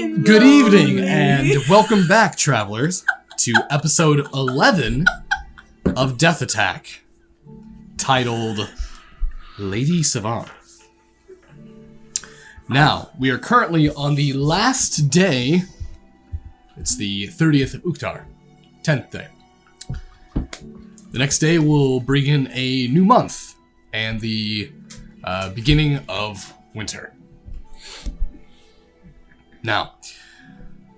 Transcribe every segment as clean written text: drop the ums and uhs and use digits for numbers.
Good evening and welcome back, travelers, to episode 11 of Death Attack, titled Lady Savant. Now, we are currently on the last day. It's the 30th of Uktar, 10th day. The next day will bring in a new month and the beginning of winter. Now,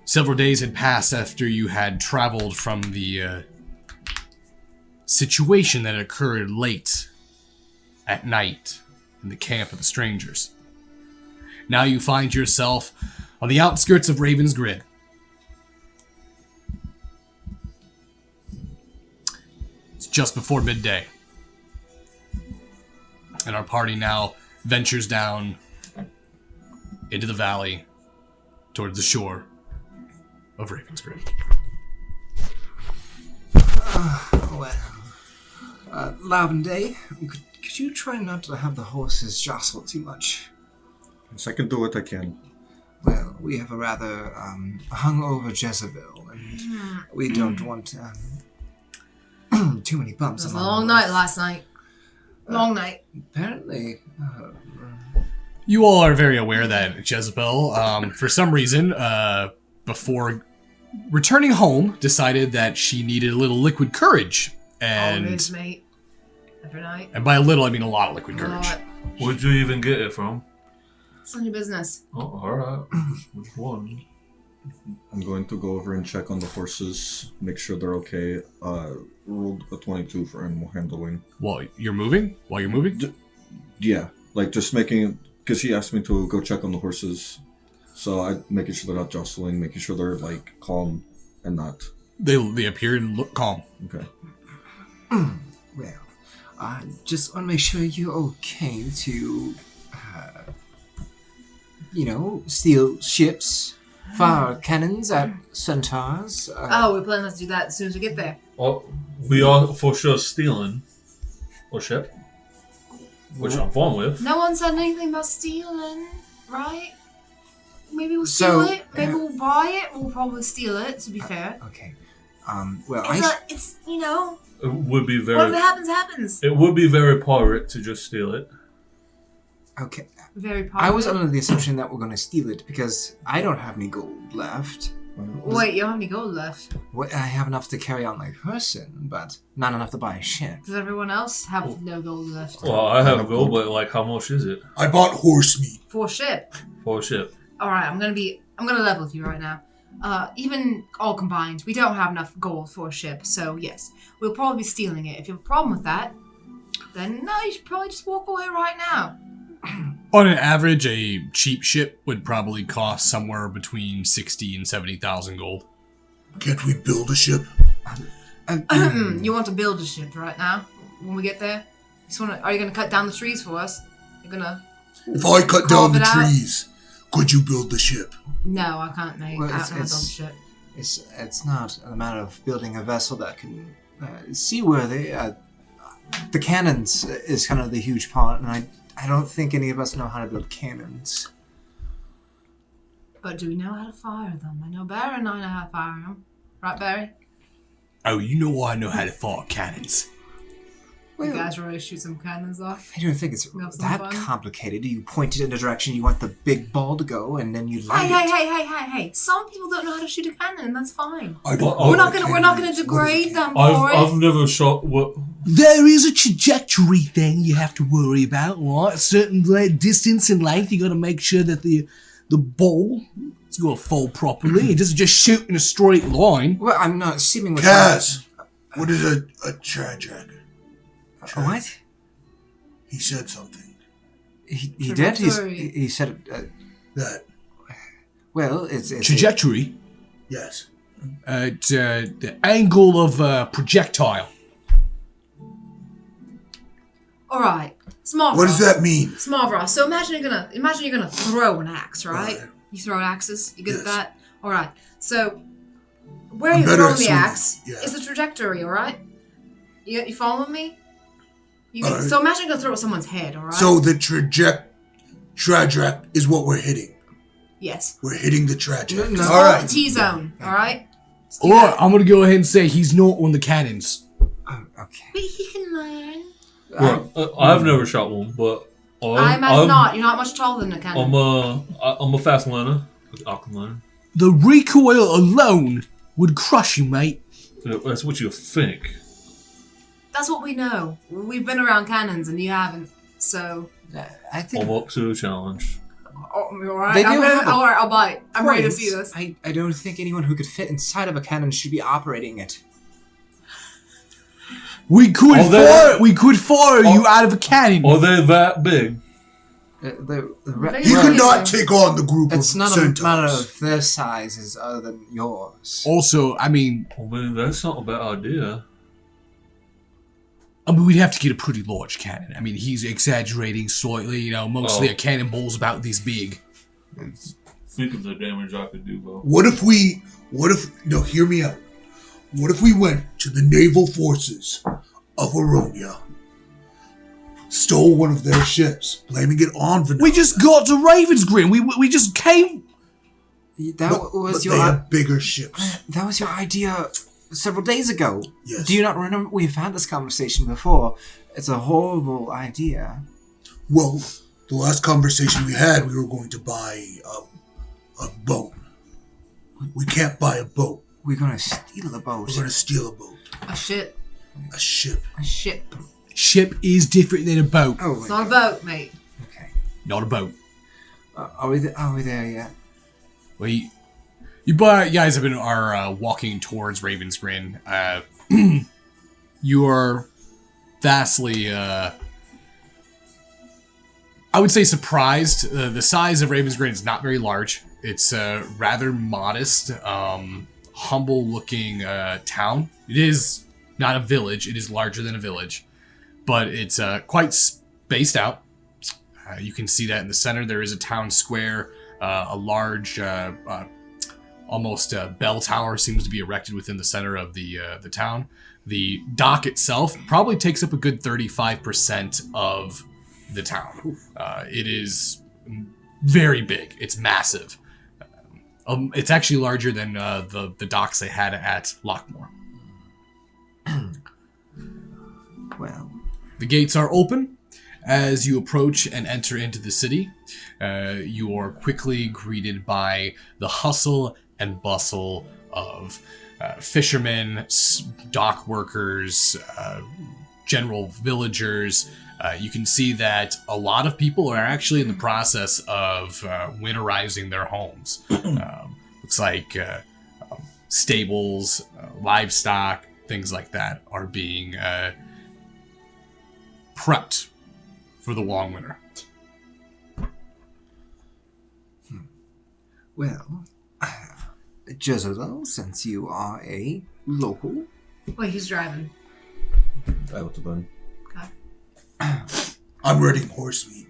several days had passed after you had traveled from the situation that occurred late at night in the camp of the strangers. Now you find yourself on the outskirts of Raven's Grid. It's just before midday. And our party now ventures down into the valley towards the shore of Raven's Grid. Lavender, could you try not to have the horses jostle too much? Yes, I can do what I can. Well, we have a rather hungover Jezebel, and we don't want too many bumps. It was a long night last night. Long night. Apparently. You all are very aware that Jezebel, for some reason, before returning home, decided that she needed a little liquid courage. And always, mate. Every night. And by a little, I mean a lot of liquid A courage. lot. Where'd you even get it from? It's none of your business. Oh, alright. Which one? I'm going to go over and check on the horses, make sure they're okay. Rolled a 22 for animal handling. While you're moving? Yeah, like just making, because he asked me to go check on the horses. So I'm making sure they're not jostling, making sure they're like calm and not. They appear and look calm. Okay. Well, I just want to make sure you're okay to, steal ships, fire cannons at centaurs. Oh, we're planning to do that as soon as we get there. Oh, we are for sure stealing a ship, which I'm fine with. No one said anything about stealing, right? Maybe we'll steal it. Maybe we'll buy it. We'll probably steal it, to be fair. Okay. Well, It's It would be very. whatever happens, happens. It would be very pirate to just steal it. Okay. Very I was popular. under the assumption that we're going to steal it because I don't have any gold left. Wait, you don't have any gold left. Well, I have enough to carry on my person, but not enough to buy a ship. Does everyone else have no gold left? Well, I have gold, but like, how much is it I bought horse meat. For ship. for a ship? Alright, I'm gonna level with you right now. Even all combined, we don't have enough gold for a ship, so yes, we'll probably be stealing it. If you have a problem with that, then no, you should probably just walk away right now. On an average, a cheap ship would probably cost somewhere between 60 and 70,000 gold. Can't we build a ship? You want to build a ship right now? When we get there? Are you gonna cut down the trees for us? You're gonna... If I cut down Carve the it out? trees, could you build the ship? No, I can't, mate. Well, I can't build a it's- ship. It's not a matter of building a vessel that can seaworthy. The cannons is kind of the huge part, and I don't think any of us know how to build cannons. But do we know how to fire them? I know Barry and I know how to fire them. Right, Barry? Oh, you know I know how to fire cannons. You Well, guys ready to shoot some cannons off? I don't think it's We have some that fun. complicated. You point it in the direction you want the big ball to go, and then you light it. Hey! Some people don't know how to shoot a cannon, and that's fine. I don't Well, know We're not the gonna cannons. degrade them I've for it. never shot what. There is a trajectory thing you have to worry about, right? A certain distance and length, you gotta make sure that the ball is gonna fall properly. It doesn't just shoot in a straight line. Well, I'm not assuming with Kaz, what is a tragic? What? He said something. He did. Trajectory. He said. That, Well, it's Trajectory? yes. It's the angle of a projectile. Alright. Small What does that mean? Small Ross. So imagine you're gonna throw an axe, right? Right. You throw axes? You good at Yes. that? Alright. So where I'm you're better throwing at the swimming, axe yeah. is the trajectory, alright? You following me? Alright. So imagine you're gonna throw it at someone's head, alright? So the tragic is what we're hitting. Yes. We're hitting the tragic. No, no. All Call it right. the T-zone, alright? Or I'm gonna go ahead and say he's not on the cannons. Oh, okay. But he can learn. Well, I've never shot one, but I imagine not. You're not much taller than a cannon. I'm a fast learner. I can learn. The recoil alone would crush you, mate. That's what you think. That's what we know. We've been around cannons and you haven't. So, I think I'm up to the challenge. alright. They do have a Alright, I'll buy it. I'm ready to point. see this. I don't think anyone who could fit inside of a cannon should be operating it. We could Oh, they- we could fire you out of a cannon. Are they that big? He could not take on the group It's of not a centaurs. matter of their sizes other than yours. Also, I mean, That's not a bad idea. we'd have to get a pretty large cannon. I mean, he's exaggerating slightly. You know, mostly a cannonball's about this big. Think of the damage I could do, though. No, hear me out. What if we went to the naval forces of Aronia, stole one of their ships, blaming it on Vanilla? We just got to Ravensgrin. We just came. But they have bigger ships. That was your idea several days ago. Yes. Do you not remember? We've had this conversation before. It's a horrible idea. Well, the last conversation we had, we were going to buy a boat. We can't buy a boat. We're gonna steal a boat. We're going to steal a boat. A ship. A ship. A ship. Ship is different than a boat. Oh, It's not a boat, mate. okay. Not a boat. Are we there yet? Well, you guys are walking towards Ravensgrin. You are vastly, I would say, surprised. The size of Ravensgrin is not very large. It's a rather modest, humble-looking town. It is not a village. It is larger than a village, but it's quite spaced out. You can see that in the center there is a town square. A large, almost bell tower seems to be erected within the center of the town. The dock itself probably takes up a good 35% of the town. It is very big. It's massive. It's actually larger than the docks they had at Lockmore. Well, The gates are open. As you approach and enter into the city, you are quickly greeted by the hustle and bustle of fishermen, dock workers, general villagers. You can see that a lot of people are actually in the process of winterizing their homes. Looks like stables, livestock, things like that are being prepped for the long winter. well, Jezebel, since you are a local, Wait, who's driving? I went to bed. I'm running horse meat.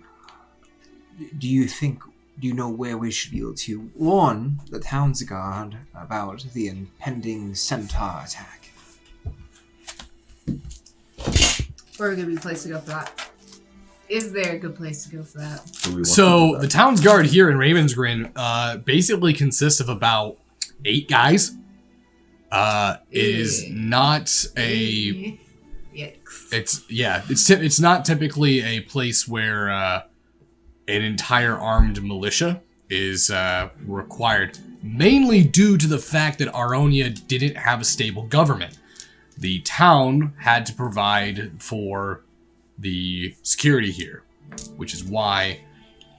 do you know where we should be able to warn the town's guard about the impending centaur attack? Where would a good place to go for that? Is there a good place to go for that? So the town's guard here in Ravensgrin basically consists of about 8 guys. It is not a. Yikes. It's not typically a place where an entire armed militia is required, mainly due to the fact that Aronia didn't have a stable government. The town had to provide for the security here, which is why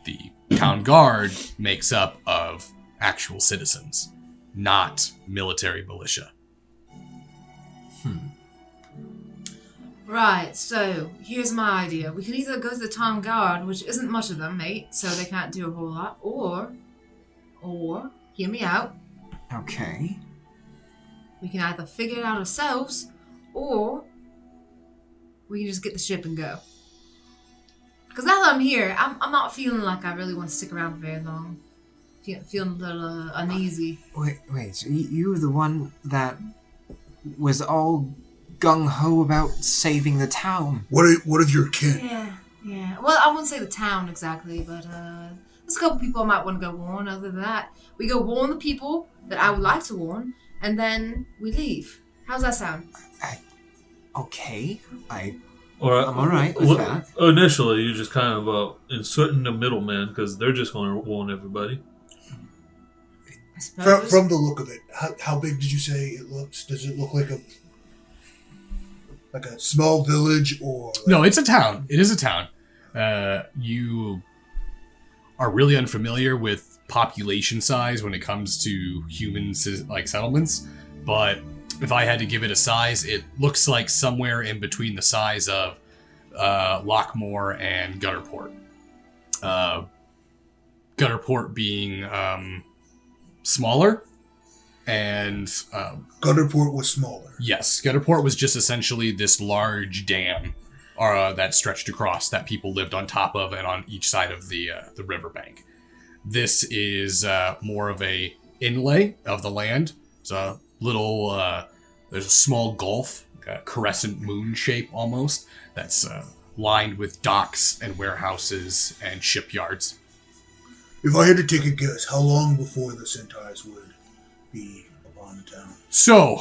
the town guard makes up of actual citizens, not military militia. Right, so here's my idea. We can either go to the town guard, which isn't much of them, mate, so they can't do a whole lot, or, hear me out, Okay. we can either figure it out ourselves, or we can just get the ship and go. Because now that I'm here, I'm not feeling like I really want to stick around for very long. Feeling a little uneasy. Wait. So you were the one that was all gung-ho about saving the town. What of your kin? Yeah. Well, I wouldn't say the town exactly, but There's a couple people I might want to go warn. Other than that, we go warn the people that I would like to warn, and then we leave. How's that sound? Okay. I'm Or all right with that. Initially, you're just kind of inserting the middleman because they're just going to warn everybody. I suppose. From the look of it, how big did you say it looks? Does it look like a small village or? No, it's a town. It is a town. You are really unfamiliar with population size when it comes to human like settlements, but if I had to give it a size, it looks like somewhere in between the size of Lockmore and Gutterport. Gutterport being smaller, and Gutterport was smaller. yes, Gutterport was just essentially this large dam that stretched across that people lived on top of and on each side of the riverbank. This is more of a inlay of the land. It's a little, there's a small gulf, a crescent moon shape almost, that's lined with docks and warehouses and shipyards. If I had to take a guess, how long before the Centaurs would be upon the town? So,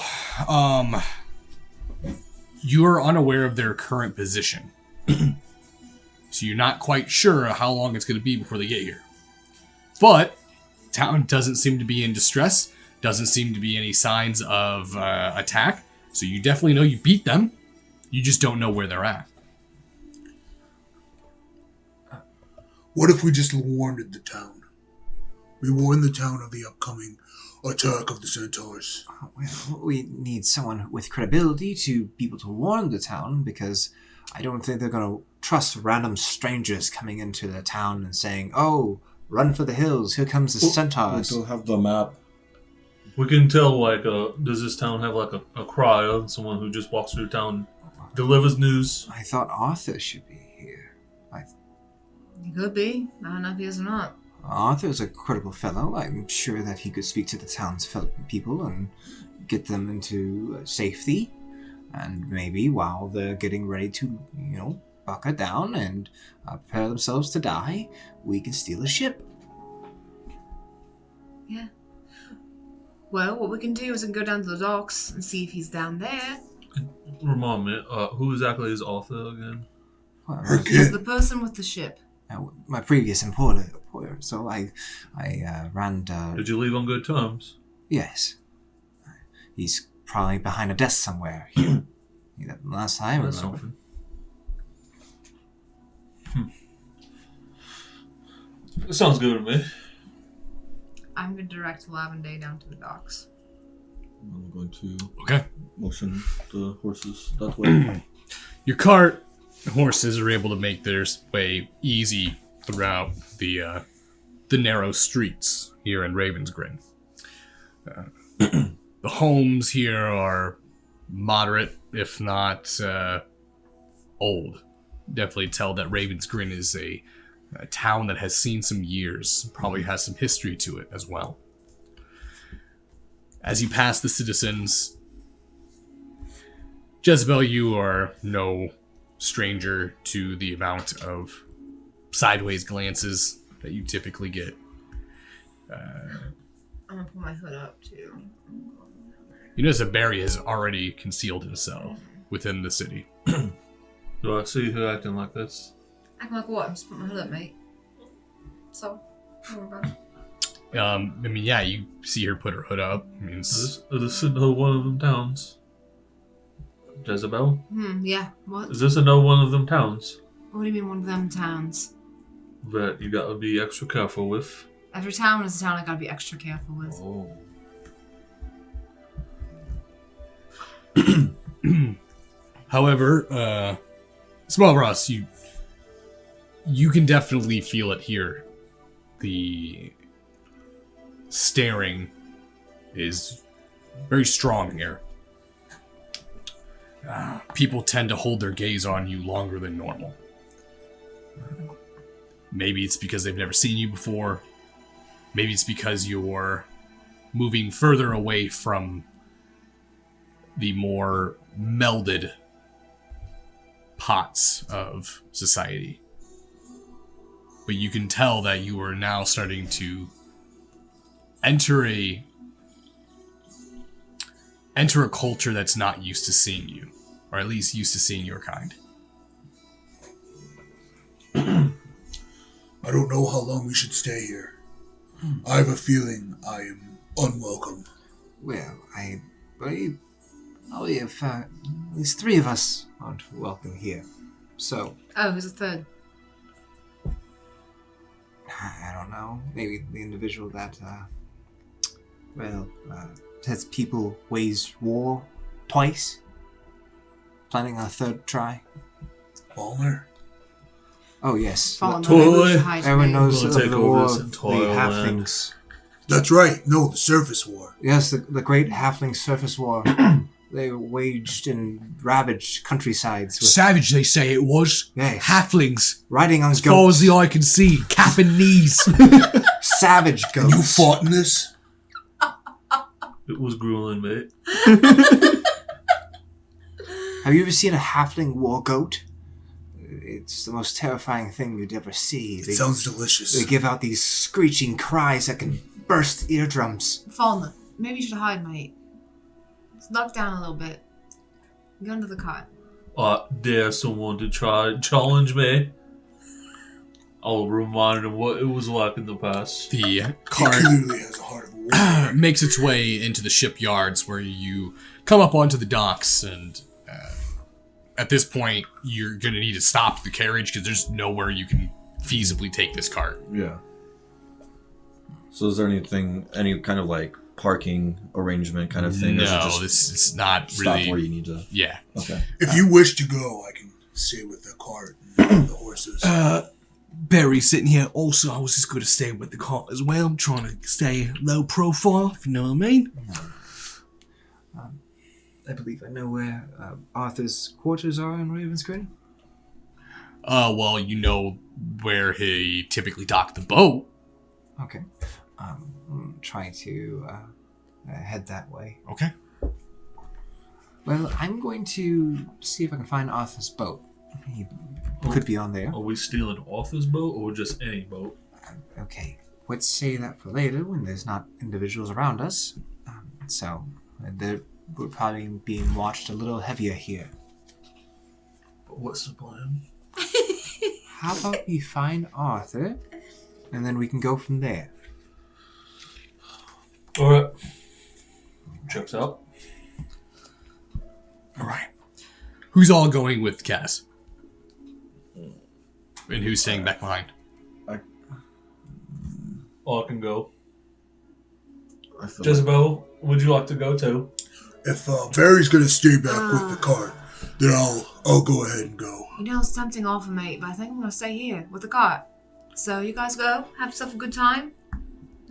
you're unaware of their current position. So you're not quite sure how long it's going to be before they get here. But, town doesn't seem to be in distress. Doesn't seem to be any signs of attack. So you definitely know you beat them. You just don't know where they're at. What if we just warned the town? We warned the town of the upcoming attack of the Centaurs. Well, we need someone with credibility to be able to warn the town, because I don't think they're going to trust random strangers coming into the town and saying, "Oh, run for the hills, here comes the Centaurs." We do have the map. We can tell, does this town have a crier, someone who just walks through town, delivers news? I thought Arthur should be here. He could be. I don't know if he is or not. Arthur's a credible fellow. I'm sure that he could speak to the town's people and get them into safety. And maybe while they're getting ready to, bunker down and prepare themselves to die, we can steal a ship. Yeah. Well, what we can do is we can go down to the docks and see if he's down there. Remind me, who exactly is Arthur again? Her He's kid. the person with the ship. My previous employer, so I ran. Did you leave on good terms? Yes. He's probably behind a desk somewhere here. Last time, I That's remember. something. That sounds good to me. I'm going to direct Lavender down to the docks. I'm going to Okay. motion the horses that way. Your cart horses are able to make their way easy throughout the narrow streets here in Ravensgrin. The homes here are moderate, if not old. Definitely tell that Ravensgrin is a town that has seen some years, probably has some history to it as well. As you pass the citizens, Jezebel, you are no stranger to the amount of sideways glances that you typically get. I'm going to pull my hood up, too. You notice that Barry has already concealed himself within the city. Do I see her acting like this? Acting like what? I'm just putting my hood up, mate. So, don't worry about it. You see her put her hood up. Is this another one of them towns? Jezebel? Yeah. What? Is this another one of them towns What do you mean one of them towns? that you gotta be extra careful with? Every town is a town I gotta be extra careful with. Oh. However, Small Ross, you can definitely feel it here. The staring is very strong here. People tend to hold their gaze on you longer than normal. Maybe it's because they've never seen you before. Maybe it's because you're moving further away from the more melded pots of society. but you can tell that you are now starting to enter a culture that's not used to seeing you, or at least used to seeing your kind. I don't know how long we should stay here. I have a feeling I am unwelcome. Well, I believe only if at least 3 of us aren't welcome here. So, Oh, who's the third? I don't know. Maybe the individual that, has people waged war twice. Planning a 3rd try. Palmer? Oh, yes. Toy. Everyone knows We'll of take the over war this of the entire land. halflings. That's right. No, the surface war. Yes, the great halfling surface war. They waged and ravaged countrysides with Savage, they say it was. Yes. Halflings. riding on As far as goats. the eye can see, cap and knees. Savage And you goats. fought in this? It was grueling, mate. Have you ever seen a halfling war goat? It's the most terrifying thing you'd ever see. It sounds delicious. They give out these screeching cries that can burst eardrums. Fallen. Maybe you should hide, mate. Let's knock down a little bit. Go under the cot. I dare someone to try challenge me. I'll remind them what it was like in the past. The He cart clearly has a heart of a warrior. makes its way into the shipyards, where you come up onto the docks, and at this point, you're going to need to stop the carriage because there's nowhere you can feasibly take this cart. Yeah. So is there any kind of like parking arrangement kind of thing? Or is it No, just this is not stop really. where you need to? Yeah. Okay. If you wish to go, I can stay with the cart and the horses. Barry sitting here. Also, I was just going to stay with the cart as well. I'm trying to stay low profile, if you know what I mean. I believe I know where Arthur's quarters are in Ravenscreen. Well, you know where he typically docked the boat. Okay. I'm trying to head that way. Okay. Well, I'm going to see if I can find Arthur's boat. He could be on there. Are we stealing Arthur's boat or just any boat? Okay. Let's say that for later when there's not individuals around us. We're probably being watched a little heavier here. But what's the plan? How about we find Arthur, and then we can go from there? Alright. Checks out. All right. Who's all going with Cass? And who's staying back behind? I can go. I feel Jezebel, would you like to go too? If Barry's gonna stay back with the cart, then I'll go ahead and go. You know, it's tempting offer, mate, but I think I'm gonna stay here with the cart. So you guys go, have yourself a good time.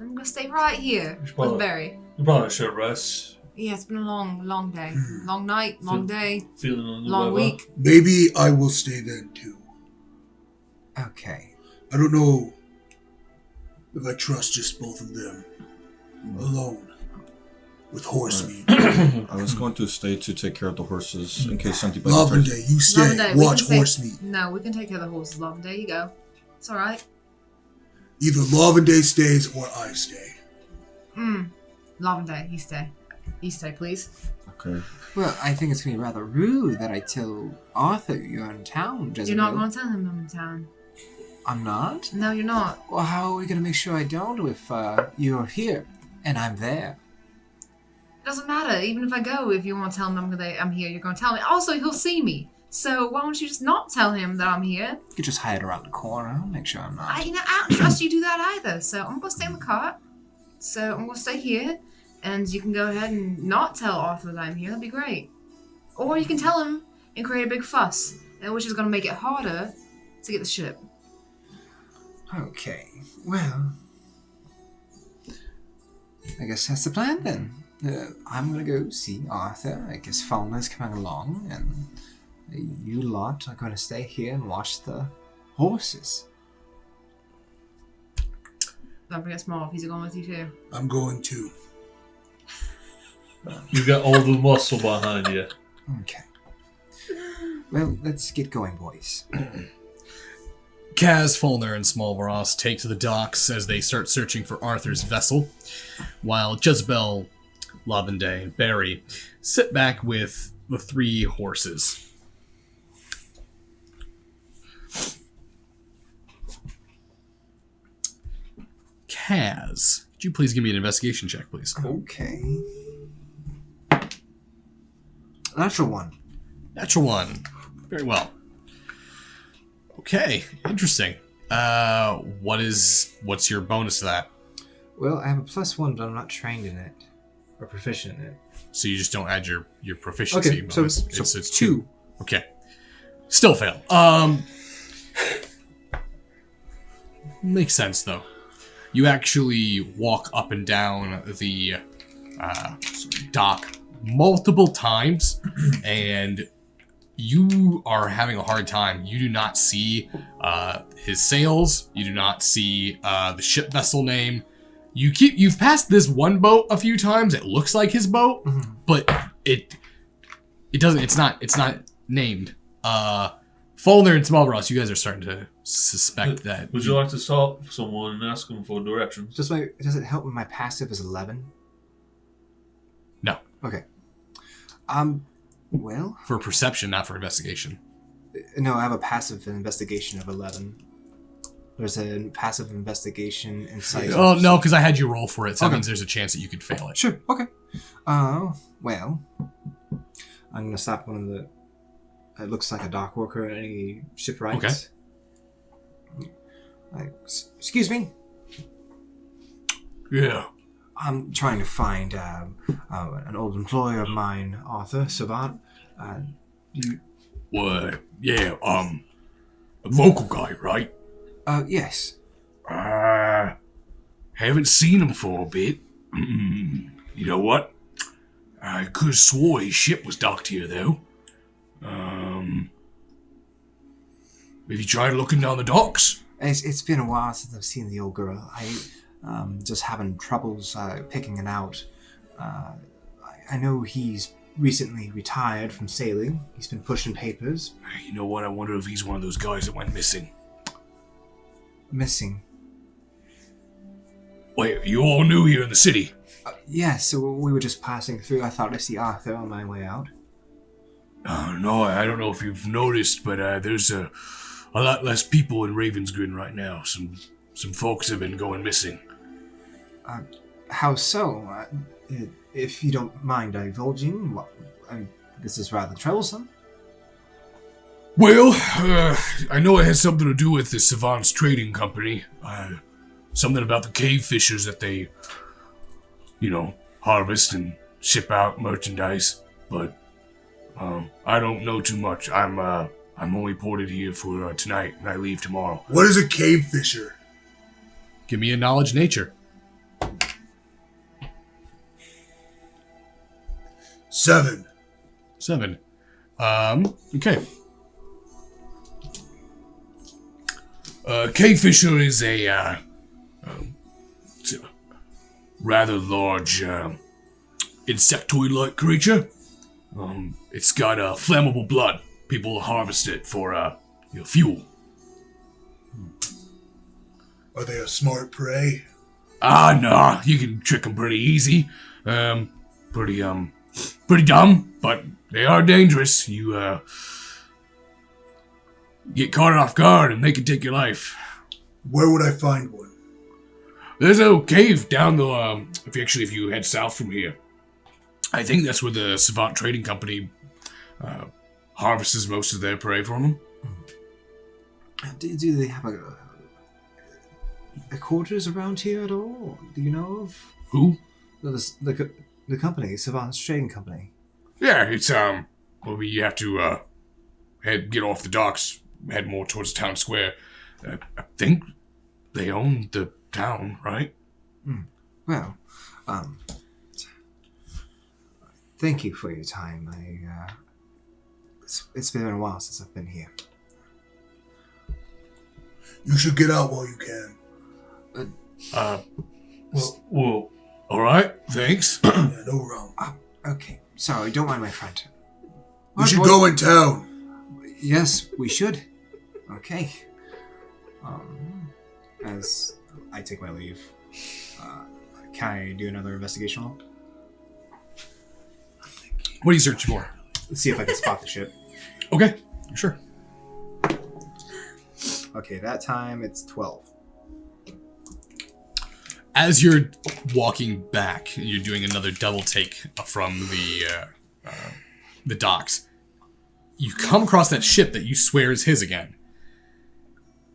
I'm gonna stay right here You should with probably- Barry. You probably should rest. Yeah, it's been a long day. Long night, long day, Feeling on the long weather. week. Maybe I will stay then too. Okay. I don't know if I trust just both of them alone with horse meat. I was going to stay to take care of the horses in case something. Lavender, you stay. Lavender, we Watch can stay- horse meat. No, we can take care of the horses, Love. There you go. It's alright. Either Lavender stays or I stay. Lavender, you stay. You stay, please. Okay. Well, I think it's going to be rather rude that I tell Arthur you're in town, Jezebel. You're not going to tell him I'm in town. I'm not? No, you're not. Well, how are we going to make sure I don't if you're here and I'm there? It doesn't matter. Even if I go, if you want to tell him I'm here, you're going to tell me. Also, he'll see me. So why don't you just not tell him that I'm here? You could just hide around the corner. I'll make sure I'm not. I don't trust you do that either. So I'm going to stay in the cart. So I'm going to stay here. And you can go ahead and not tell Arthur that I'm here. That'd be great. Or you can tell him and create a big fuss, which is going to make it harder to get the ship. Okay. Well, I guess that's the plan then. I'm going to go see Arthur. I guess Falna's coming along, and you lot are going to stay here and watch the horses. Don't forget Small. He's going with you too. I'm going to. You got all the muscle behind you. Okay. Well, let's get going, boys. Kaz, Fulner, and Smallvaros take to the docks as they start searching for Arthur's vessel, while Jezebel, Lavende, and Barry sit back with the 3 horses. Kaz, could you please give me an investigation check, please? Okay. Natural 1. Natural 1. Very well. Okay, interesting. What's your bonus to that? Well, I have a +1, but I'm not trained in it. Or proficient in it. So you just don't add your proficiency Okay, bonus. so It's 2. Okay. Still fail. Makes sense, though. You actually walk up and down the dock multiple times, and you are having a hard time. You do not see his sails. You do not see the ship vessel name. You've passed this one boat a few times. It looks like his boat, but it doesn't. It's not named. Fulner and Smallross, you guys are starting to suspect that. Would you like to stop someone and ask them for directions? Does it help when my passive is 11? No. Okay. Well, For perception, not for investigation. no, I have a passive investigation of 11. There's a passive investigation insight. Oh, no, because I had you roll for it, so that Okay. means there's a chance that you could fail it. Sure. Okay. Well, I'm gonna stop one of the. It looks like a dock worker at any shipwrights. Okay. Excuse me. Yeah. I'm trying to find an old employer of mine, Arthur Savant. What? Yeah, a local guy, right? Yes. Haven't seen him for a bit. You know what? I could have swore his ship was docked here, though. Have you tried looking down the docks? It's been a while since I've seen the old girl. Just having troubles picking it out. I know he's recently retired from sailing. He's been pushing papers. You know what? I wonder if he's one of those guys that went missing. Missing. Wait, you all new here in the city? Yes, so we were just passing through. I thought I see Arthur on my way out. No, I don't know if you've noticed, but there's a lot less people in Ravensgrin right now. Some folks have been going missing. How so? If you don't mind divulging, this is rather troublesome. Well, I know it has something to do with the Savant's trading company. Something about the cave fishers that they, harvest and ship out merchandise. But I don't know too much. I'm only ported here for tonight, and I leave tomorrow. What is a cave fisher? Give me a knowledge nature. 7. 7. Okay. Cave fisher is a rather large insectoid-like creature. It's got flammable blood. People harvest it for fuel. Are they a smart prey? Nah, you can trick them pretty easy. Pretty dumb, but they are dangerous. You get caught off guard and they can take your life. Where would I find one? There's a cave down the, if you head south from here. I think that's where the Savant Trading Company harvests most of their prey from them. Do they have a quarters around here at all? Do you know of? Who? The company, Savant's Trading Company. Yeah, it's, you have to, get off the docks, head more towards town square. I think they own the town, right? Well, thank you for your time. It's been a while since I've been here. You should get out while you can. Well, All right, thanks. Yeah, no wrong. Okay, sorry, don't mind my friend. We should go in town. Yes, we should. Okay. As I take my leave, can I do another investigation roll? What are you searching for? Let's see if I can spot the ship. Okay, sure. Okay, that time it's 12. As you're walking back, you're doing another double take from the docks. You come across that ship that you swear is his again.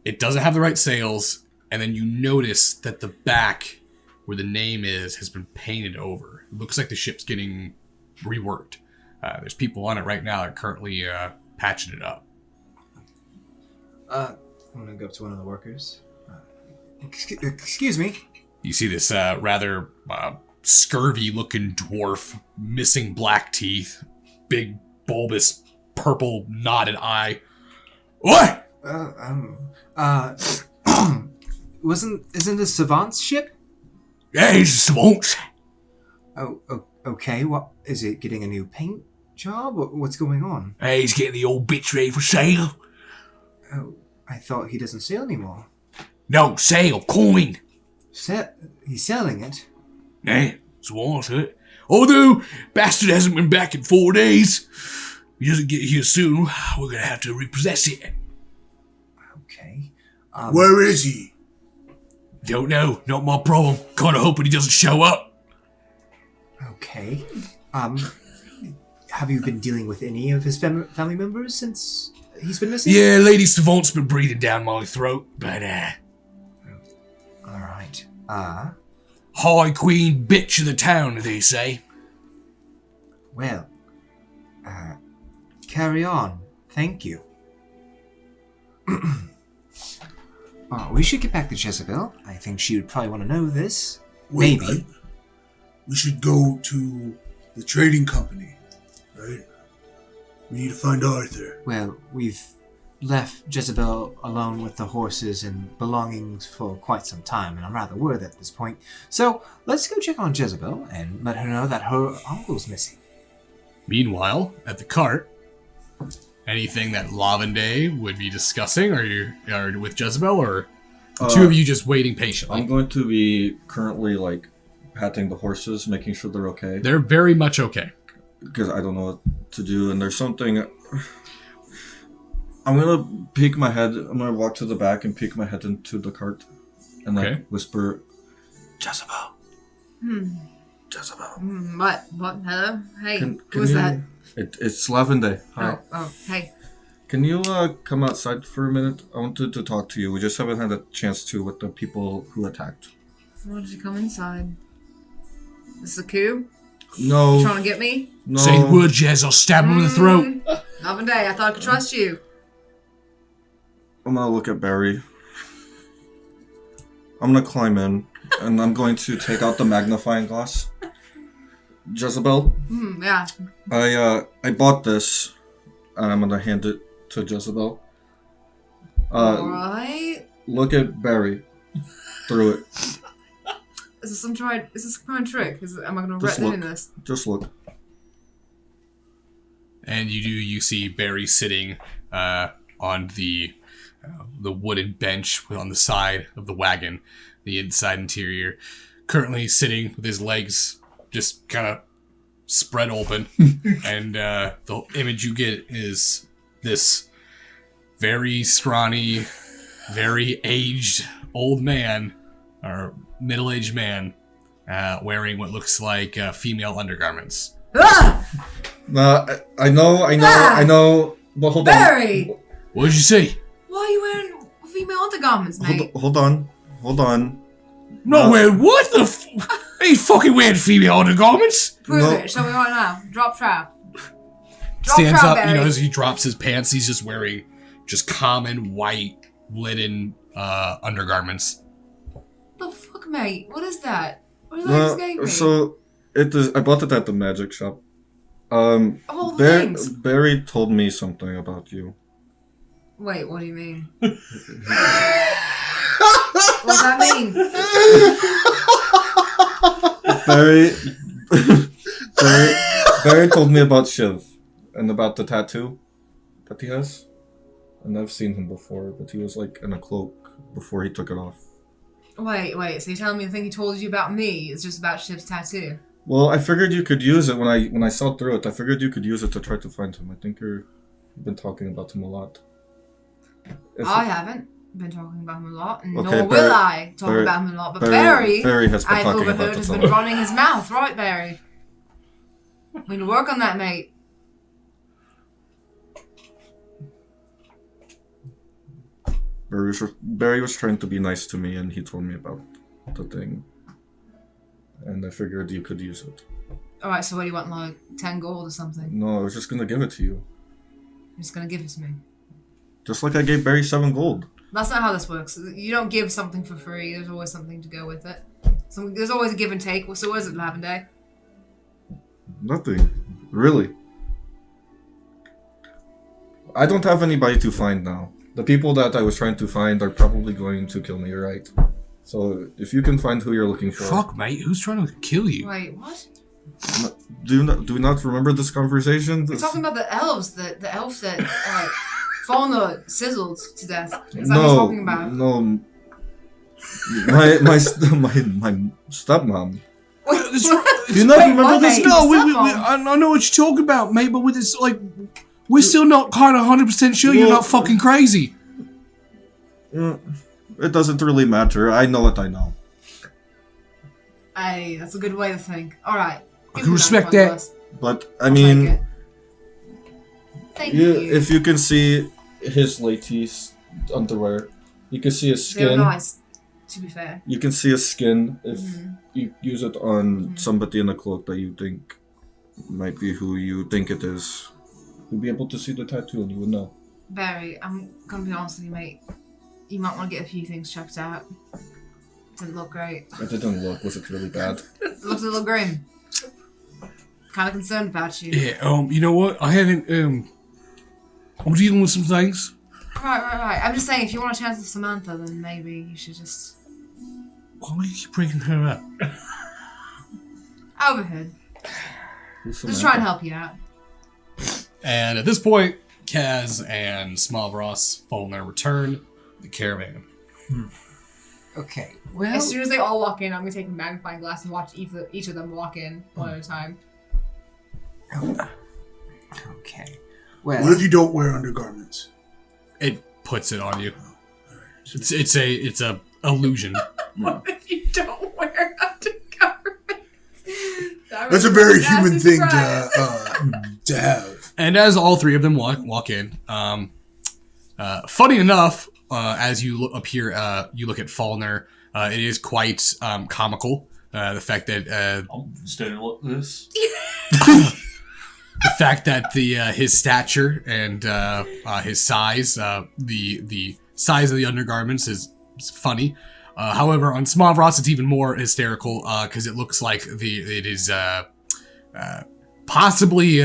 It doesn't have the right sails, and then you notice that the back, where the name is, has been painted over. It looks like the ship's getting reworked. There's people on it right now that are currently patching it up. I'm gonna go up to one of the workers. Excuse me. You see this rather scurvy-looking dwarf, missing black teeth, big, bulbous, purple, knotted eye. What? Isn't this Savant's ship? Yeah, it's Savant. Oh, okay. What is it? Getting a new paint job? What's going on? Hey, he's getting the old bitch ready for sale. Oh, I thought he doesn't sail anymore. No, sale, coin. He's selling it. Yeah, Savant's it. Although, bastard hasn't been back in 4 days. If he doesn't get here soon, we're gonna have to repossess it. Okay. Where is he? Don't know, not my problem. Kinda hoping he doesn't show up. Okay. Have you been dealing with any of his family members since he's been missing? Yeah, Lady Savant's been breathing down my throat, but Alright. High Queen bitch of the town, they say. Well, carry on. Thank you. We should get back to Jezebel. I think she would probably want to know this. Wait, Maybe. we should go to the trading company, right? We need to find Arthur. Well, we've left Jezebel alone with the horses and belongings for quite some time, and I'm rather worried at this point. So, let's go check on Jezebel and let her know that her uncle's missing. Meanwhile, at the cart, anything that Lavende would be discussing, or you are with Jezebel, or the two of you just waiting patiently? I'm going to be currently like patting the horses, making sure they're okay. They're very much okay. Because I don't know what to do, and there's something. I'm gonna peek my head. I'm gonna walk to the back and peek my head into the cart, and like whisper, "Jezebel, Jezebel." What? Hello? Hey, Can who's you, that? It's Lavende. Hi. Oh, hey. Can you come outside for a minute? I wanted to talk to you. We just haven't had a chance to with the people who attacked. Why did you come inside? Is this a coup? No. You trying to get me? No. Say the word, Jez, I'll stab him in the throat. Not a day. I thought I could trust you. I'm gonna look at Barry. I'm gonna climb in, and I'm going to take out the magnifying glass. Jezebel, Yeah. I bought this, and I'm gonna hand it to Jezebel. Alright. Look at Barry through it. Is this some kind of trick? Am I going to Just regret doing look. this? Just look. And you see Barry sitting on the wooden bench on the side of the wagon, the inside interior, currently sitting with his legs just kind of spread open. And the image you get is this very scrawny, very aged old man, or middle-aged man, wearing what looks like female undergarments. Ah! I know, but hold Barry! on. What did you say? Why are you wearing female undergarments, mate? Hold on. No, wearing what the f- Are you fucking wearing female undergarments? Prove No. it. Show me right now. Drop trap. Stands up, Barry. as he drops his pants, he's just wearing just common white linen undergarments. The fuck, mate? What is that? What did I just gave me? So it is. I bought it at the magic shop. Of all the things. Barry told me something about you. Wait, what do you mean? What does that mean? Barry told me about Shiv and about the tattoo that he has. And I've seen him before, but he was like in a cloak before he took it off. Wait. So you're telling me the thing he told you about me is just about Shiv's tattoo? Well, I figured you could use it when I saw through it. I figured you could use it to try to find him. I think you've been talking about him a lot. I haven't been talking about him a lot, and Okay, nor will I talk Barry- about him a lot. But Barry has been I've talking overheard, about has this a been lot. running his mouth, right, Barry? We need to work on that, mate. Barry was trying to be nice to me, and he told me about the thing. And I figured you could use it. Alright, so what do you want, like 10 gold or something? No, I was just gonna give it to you. You're just gonna give it to me. Just like I gave Barry 7 gold. That's not how this works. You don't give something for free. There's always something to go with it. So there's always a give and take. So what is it, Lavender? Nothing. Really. I don't have anybody to find now. The people that I was trying to find are probably going to kill me, right? So if you can find who you're looking for... Fuck, mate. Who's trying to kill you? Wait, what? Do you not remember this conversation? You're talking about the elves, the elf that Fauna sizzled to death. Is that what you're talking about? No. My stepmom. Wait, Do you not remember what, this? mate? No, Stepmom? I know what you're talking about, mate, but with this, like, we're still not kind of 100% sure you're not fucking crazy. It doesn't really matter. I know what I know. Hey, that's a good way to think. Alright. I can respect that. But, I mean, Thank you. if you can see his latex underwear, you can see his They're skin. nice, to be fair. You can see his skin if Mhm. you use it on somebody in a cloak that you think might be who you think it is. You'll be able to see the tattoo and you would know. Barry, I'm gonna be honest with you, mate. You might want to get a few things checked out. Didn't look great. It didn't look. Was it really bad? It looked a little grim. Kind of concerned about you. Yeah, you know what? I haven't, I'm dealing with some things. Right. I'm just saying, if you want a chance with Samantha, then maybe you should just... Why do you keep bringing her up? Overhead. Who's Just Samantha? try and help you out. And at this point, Kaz and Smavros follow their return the caravan. Okay, well... As soon as they all walk in, I'm gonna take a magnifying glass and watch each of them walk in one at a time. Okay. Well... What if you don't wear undergarments? It puts it on you. It's a illusion. What if you don't wear undergarments? That's a very human thing to have. And as all three of them walk in, funny enough, as you look up here, you look at Fallner. It is quite comical. The fact that I'm standing like this. the fact that his stature and his size, the size of the undergarments is funny. However, on Smavros, it's even more hysterical because it looks like it is possibly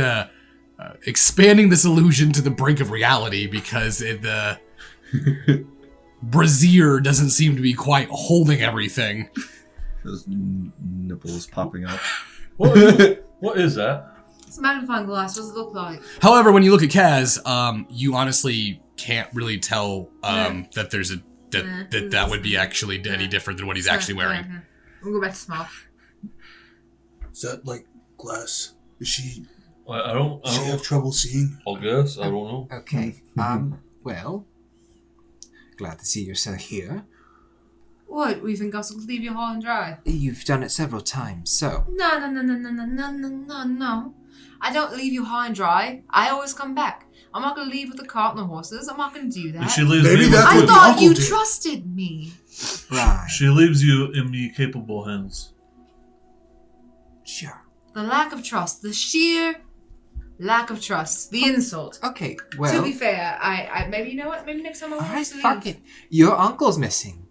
expanding this illusion to the brink of reality because the brassiere doesn't seem to be quite holding everything. His nipples popping out. What is that? It's a magnifying glass. What does it look like? However, when you look at Kaz, you honestly can't really tell that there's that would be actually any different than what he's actually wearing. We'll go back to small. Is that like glass? Does she I don't have trouble seeing? I guess. I don't know. Okay, well... Glad to see you're still here. What? We think I was going to leave you high and dry? You've done it several times, so... No. I don't leave you high and dry. I always come back. I'm not going to leave with the cart and the horses. I'm not going to do that. And she leaves Maybe me that's I what the thought uncle you did. trusted me. Right. She leaves you in me capable hands. Sure. The lack of trust. The sheer lack of trust. The insult. Okay, To well... be fair, I maybe you know what? Maybe next time I Alright, want to fuck it. Your uncle's missing.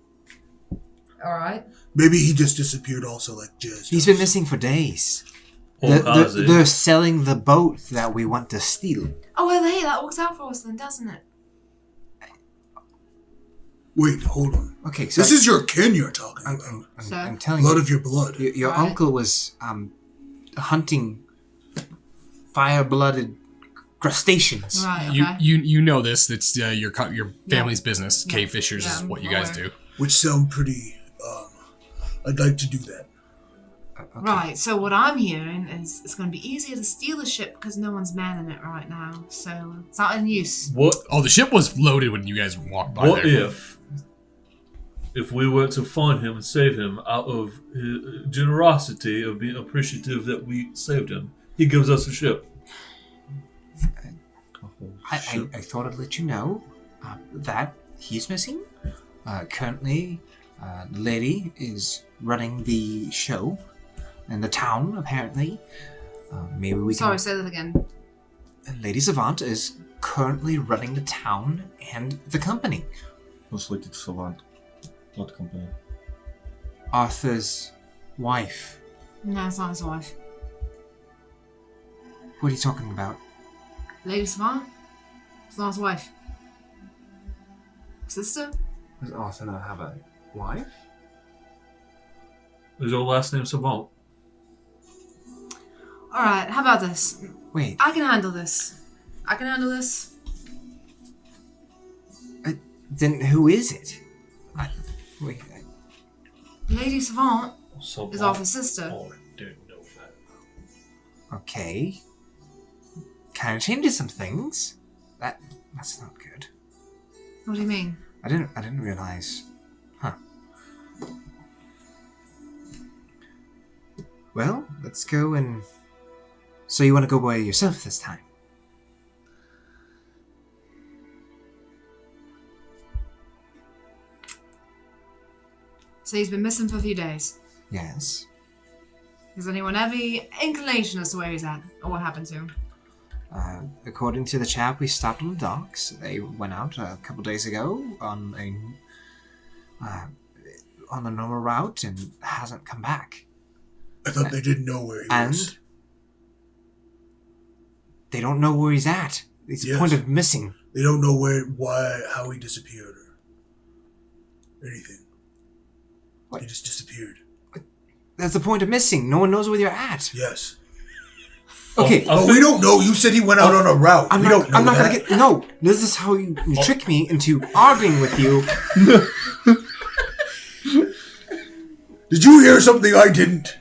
Alright. Maybe he just disappeared also like Jez. He's been missing for days. Or Ozzy. They're selling the boat that we want to steal. Oh, well, hey, that works out for us then, doesn't it? Wait, hold on. Okay, so... This is your kin you're talking I'm about. telling Blood you. of your blood. Your Right. uncle was, hunting fire-blooded crustaceans. Right, okay. You know this. It's your family's business. Yeah. Cave fishers is Yeah, what you I'm guys aware. do. Which sound pretty. I'd like to do that. Okay. Right, so what I'm hearing is it's going to be easier to steal the ship because no one's manning it right now, so it's not in use. What Oh, the ship was loaded when you guys walked by What there. if we were to find him and save him out of his generosity of being appreciative that we saved him? He gives us a ship. I thought I'd let you know that he's missing. Currently, the lady is running the show in the town, apparently. Maybe we Sorry, can... say that again. Lady Savant is currently running the town and the company. Most likely to Savant, not the company. Arthur's wife. No, it's not his wife. What are you talking about? Lady Savant? It's not his wife. Sister? Does Arthur not have a wife? Is your last name Savant? Alright, how about this? Wait, I can handle this. then who is it? Wait, Lady Savant Savant. is Arthur's sister. Oh, I didn't know that. okay. Kind of changes some things. That's not good. What do you mean? I didn't realize. Huh. Well, let's go and... So you want to go by yourself this time? So he's been missing for a few days. Yes. Does anyone have any inclination as to where he's at? Or what happened to him? According to the chap we stopped on the docks, they went out a couple days ago on a normal route and hasn't come back. I thought they didn't know where he was. And they don't know where he's at. It's Yes. a point of missing. They don't know how he disappeared or anything. What? He just disappeared. That's the point of missing. No one knows where you're at. Yes. Okay. Oh, But we don't know. You said he went out on a route. I'm we not, don't know I'm not that. gonna get... No, this is how you trick me into arguing with you. Did you hear something I didn't?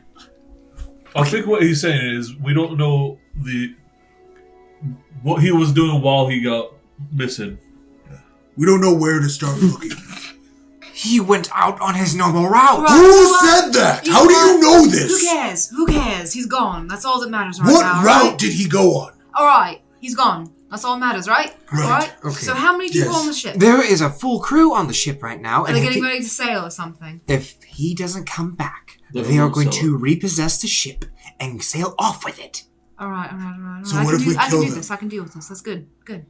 I think what he's saying is we don't know what he was doing while he got missing. We don't know where to start looking. He went out on his normal route. Right. Who said that? You How do you know Who this? cares? Who cares? He's gone. That's all that matters right What now. route Right? did he go on? Alright, he's gone. That's all that matters, right? Right. Alright? Okay. So how many people Yes. on the ship? There is a full crew on the ship right now, Are and they if getting he, ready to sail or something? if he doesn't come back, Then they are we'll going sell to repossess the ship and sail off with it. Alright. So I what can if we I can kill do them? this. I can deal with this. That's good. Good.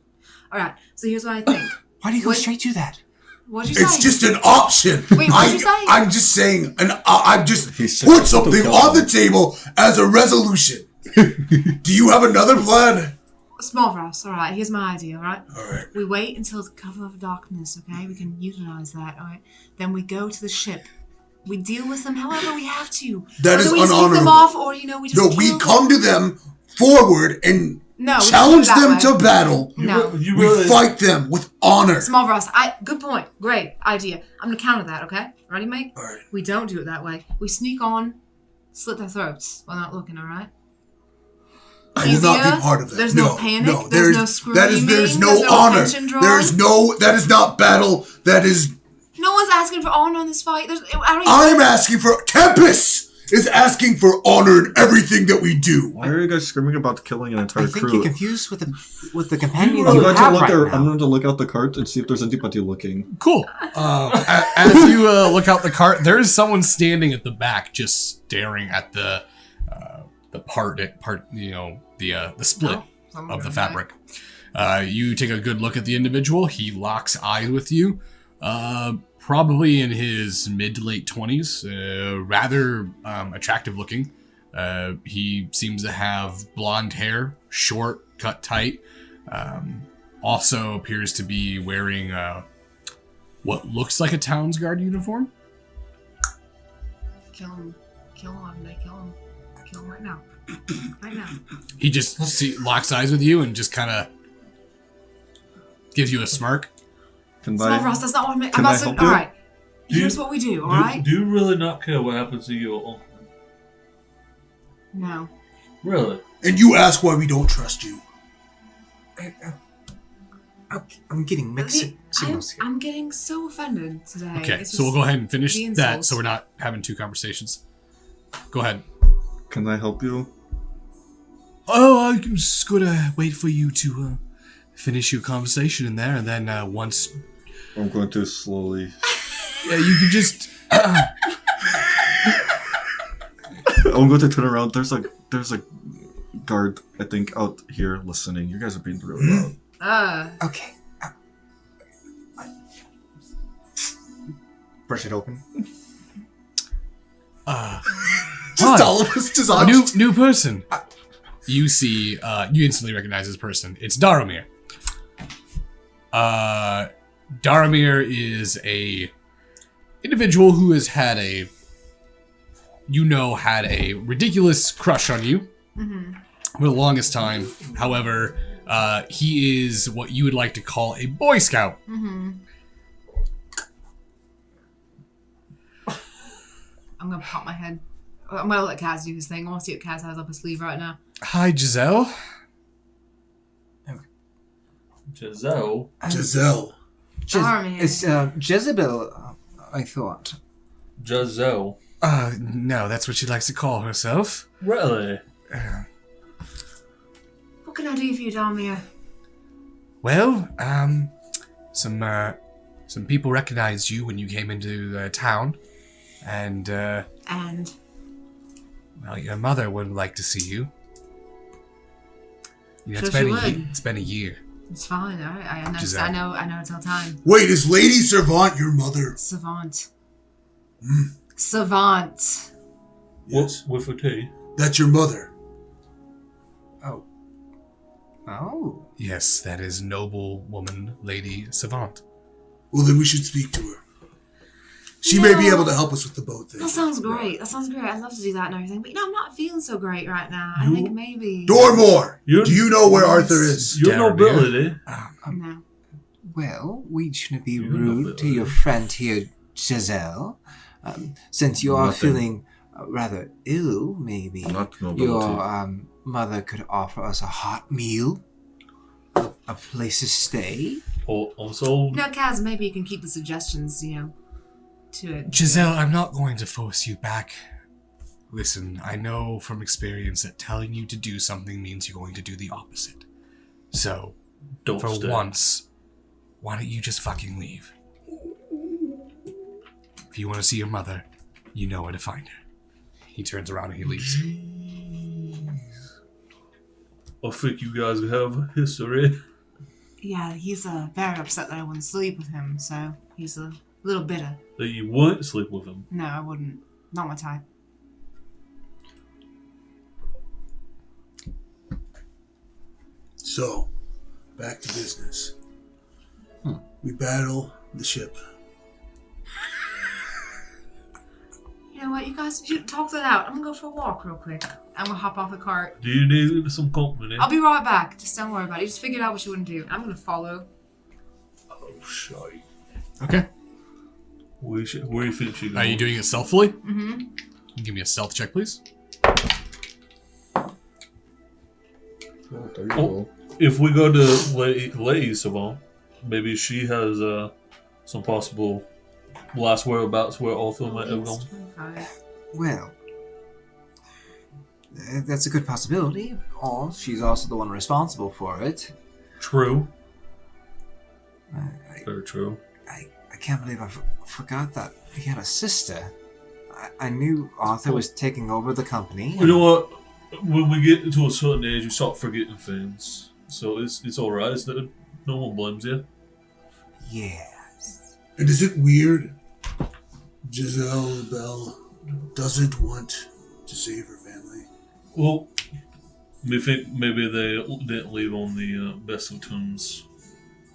Alright, so here's what I think. Why do you go What- straight to that? What'd you It's say? just an option. Wait, what'd you say? I'm just saying, I've just He said put to something kill on him. the table as a resolution. Do you have another plan? Small for us. Alright, here's my idea, alright? All right. We wait until the cover of darkness, okay? We can utilize that, alright? Then we go to the ship. We deal with them however we have to. That is Whether we just keep them unhonorable. off or, we just No, kill we them. come to them forward and No, we challenge don't do them that way. to battle. No. You We really fight them with honor. Small for us. Good point. Great idea. I'm gonna counter that, okay? Ready, mate? All right. We don't do it that way. We sneak on, slit their throats while they're not looking, alright? I will not Easier. be part of that. There's no panic. There's there's no screaming. There's no There's no honor. attention drawn. That is not battle. That is. No one's asking for honor in this fight. I don't even I'm asking for. Tempest is asking for honor in everything that we do. Why are you guys screaming about killing an I entire think crew? you're confused with the companions I'm you going, have right now. I'm going to look out the cart and see if there's anybody looking. Cool. As you look out the cart, there is someone standing at the back, just staring at the split of the fabric. You take a good look at the individual. He locks eyes with you. Probably in his mid to late 20s. Rather attractive looking. He seems to have blonde hair, short, cut tight. Also appears to be wearing what looks like a town's guard uniform. Kill him. Kill him. kill him right now. Right now. He just locks eyes with you and just kind of gives you a smirk. Small Ross, that's not what I meant. Can I help you? Alright. Here's what we do, alright? Do you really not care what happens to your uncle? No. Really? And you ask why we don't trust you. I'm getting mixed signals here. I'm getting so offended today. Okay, It's so we'll just go ahead and finish the that insults. so we're not having two conversations. Go ahead. Can I help you? Oh, I'm just gonna wait for you to finish your conversation in there, and then once... I'm going to slowly... Yeah, you can just... I'm going to turn around. There's a guard, I think, out here listening. You guys are being really loud. Okay. Brush it open. Just all of us just a new person. You see, you instantly recognize this person. It's Daramir. Daramir is a individual who has had a ridiculous crush on you for the longest time. However, he is what you would like to call a Boy Scout. I'm gonna pop my head. I'm gonna let Kaz do his thing. I want to see what Kaz has up his sleeve right now. Hi, Giselle. Giselle? Giselle. Daramir. It's Jezebel, I thought. Giselle? No, that's what she likes to call herself. Really? What can I do for you, Daramir? Well, some people recognized you when you came into town, and well, your mother would like to see you. You know, Sure it's been a year. It's fine. All right. I know. Giselle. I know. It's all time. Wait, is Lady Savant your mother? Savant. Mm. Savant. Yes. With a T? That's your mother. Oh. Yes, that is noble woman, Lady Savant. Well, then we should speak to her. She may be able to help us with the boat thing. That sounds great. I'd love to do that and everything. But I'm not feeling so great right now. I think maybe. Dormore! You're- Do you know where Arthur is? Your Daramir. nobility. No. Well, we shouldn't be You're rude not to your friend here, Giselle. Since you are Nothing. feeling rather ill, maybe Not nobility. your mother could offer us a hot meal, a place to stay. Also, No, Kaz, maybe you can keep the suggestions, to it. Giselle, I'm not going to force you back. Listen, I know from experience that telling you to do something means you're going to do the opposite. So, don't for stay. once, why don't you just fucking leave? If you want to see your mother, you know where to find her. He turns around and he leaves. I think you guys have history. Yeah, he's very upset that I wouldn't sleep with him, so he's a little bitter. That you wouldn't sleep with him. No, I wouldn't. Not my type. So, back to business. We battle the ship. You know what, you guys, talk that out. I'm gonna go for a walk real quick. I'm gonna hop off the cart. Do you need some company? I'll be right back. Just don't worry about it. You just figured out what you wouldn't do. I'm gonna follow. Oh, shite. Okay. Where do you think she's Are you doing it stealthily? Mm-hmm. Give me a stealth check, please. Oh, there you Oh. go. If we go to Lady Savant, maybe she has some possible last whereabouts where Arthur might have gone. 25. Well, that's a good possibility. Or she's also the one responsible for it. True. I Very true. can't believe I forgot that he had a sister. I knew Arthur was taking over the company. You know what? When we get to a certain age, you start forgetting things. So it's alright. No one blames you. Yes. And is it weird? Giselle Bell doesn't want to save her family. Well, we think maybe they didn't leave on the best of terms.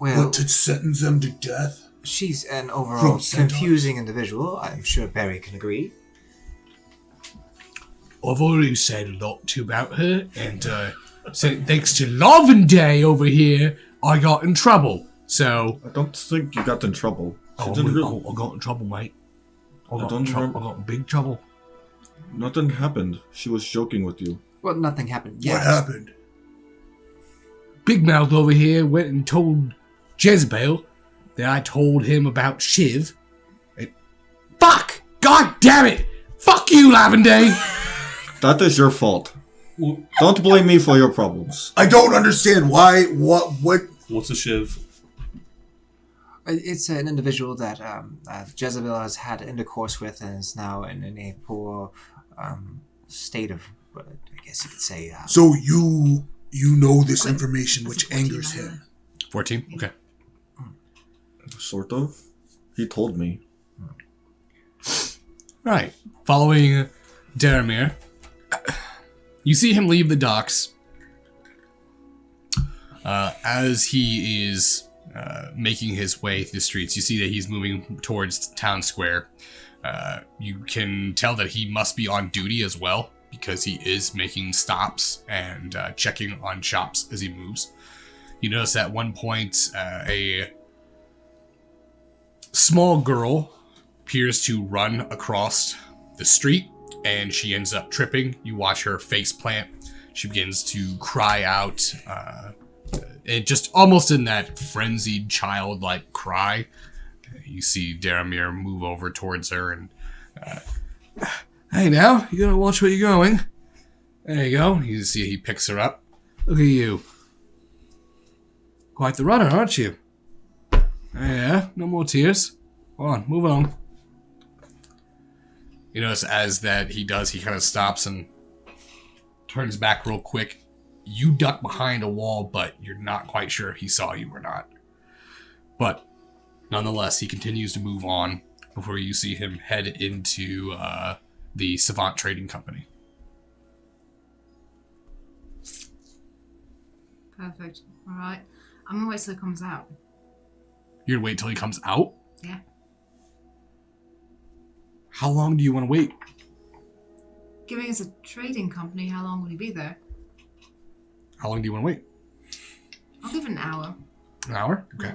Well, Want to sentence them to death? she's an overall From Centaur. confusing individual. I'm sure Barry can agree. I've already said a lot about her, and so thanks to Lavender over here, I got in trouble. So I don't think you got in trouble. She I didn't really- got in trouble, mate. I got in big trouble. Nothing happened. She was joking with you. Well, nothing happened yet. What happened? Big Mouth over here went and told Jezebel that I told him about Shiv. Fuck! God damn it! Fuck you, Lavender! That is your fault. Don't blame me for your problems. I don't understand why. What? What's a shiv? It's an individual that Jezebel has had intercourse with and is now in a poor state of, I guess you could say. So you know this information, which angers him. 14? Okay. Sort of. He told me. Right. Following Daramir, you see him leave the docks. As he is making his way through the streets, you see that he's moving towards town square. You can tell that he must be on duty as well, because he is making stops and checking on shops as he moves. You notice at one point a small girl appears to run across the street, and she ends up tripping. You watch her face plant. She begins to cry out, and just almost in that frenzied childlike cry. You see Daramir move over towards her and, hey now, you gotta watch where you're going. There you go. You see he picks her up. Look at you. Quite the runner, aren't you? Yeah, no more tears. Go on, move on. You notice as that he does, he kind of stops and turns back real quick. You duck behind a wall, but you're not quite sure if he saw you or not. But nonetheless, he continues to move on before you see him head into the Savant Trading Company. Perfect. All right. I'm gonna wait till it comes out. You're gonna wait till he comes out? Yeah. How long do you want to wait? Giving us a trading company, how long would he be there? How long do you want to wait? I'll give it an hour. An hour? Okay.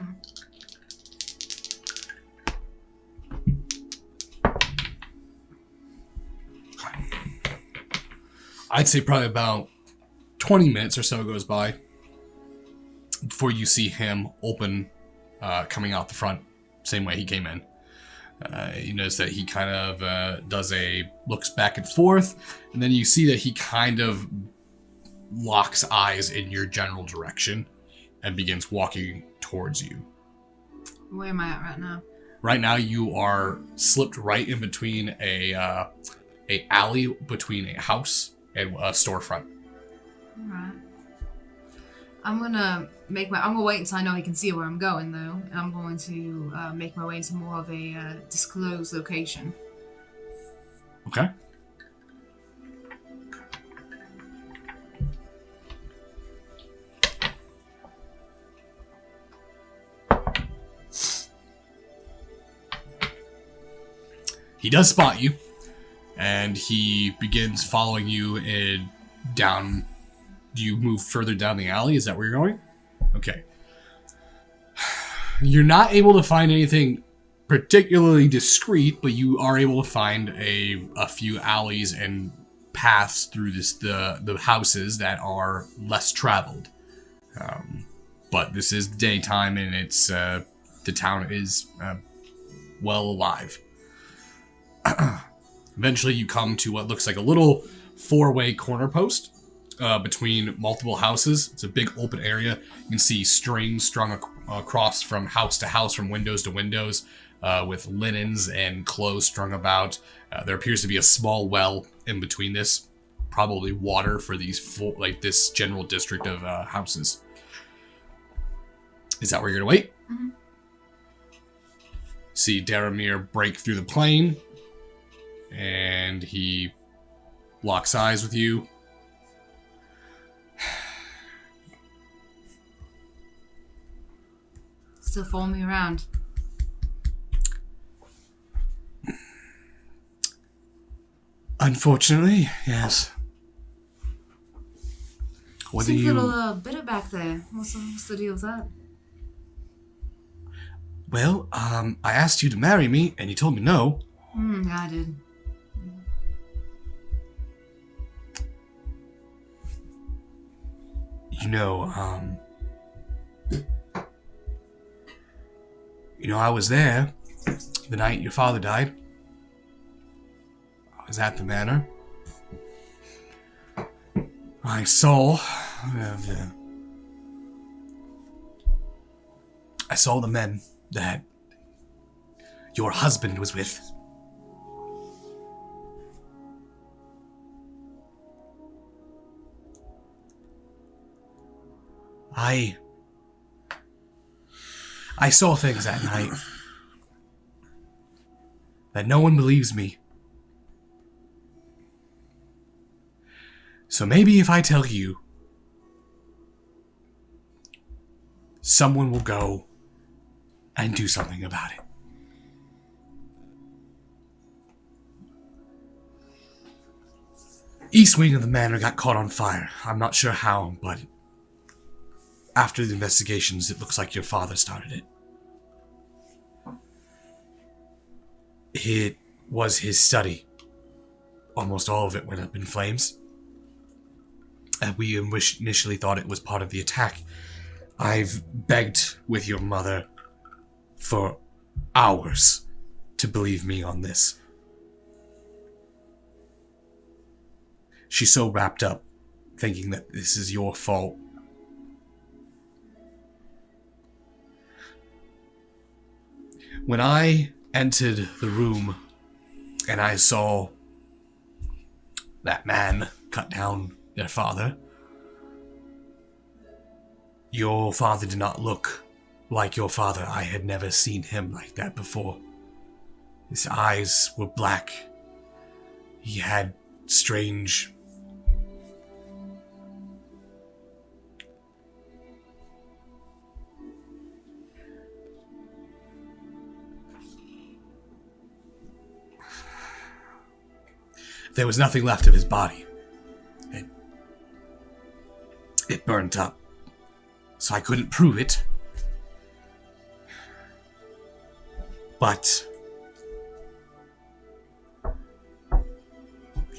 I'd say probably about 20 minutes or so goes by before you see him open, coming out the front, same way he came in. You notice that he kind of looks back and forth, and then you see that he kind of locks eyes in your general direction and begins walking towards you. Where am I at right now? Right now, you are slipped right in between a alley between a house and a storefront. All right. I'm gonna wait until I know he can see where I'm going, though, and I'm going to make my way into more of a disclosed location. Okay. He does spot you, and he begins following you down. Do you move further down the alley? Is that where you're going? Okay. You're not able to find anything particularly discreet, but you are able to find a few alleys and paths through the houses that are less traveled. But this is daytime, and it's the town is well alive. Eventually, you come to what looks like a little four-way corner post between multiple houses. It's a big open area. You can see strings strung across from house to house, from windows to windows, with linens and clothes strung about. There appears to be a small well in between this, probably water for this general district of houses. Is that where you're gonna wait? Mm-hmm. See Daramir break through the plane, and he locks eyes with you. Still following me around. Unfortunately, yes. Whether Seems a you... little bitter back there. What's the deal with that? Well, I asked you to marry me, and you told me no. Yeah, I did. I was there the night your father died. I was at the manor. I saw the men that your husband was with. I saw things that night that no one believes me. So maybe if I tell you, someone will go and do something about it. East wing of the manor got caught on fire. I'm not sure how, but after the investigations, it looks like your father started it. It was his study. Almost all of it went up in flames. And we initially thought it was part of the attack. I've begged with your mother for hours to believe me on this. She's so wrapped up thinking that this is your fault. When I entered the room and I saw that man cut down their father, your father did not look like your father. I had never seen him like that before. His eyes were black. He had strange... There was nothing left of his body. It burnt up. So I couldn't prove it. But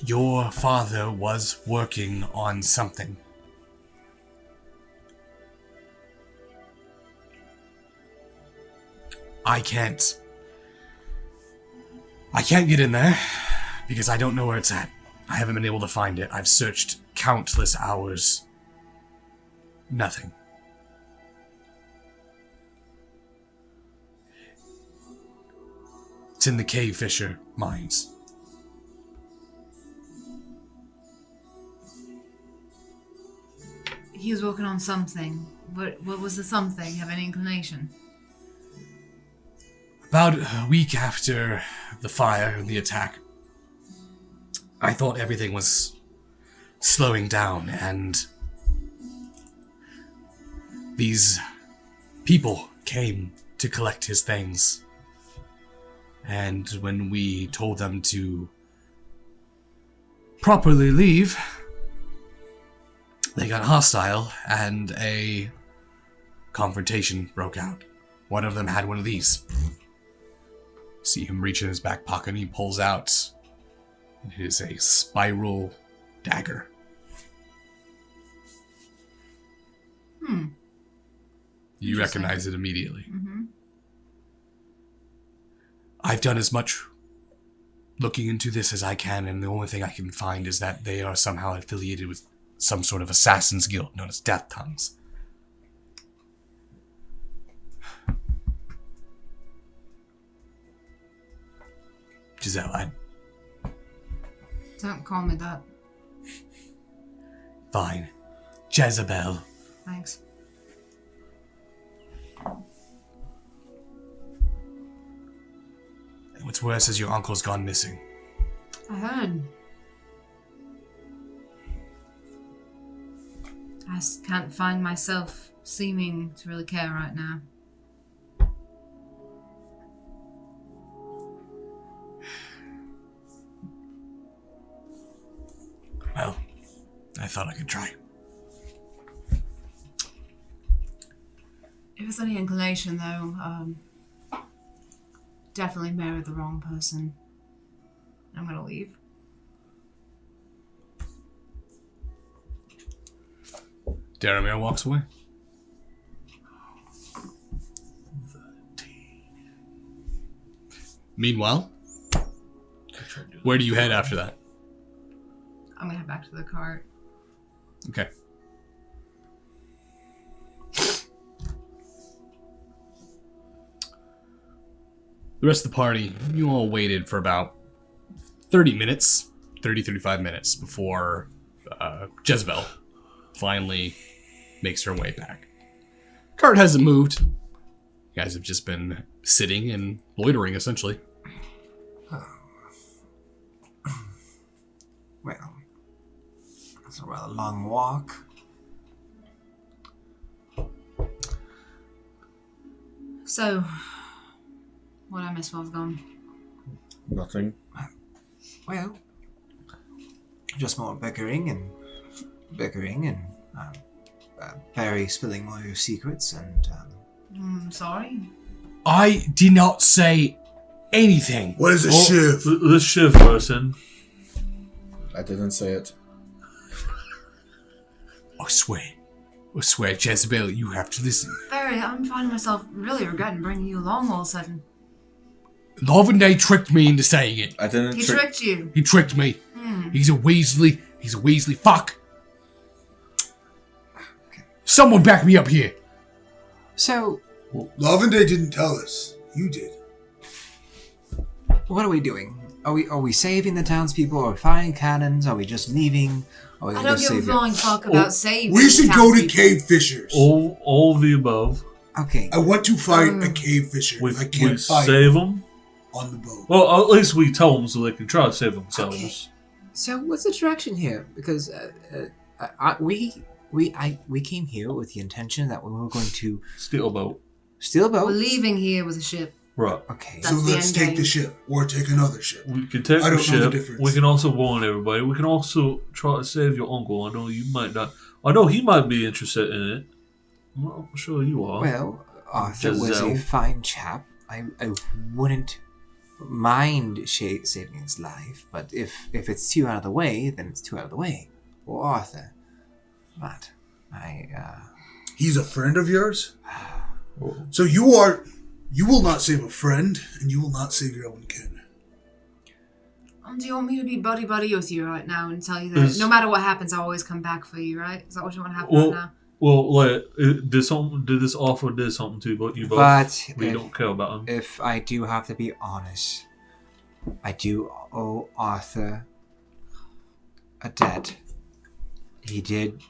your father was working on something. I can't get in there because I don't know where it's at. I haven't been able to find it. I've searched countless hours. Nothing. It's in the Cave Fisher mines. He was working on something. What was the something? Have any inclination? About a week after the fire and the attack, I thought everything was slowing down, and these people came to collect his things. And when we told them to properly leave, they got hostile and a confrontation broke out. One of them had one of these. See him reach in his back pocket and he pulls out. It is a spiral dagger. You recognize it immediately. Mm-hmm. I've done as much looking into this as I can, and the only thing I can find is that they are somehow affiliated with some sort of assassin's guild known as Death Tongues. Giselle, Don't call me that. Fine. Jezebel. Thanks. And what's worse is your uncle's gone missing. I heard. I can't find myself seeming to really care right now. thought I could try. If it's any inclination, though, definitely married the wrong person. I'm gonna leave. Daramir walks away. Meanwhile, where do you head after that? I'm gonna head back to the cart. Okay. The rest of the party, you all waited for about 35 minutes before Jezebel finally makes her way back. Cart hasn't moved. You guys have just been sitting and loitering, essentially. Well, it's a rather long walk. So, what I miss while I was gone? Nothing. Well, just more bickering and Barry spilling all your secrets and Sorry. I did not say anything. What is a shiv? This shiv person. I didn't say it. I swear, Jezebel, you have to listen. Barry, I'm finding myself really regretting bringing you along all of a sudden. Lavenday tricked me into saying it. I didn't. He tricked you. He tricked me. He's a Weasley. He's a Weasley. Fuck. Someone back me up here. So, Lavender didn't tell us. You did. what are we doing? Are we saving the townspeople? Are we firing cannons? Are we just leaving? Are we I gonna don't go give a save it? flying fuck about saving We should the go to townspeople. Cave Fishers. All of the above. Okay. I want to fight a cave fisher. We I can't fight save them. on the boat. Well, at least we tell them so they can try to save themselves. Okay. So what's the direction here? Because we came here with the intention that we were going to Steal a boat. steal a We're boat. leaving here with a ship. Right. Okay. So That's the let's end take game. the ship or take another ship. We can take I the don't know the ship. difference. We can also warn everybody. We can also try to save your uncle. I know you might not. I know he might be interested in it. I'm not sure you are. Well, Arthur was Giselle. a fine chap. I wouldn't mind saving his life, but if it's too out of the way, then it's too out of the way. Or Arthur. But He's a friend of yours? So you will not save a friend, and you will not save your own kin. Do you want me to be buddy with you right now and tell you that no matter what happens, I'll always come back for you, right? Is that what you want to happen right now? Well, like, did this offer did something to you both? But we don't care about him. if I do have to be honest, I do owe Arthur a debt. He did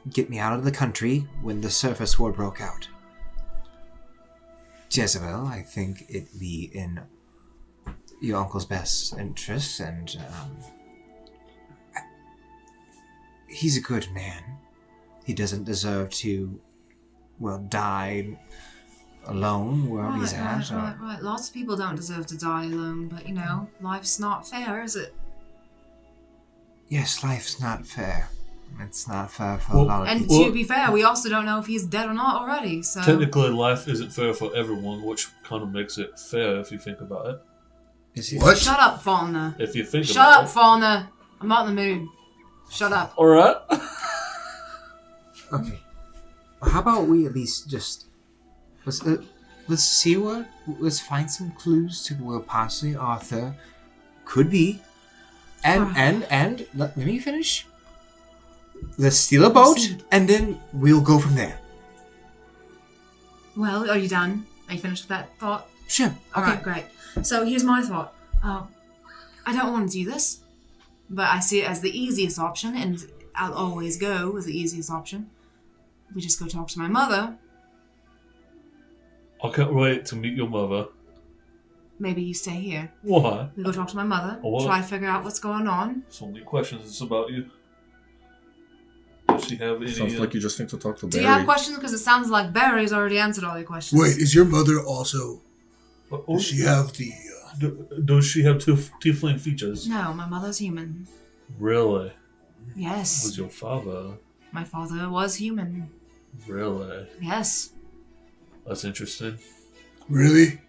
get me out of the country when the Surface War broke out. Jezebel, I think it'd be in your uncle's best interest, and he's a good man. He doesn't deserve to, die alone wherever he's at. Right. Lots of people don't deserve to die alone, but life's not fair, is it? Yes, life's not fair. It's not fair for a lot of And people. to be fair, we also don't know if he's dead or not already, so... Technically, life isn't fair for everyone, which kind of makes it fair if you think about it. Is it? What? Shut up, Fauna. If you think Shut about up, Fauna. I'm not in the mood. Shut up. it. All right. Okay. How about we at least just let's see let's find some clues to where possibly Arthur could be, and let me finish. Let's steal a boat, and then we'll go from there. Well, are you done? Are you finished with that thought? Sure. Okay. Alright, great. So here's my thought. I don't want to do this, but I see it as the easiest option, and I'll always go with the easiest option. We just go talk to my mother. I can't wait to meet your mother. Maybe you stay here. Why? We go talk to my mother, Oh, what? try to figure out what's going on. So many questions about you. Does she have any? Sounds like you just need to talk to Do Barry. you have questions? Because it sounds like Barry's already answered all your questions. Wait, is your mother also... Oh, Does she have the... does she have tiefling features? No, my mother's human. Really? Yes. Was your father? My father was human. Really? Yes. That's interesting. Really?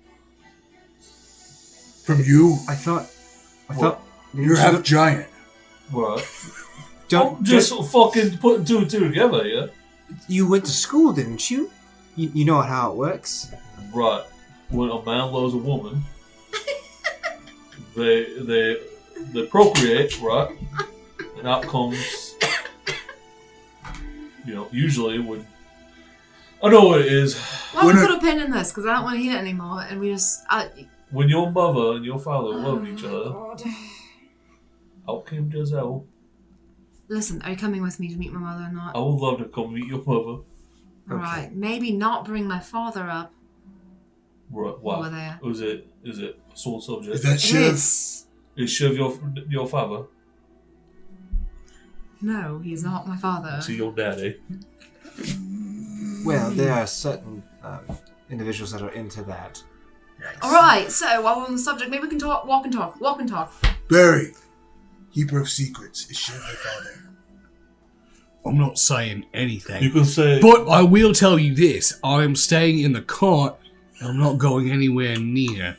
From you? I thought. You're half giant. What? Don't Just fucking putting two and two together, yeah? You went to school, didn't you? You know how it works. Right. When a man loves a woman, they procreate, right? And out comes, usually when I know what it is. Why don't we put a pin in this? Because I don't want to hear it anymore. And we just. When your mother and your father loved each other, God. out came Giselle. Listen, are you coming with me to meet my mother or not? I would love to come meet your mother. Right. Maybe not bring my father up. Right. Wow. Over there. Is it a sore subject? Is that Shiv? Is Shiv your father? No, he's not my father. Is he your daddy? Well, there are certain individuals that are into that. Alright, so while we're on the subject, maybe we can walk and talk. Barry, keeper of secrets, is Shiv your father? I'm not saying anything. You can say. But I will tell you this. I am staying in the cart, and I'm not going anywhere near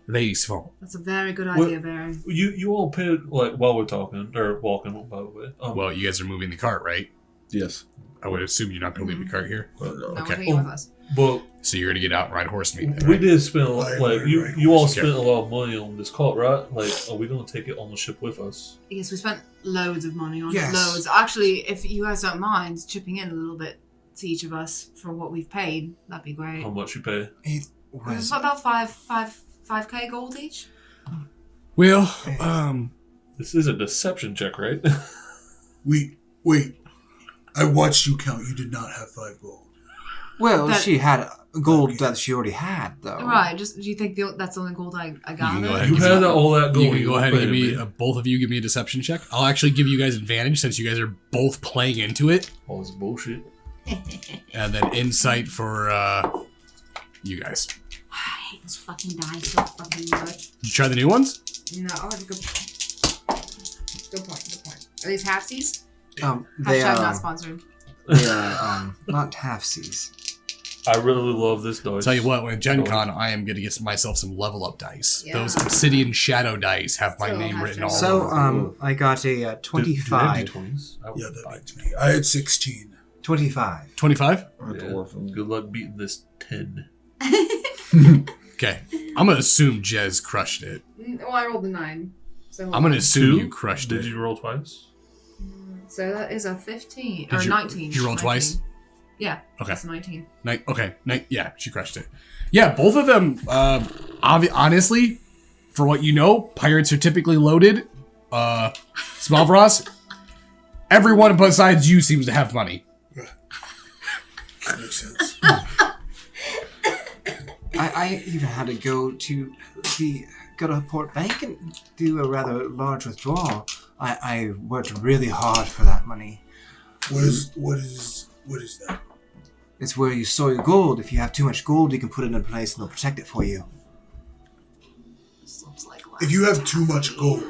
Lady Savant. That's a very good idea, Barry. You all paid, while we're talking, or walking, by the way. Well, you guys are moving the cart, right? Yes. I would assume you're not going to leave the cart here. No, Okay. we're taking it with us. But So you're going to get out and ride horse meat then, we right? did spend, Right. you all spent a lot of money on this cart, right? Are we going to take it on the ship with us? Yes, we spent loads of money on Yes. it. Loads. Actually, if you guys don't mind chipping in a little bit to each of us for what we've paid, that'd be great. How much you pay? It It's was. about 5k gold each. Well, This is a deception check, right? Wait. I watched you count. You did not have 5 gold. Well, That- she had gold that she already had, though. Right, do you think that's the only gold I got? You can go there? ahead. You Give had me- all that gold. you can go ahead and give me, me. both of you give me a deception check. I'll actually give you guys advantage since you guys are both playing into it. All this bullshit. And then insight for you guys. I hate this fucking dice so fucking much. Did you try the new ones? No, good point. Are these halfsies? They Hashtag are. not sponsored. They are not halfsies. I really love this dice. Tell you what, with Gen Con, I am going to get myself some level up dice. Yeah. Those Obsidian Shadow dice have my So name written all hashtag- over. So, I got a 25. Yeah, that beats me. I had 16. 25. 25? Good luck beating this 10. Okay. I'm going to assume Jez crushed it. Well, I rolled a 9. So I'm going to assume Two? you crushed Did it. you roll twice? So that is a 15 Did or you- 19. did you roll 19. twice? Yeah. Okay. That's 19. Yeah, she crushed it. Yeah, both of them, honestly, for what you know, pirates are typically loaded. Smalvros, everyone besides you seems to have money. That makes sense. I even had to go to the Port Bank and do a rather large withdrawal. I worked really hard for that money. What is that? It's where you store your gold. If you have too much gold, you can put it in a place and they'll protect it for you. This looks like If you have too much gold,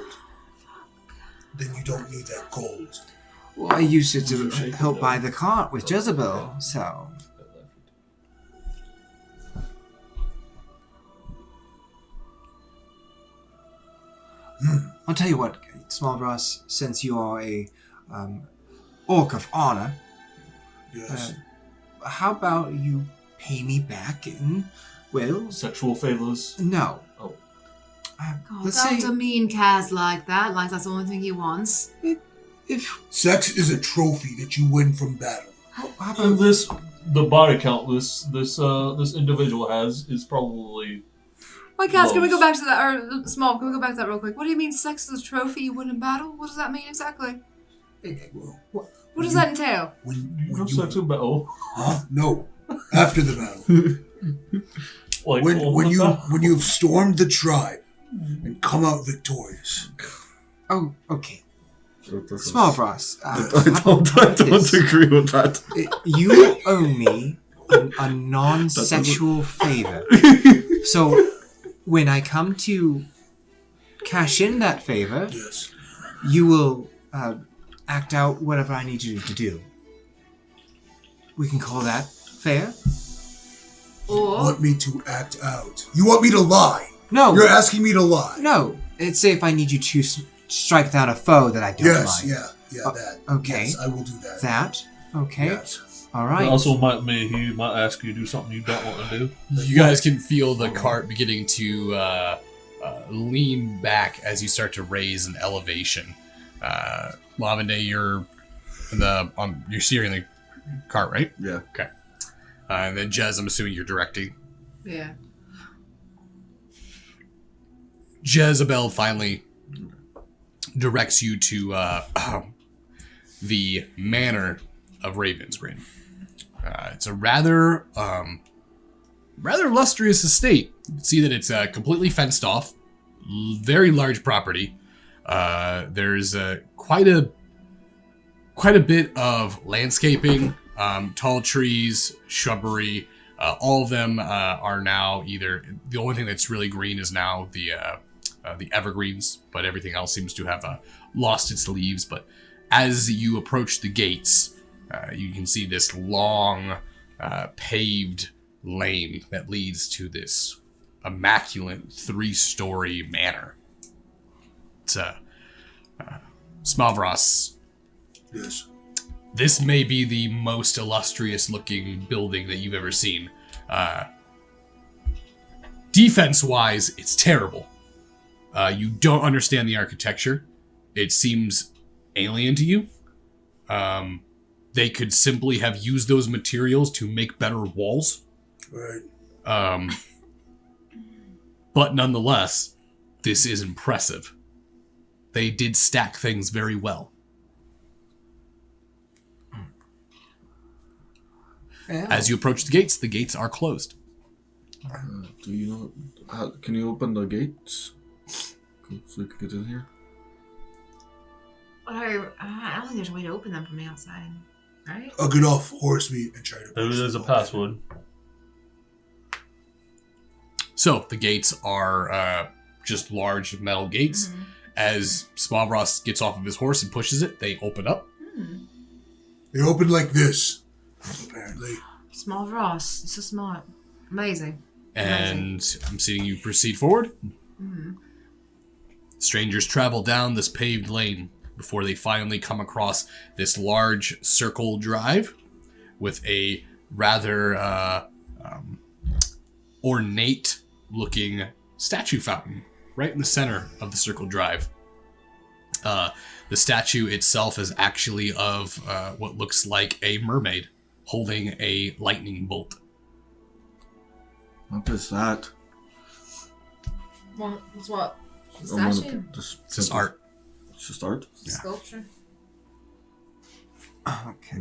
then you don't need that gold. Well, I used it to help buy the cart with Jezebel, so... I'll tell you what, Small Brass, since you are a orc of honor, Yes. how about you pay me back in, well, Sexual favors. no. Oh. God, Let's don't say demean Kaz like that. Like that's the only thing he wants. if Sex is a trophy that you win from battle. how about And the body count this individual has is probably. Wait, Kaz, can we go Lows. back to that? Or Small, can we go back to that real quick? What do you mean sex is a trophy you win in battle? What does that mean exactly? Well, What does that entail? when No you sex in battle. huh? No, after the battle. Like When you've stormed the tribe and come out victorious. oh, okay. Small Small Brass, I don't agree with that. you owe me a non-sexual favor. So, when I come to cash in that favor, Yes. you will act out whatever I need you to do. We can call that fair? You Or want me to act out? You want me to lie? No. You're asking me to lie. No. It's say if I need you to strike down a foe that I don't Yes, like. yeah, that. okay. Yes, I will do that. That? Okay. Yes. All right. Also, he might ask you to do something you don't want to do. You guys can feel the cart beginning to lean back as you start to raise an elevation. Lavende, you're steering the cart, right? Yeah. Okay. And then Jez, I'm assuming you're directing. yeah. Jezebel finally directs you to the manor of Ravensgreen. It's a rather illustrious estate. You can see that it's completely fenced off, very large property. There's quite a bit of landscaping, tall trees, shrubbery. All of them are now either the only thing that's really green is now the evergreens, but everything else seems to have lost its leaves. But as you approach the gates, you can see this long paved lane that leads to this immaculate 3-story manor. It's Smavros. Yes. This may be the most illustrious looking building that you've ever seen. Defense-wise, it's terrible. You don't understand the architecture. It seems alien to you. They could simply have used those materials to make better walls. Right. But nonetheless, this is impressive. They did stack things very well. Yeah. As you approach the gates are closed. Do you know? Can you open the gates so we can get in here? I don't think there's a way to open them from the outside, right? I'll get off horse meat and try to. There's a password. So the gates are just large metal gates. Mm-hmm. As Smavros gets off of his horse and pushes it, they open up. They open like this, apparently. Small Ross. You're so smart. Amazing. And I'm seeing you proceed forward. Mm-hmm. Strangers travel down this paved lane before they finally come across this large circle drive with a rather ornate looking statue fountain right in the center of the circle drive. The statue itself is actually of what looks like a mermaid holding a lightning bolt. What is that? What's what? I'm Statue? gonna just It's just art. It's just art? Yeah. Sculpture? Okay.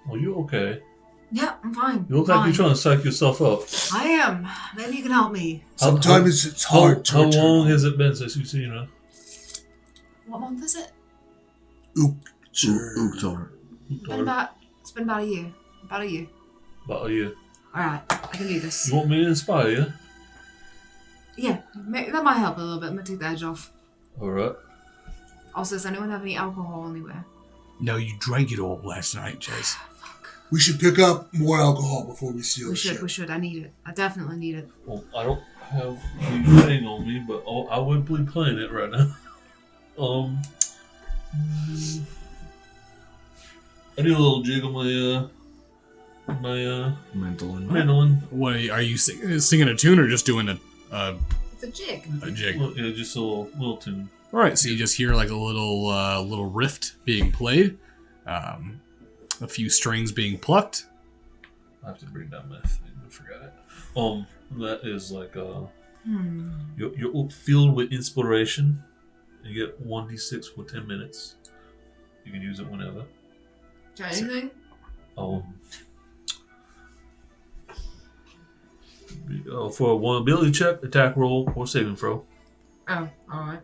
Are you okay? Yeah, I'm fine. You look I'm like you're fine. trying to psych yourself up. I am. Maybe you can help me. Sometimes it's hard to How return long home. has it been since you've seen her? What month is it? Uktar. It's been about a year. About a year. About a year. Alright, I can do this. You want me to inspire you? Yeah, that might help a little bit. I'm gonna take the edge off. Alright. Also, does anyone have any alcohol anywhere? No, you drank it all last night, Chase. We should pick up more alcohol before we steal We shit. should. I need it. I definitely need it. Well, I don't have the thing on me, but I would be playing it right now. I do a little jig on my Mandolin. mandolin. What are you singing a tune or just doing a It's a jig. jig? Well, yeah, just a little tune. All right, so you just hear like a little rift being played, a few strings being plucked. I have to bring down my thing. I forgot it. That is like you're filled with inspiration. You get 1d6 for 10 minutes. You can use it whenever. Try anything? For one ability check, attack roll, or saving throw. Oh, alright.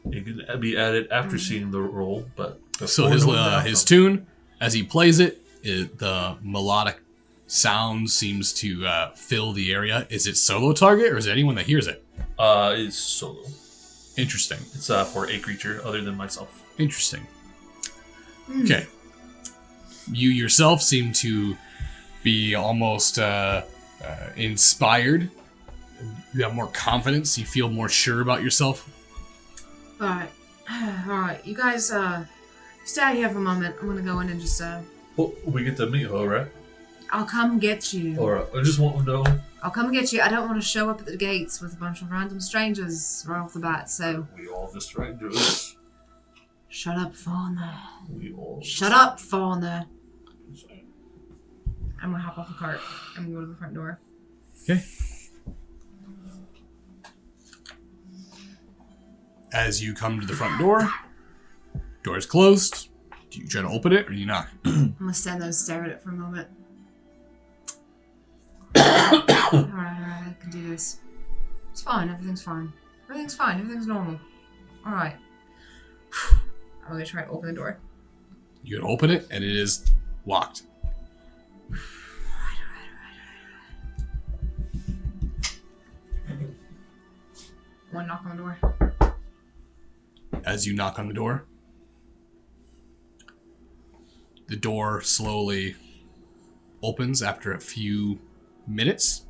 It can be added after seeing the roll, but So his tune, as he plays it, the melodic sound seems to fill the area. Is it solo target or is it anyone that hears it? It's solo. Interesting. It's for a creature other than myself. Interesting. Okay. You yourself seem to be almost inspired. You have more confidence. You feel more sure about yourself. Alright. You guys, stay out here for a moment. I'm gonna go in and just, Well, we get to meet her, right? I'll come get you. Alright, I just want to know. I'll come get you. I don't want to show up at the gates with a bunch of random strangers right off the bat, so... We all just strangers. Shut up, Fauna. We all... Shut up, Fauna. I'm gonna hop off the cart. I'm gonna go to the front door. Okay. As you come to the front door, door is closed. Do you try to open it or do you knock? I'm gonna stand there and stare at it for a moment. Alright, I can do this. It's fine, everything's fine. Everything's fine, everything's normal. Alright. I'm gonna try to open the door. You can open it and it is locked. One knock on the door. As you knock on the door slowly opens after a few minutes.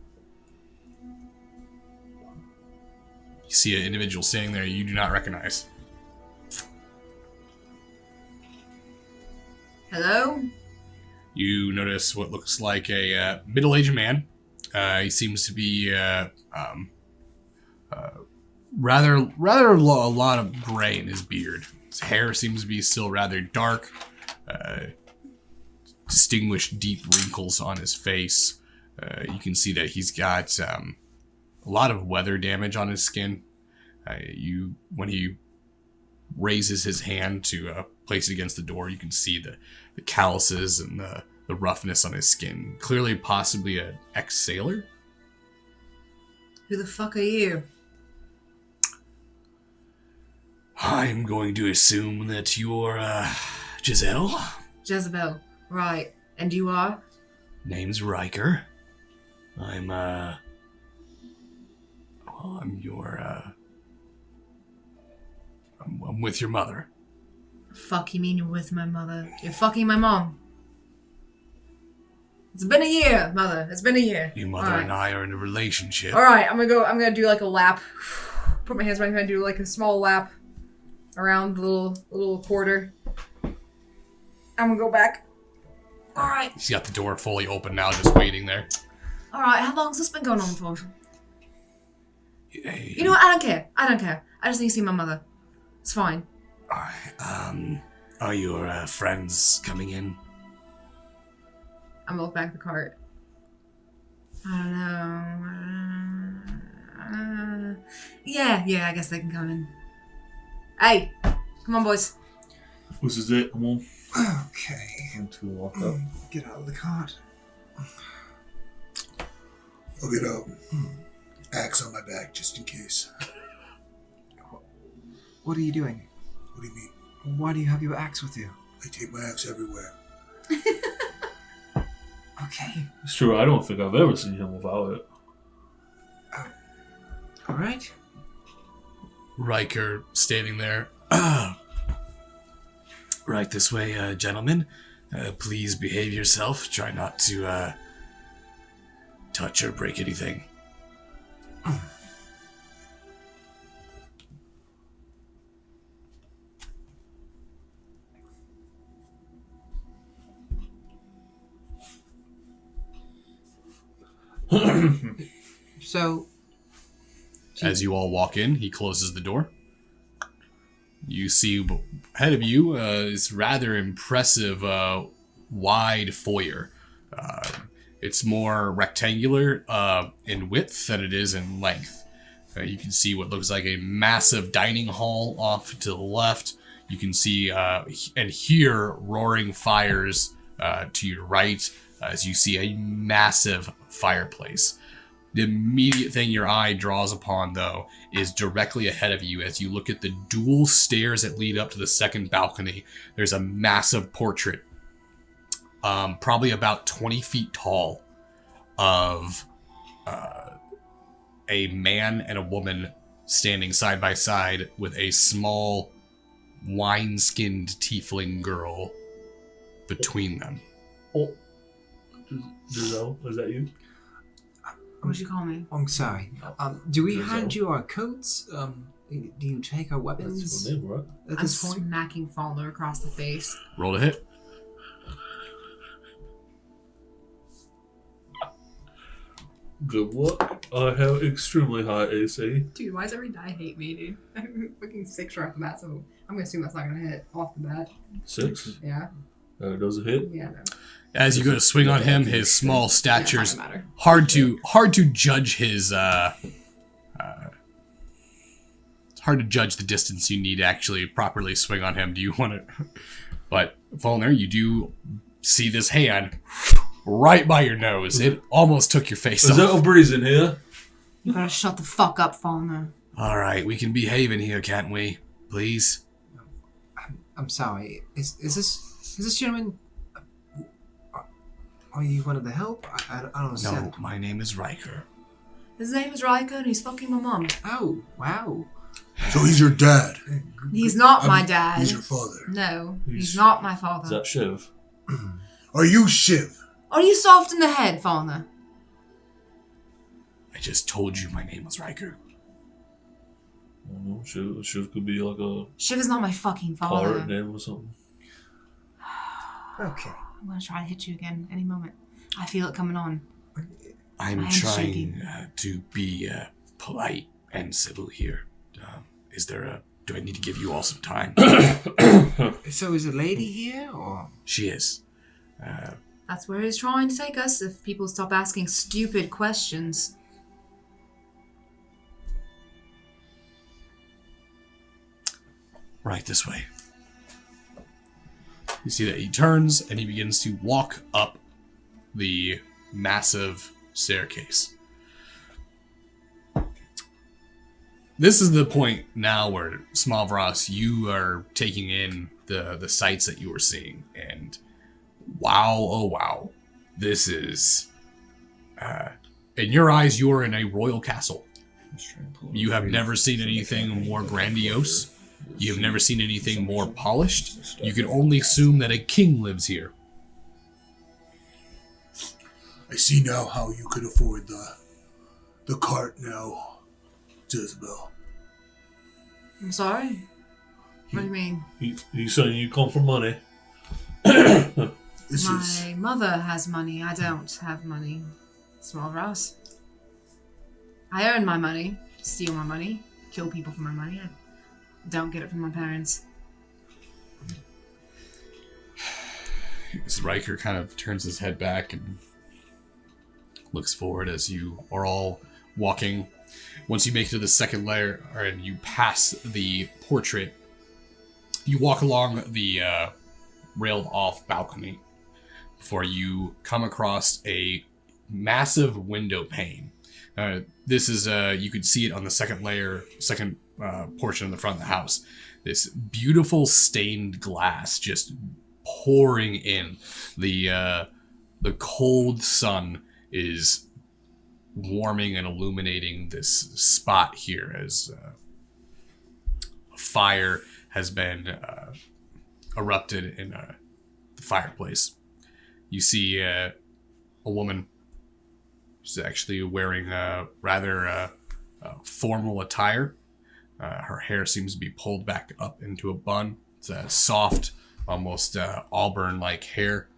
You see an individual standing there you do not recognize. Hello? You notice what looks like a middle-aged man. He seems to be rather a lot of gray in his beard. His hair seems to be still rather dark. Distinguished deep wrinkles on his face. You can see that he's got a lot of weather damage on his skin. When he raises his hand to place it against the door, you can see the calluses and the roughness on his skin. Clearly, possibly an ex-sailor. Who the fuck are you? I'm going to assume that you're Giselle. Jezebel. Right. And you are? Name's Riker. I'm with your mother. Fuck you mean you're with my mother? You're fucking my mom. It's been a year, mother. It's been a year. Your mother and I are in a relationship. Alright, I'm gonna do like a lap. Put my hands behind my head, do like a small lap around the little quarter. I'm gonna go back. Alright. He's got the door fully open now, just waiting there. Alright, how long's this been going on for? Hey, You know what? I don't care. I just need to see my mother. It's fine. Alright, are your friends coming in? I'm gonna look back at the cart. I don't know. Yeah, I guess they can come in. Hey, come on, boys. This is it. Come on. Okay. Time to walk up. Get out of the cart. I'll get a axe on my back just in case. What are you doing? What do you mean? Why do you have your axe with you? I take my axe everywhere. Okay. It's true. I don't think I've ever seen him without it. All right. Riker standing there. Right this way, gentlemen. Please behave yourself. Try not to touch or break anything. So, As you all walk in, he closes the door. You see ahead of you is rather impressive wide foyer. It's more rectangular in width than it is in length. You can see what looks like a massive dining hall off to the left. You can see and hear roaring fires to your right as you see a massive fireplace. The immediate thing your eye draws upon, though, is directly ahead of you as you look at the dual stairs that lead up to the second balcony. There's a massive portrait, probably about 20 feet tall, of a man and a woman standing side by side with a small, wine-skinned tiefling girl between them. Oh, Giselle, is that you? What'd you call me? I'm sorry. Do we Giselle. hand you our coats? Do you take our weapons That's your name, right? at I'm this point? smacking Fowler across the face. Roll to hit. Good luck. I have extremely high AC. Dude, why does every die hate me, dude? I'm fucking 6 right off the bat, so I'm gonna assume that's not gonna hit off the bat. 6. Yeah? Does it hit? Yeah, no. As you go to swing on him, his small stature's Yeah, it's not gonna matter. hard to judge his it's hard to judge the distance you need to actually properly swing on him. Do you want to? But Fulner, you do see this hand right by your nose. It almost took your face Is off. that a breeze in here? You better shut the fuck up, Fowler. All right, we can behave in here, can't we? Please. I'm sorry. Is this gentleman? Are you one of the help? I don't No, understand. my name is Riker. His name is Riker and he's fucking my mom. Oh, wow. So he's your dad. He's not I my mean, dad. He's your father. No, he's He's- not my Is father. that Shiv? Are you Shiv? Are you soft in the head, Fowler? I just told you my name was Riker. I don't know. Shiv could be like a Shiv is not my fucking pirate father. name or something. Okay. I'm gonna try to hit you again any moment. I feel it coming on. I'm I am trying shaking. to be polite and civil here. Do I need to give you all some time? So is a lady here, or? She is. That's where he's trying to take us if people stop asking stupid questions. Right this way. You see that he turns and he begins to walk up the massive staircase. This is the point now where, Smavros, you are taking in the sights that you were seeing. And wow, oh wow. This is... in your eyes, you are in a royal castle. You have never seen anything more grandiose. You have never seen anything more polished. You can only assume that a king lives here. I see now how you could afford the cart now, Jezebel. I'm sorry? What do you mean? You saying you come for money? This is My mother has money. I don't have money. Small Rouse. I earn my money, steal my money, kill people for my money. I don't get it from my parents. As Riker kind of turns his head back and looks forward as you are all walking. Once you make it to the second layer and you pass the portrait, you walk along the railed off balcony before you come across a massive window pane. This is, you could see it on the second portion of the front of the house. This beautiful stained glass just pouring in. The cold sun is warming and illuminating this spot here as a fire has been erupted in the fireplace. You see a woman. She's actually wearing a rather formal attire. Her hair seems to be pulled back up into a bun. It's a soft, almost auburn-like hair.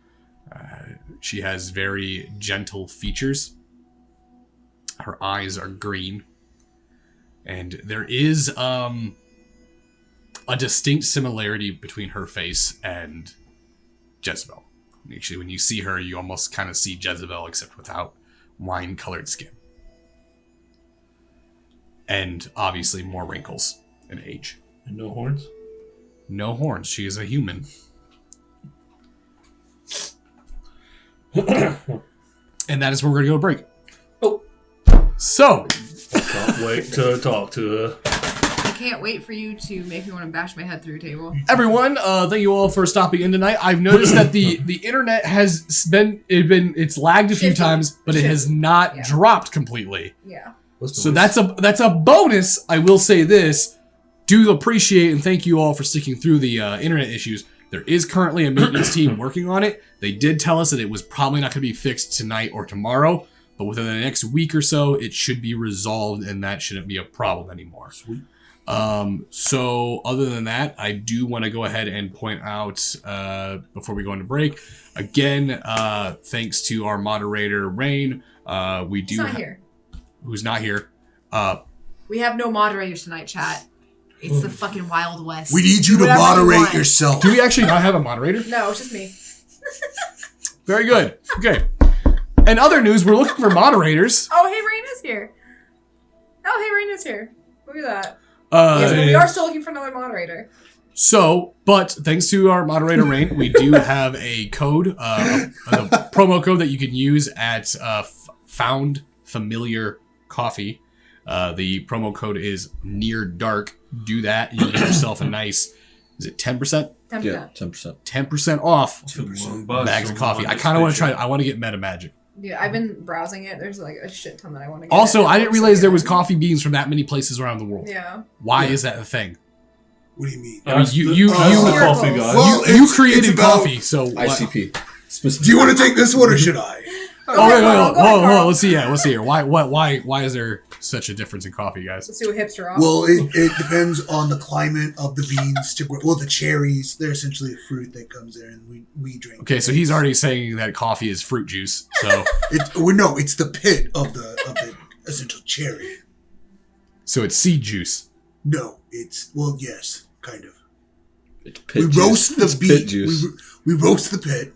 She has very gentle features. Her eyes are green. And there is a distinct similarity between her face and Jezebel. Actually, when you see her, you almost kind of see Jezebel, except without wine-colored skin. And obviously more wrinkles and age. And no horns? No horns. She is a human. And that is where we're going to go to break. Oh. So, Can't wait to talk to her. I can't wait for you to make me want to bash my head through a table. everyone, thank you all for stopping in tonight. I've noticed that the internet has it's lagged a few Shifted. times, but it has not Yeah. dropped completely. Yeah. So that's a bonus. I will say this. Do appreciate and thank you all for sticking through the internet issues. There is currently a maintenance team working on it. They did tell us that it was probably not going to be fixed tonight or tomorrow, but within the next week or so, it should be resolved, and that shouldn't be a problem anymore. Sweet. So other than that, I do want to go ahead and point out before we go into break, again, thanks to our moderator, Rain. We do He's not here. Who's not here. We have no moderators tonight, chat. It's the fucking Wild West. We need you to Whatever moderate want. yourself. Do we actually not have a moderator? No, it's just me. Very good. Okay. And other news, we're looking for moderators. Oh, hey, Rain is here. Oh, hey, Rain is here. Look at that. Yes, but we are still looking for another moderator. So, but thanks to our moderator, Rain, we do have a code, a promo code that you can use at Found Familiar Coffee. The promo code is NearDark. Do that. You get yourself a nice, is it 10%? 10%. Yeah, 10%. 10% off $10 bags of coffee. I kind of want to try it. I want to get Meta Magic. Yeah, I've been browsing it. There's like a shit ton that I want to get. Also, I didn't realize there was coffee. coffee beans from that many places around the world. Yeah. Why is that a thing? What do you mean? I mean, you the coffee guy. Well, you it's created about coffee, so ICP. Do you want to take this one or should I? Oh, wait, Carl, go ahead, whoa, Carl. let's see. Yeah, let's see here. Why is there such a difference in coffee, guys? Let's do a hipster off. Well, it depends on the climate of the beans to grow. Well, the cherries, they're essentially a fruit that comes there, and we drink. Okay, so he's already saying that coffee is fruit juice. So, It's the pit of the essential cherry. so it's seed juice. No, yes, kind of. It's pit We juice. roast the It's beet. pit juice. We roast the pit,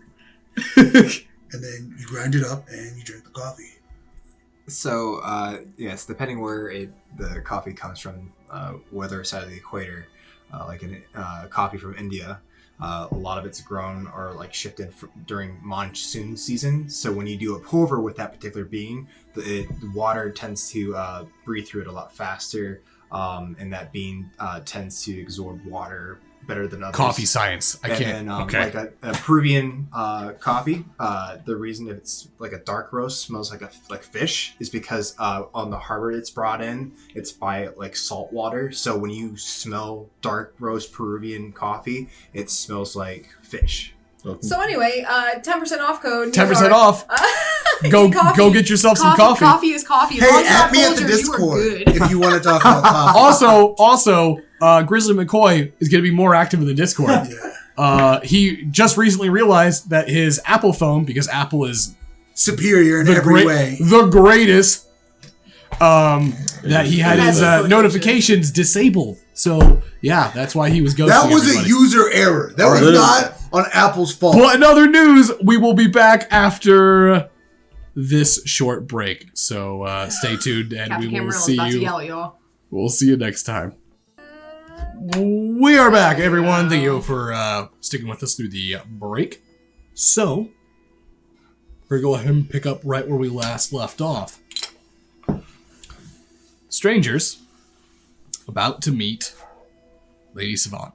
and then you grind it up and you drink the coffee. So, yes, depending where the coffee comes from, whether side of the equator, like coffee from India, a lot of it's grown or like shipped in during monsoon season. So when you do a pour over with that particular bean, the water tends to breathe through it a lot faster, and that bean tends to absorb water better than others. Coffee science. I can't. And Okay. like a Peruvian coffee, the reason it's like a dark roast smells like fish is because on the harbor it's brought in, it's by like salt water. So when you smell dark roast Peruvian coffee, it smells like fish. So anyway, 10% off code. 10% off. Go get yourself some coffee. Coffee is coffee. As Hey, long as add me that at the Folgers, you are Discord good. if you want to talk about coffee. Also, Grizzly McCoy is going to be more active in the Discord. Yeah. He just recently realized that his Apple phone, because Apple is Superior in the every way. the greatest, that he had his That's notifications disabled. So yeah, that's why he was ghosting That was everybody. a user error. That was not on Apple's fault. But in other news, we will be back after this short break. So stay tuned, and Captain we will Cameron's see about to you. yell at y'all. We'll see you next time. We are back, everyone. Thank you for sticking with us through the break. So, we're going to go ahead and pick up right where we last left off. Strangers about to meet Lady Savant.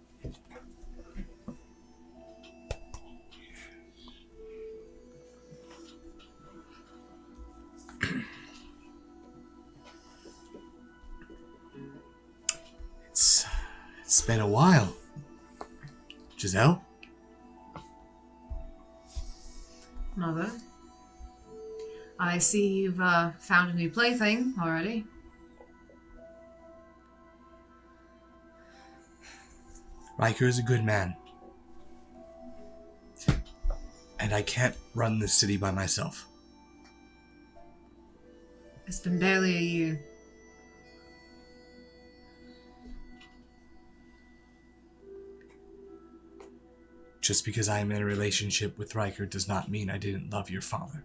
It's been a while. Giselle? Mother, I see you've found a new plaything already. Riker is a good man. And I can't run this city by myself. It's been barely a year. Just because I am in a relationship with Riker does not mean I didn't love your father.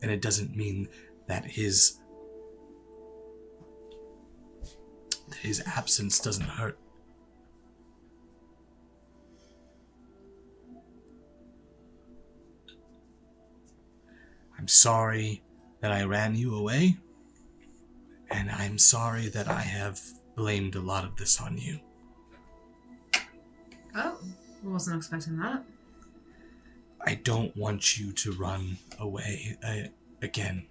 And it doesn't mean that his absence doesn't hurt. I'm sorry that I ran you away, and I'm sorry that I have blamed a lot of this on you. Oh, I wasn't expecting that. I don't want you to run away again.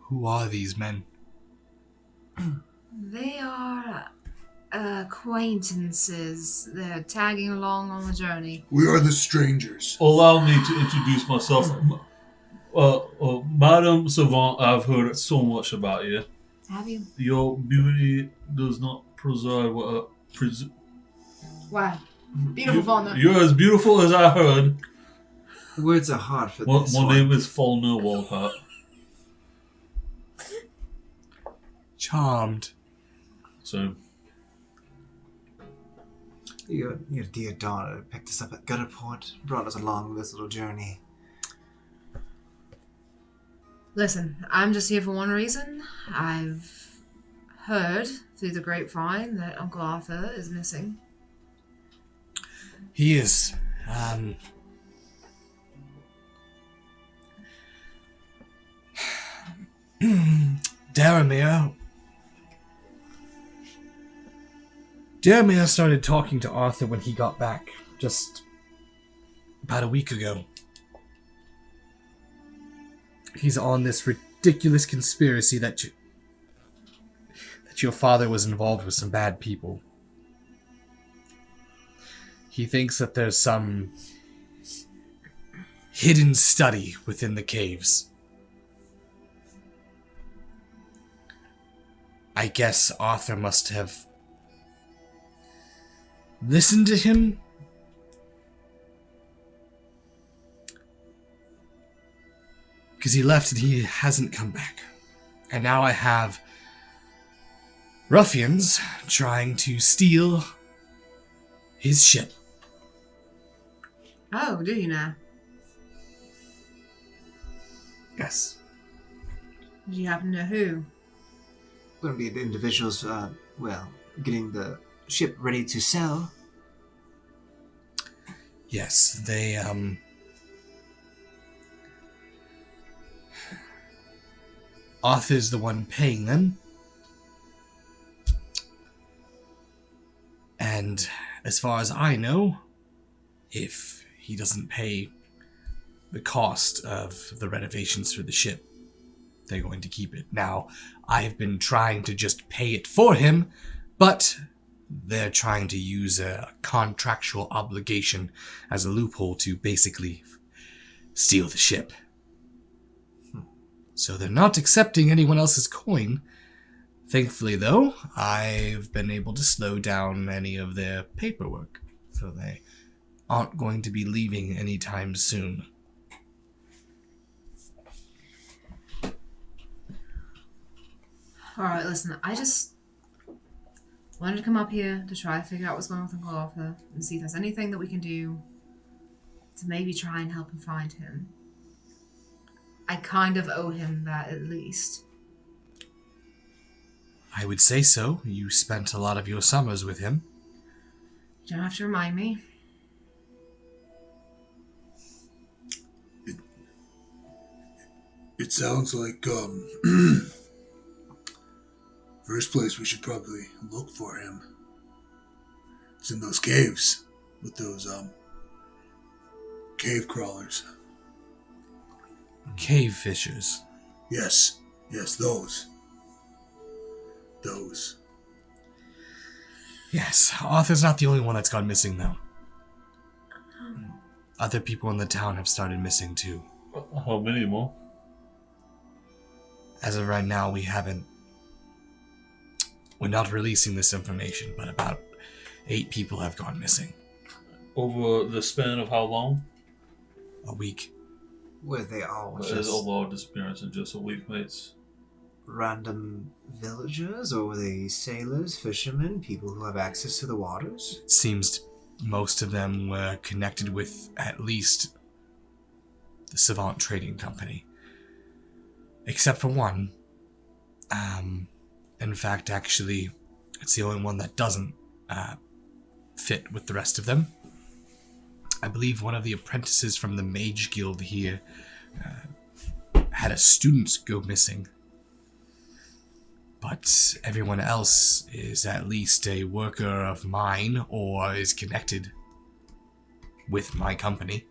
Who are these men? They are acquaintances. They're tagging along on the journey. We are the strangers. Allow me to introduce myself. Madam Savant, I've heard so much about you. Have you? Your beauty does not preside what Wow. Beautiful fauna. You're as beautiful as I heard. Words are hard for My this name is Faulkner Walcott. Charmed. So, Your dear daughter picked us up at Gutterport, brought us along this little journey. Listen, I'm just here for one reason. I've heard through the grapevine that Uncle Arthur is missing. He is. Daramir started talking to Arthur when he got back, just about a week ago. He's on this ridiculous conspiracy that your father was involved with some bad people. He thinks that there's some hidden study within the caves. I guess Arthur must have listened to him. Because he left and he hasn't come back. And now I have ruffians trying to steal his ship. Oh, do you now? Yes. Do you happen to know who? Going to be the individuals, getting the ship ready to sell. Yes, they, Arthur's the one paying them. And as far as I know, if he doesn't pay the cost of the renovations for the ship, they're going to keep it. Now, I've been trying to just pay it for him, but they're trying to use a contractual obligation as a loophole to basically steal the ship. So they're not accepting anyone else's coin. Thankfully, though, I've been able to slow down any of their paperwork, so they aren't going to be leaving anytime soon. Alright, listen, I just wanted to come up here to try to figure out what's going on with Uncle Arthur and see if there's anything that we can do to maybe try and help him find him. I kind of owe him that at least. I would say so. You spent a lot of your summers with him. You don't have to remind me. It sounds like, first place we should probably look for him. It's in those caves with those, cave crawlers. Cave fishers. Yes, those. Yes, Arthur's not the only one that's gone missing, though. Other people in the town have started missing, too. How many more? As of right now, we're not releasing this information, but about 8 people have gone missing. Over the span of how long? A week. Were they all That is just a lot of disappearance in just a week, mates. random villagers, or were they sailors, fishermen, people who have access to the waters? It seems most of them were connected with at least the Savant Trading Company. Except for one. In fact, actually, it's the only one that doesn't fit with the rest of them. I believe one of the apprentices from the Mage Guild here had a student go missing. But everyone else is at least a worker of mine or is connected with my company.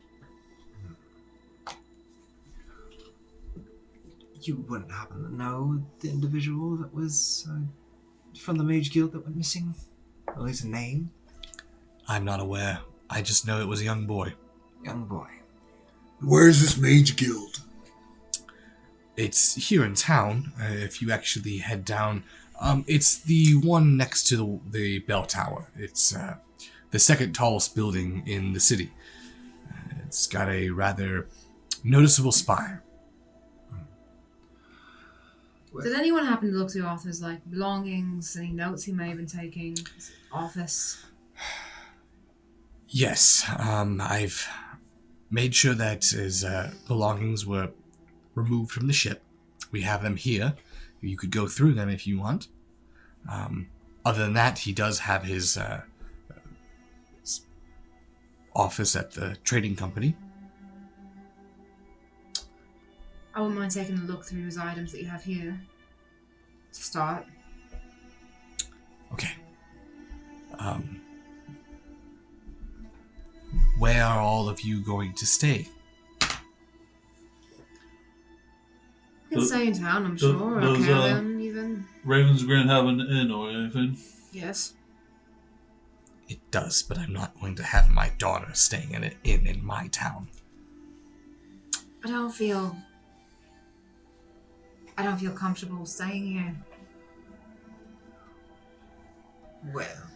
You wouldn't happen to know the individual that was from the Mage Guild that went missing? Or at least a name? I'm not aware. I just know it was a young boy. Young boy. Where is this mage guild? It's here in town, if you actually head down. It's the one next to the bell tower. It's the second tallest building in the city. It's got a rather noticeable spire. Did anyone happen to look through Arthur's belongings? Any notes he may have been taking? His office? Yes, I've made sure that his belongings were removed from the ship. We have them here. You could go through them if you want. Other than that, he does have his office at the trading company. I wouldn't mind taking a look through his items that you have here. To start. Okay. Where are all of you going to stay? You can stay in town, I'm sure. Or caravan, even. Raven's Grin have an inn or anything? Yes. It does, but I'm not going to have my daughter staying in an inn in my town. I don't feel comfortable staying here. Well,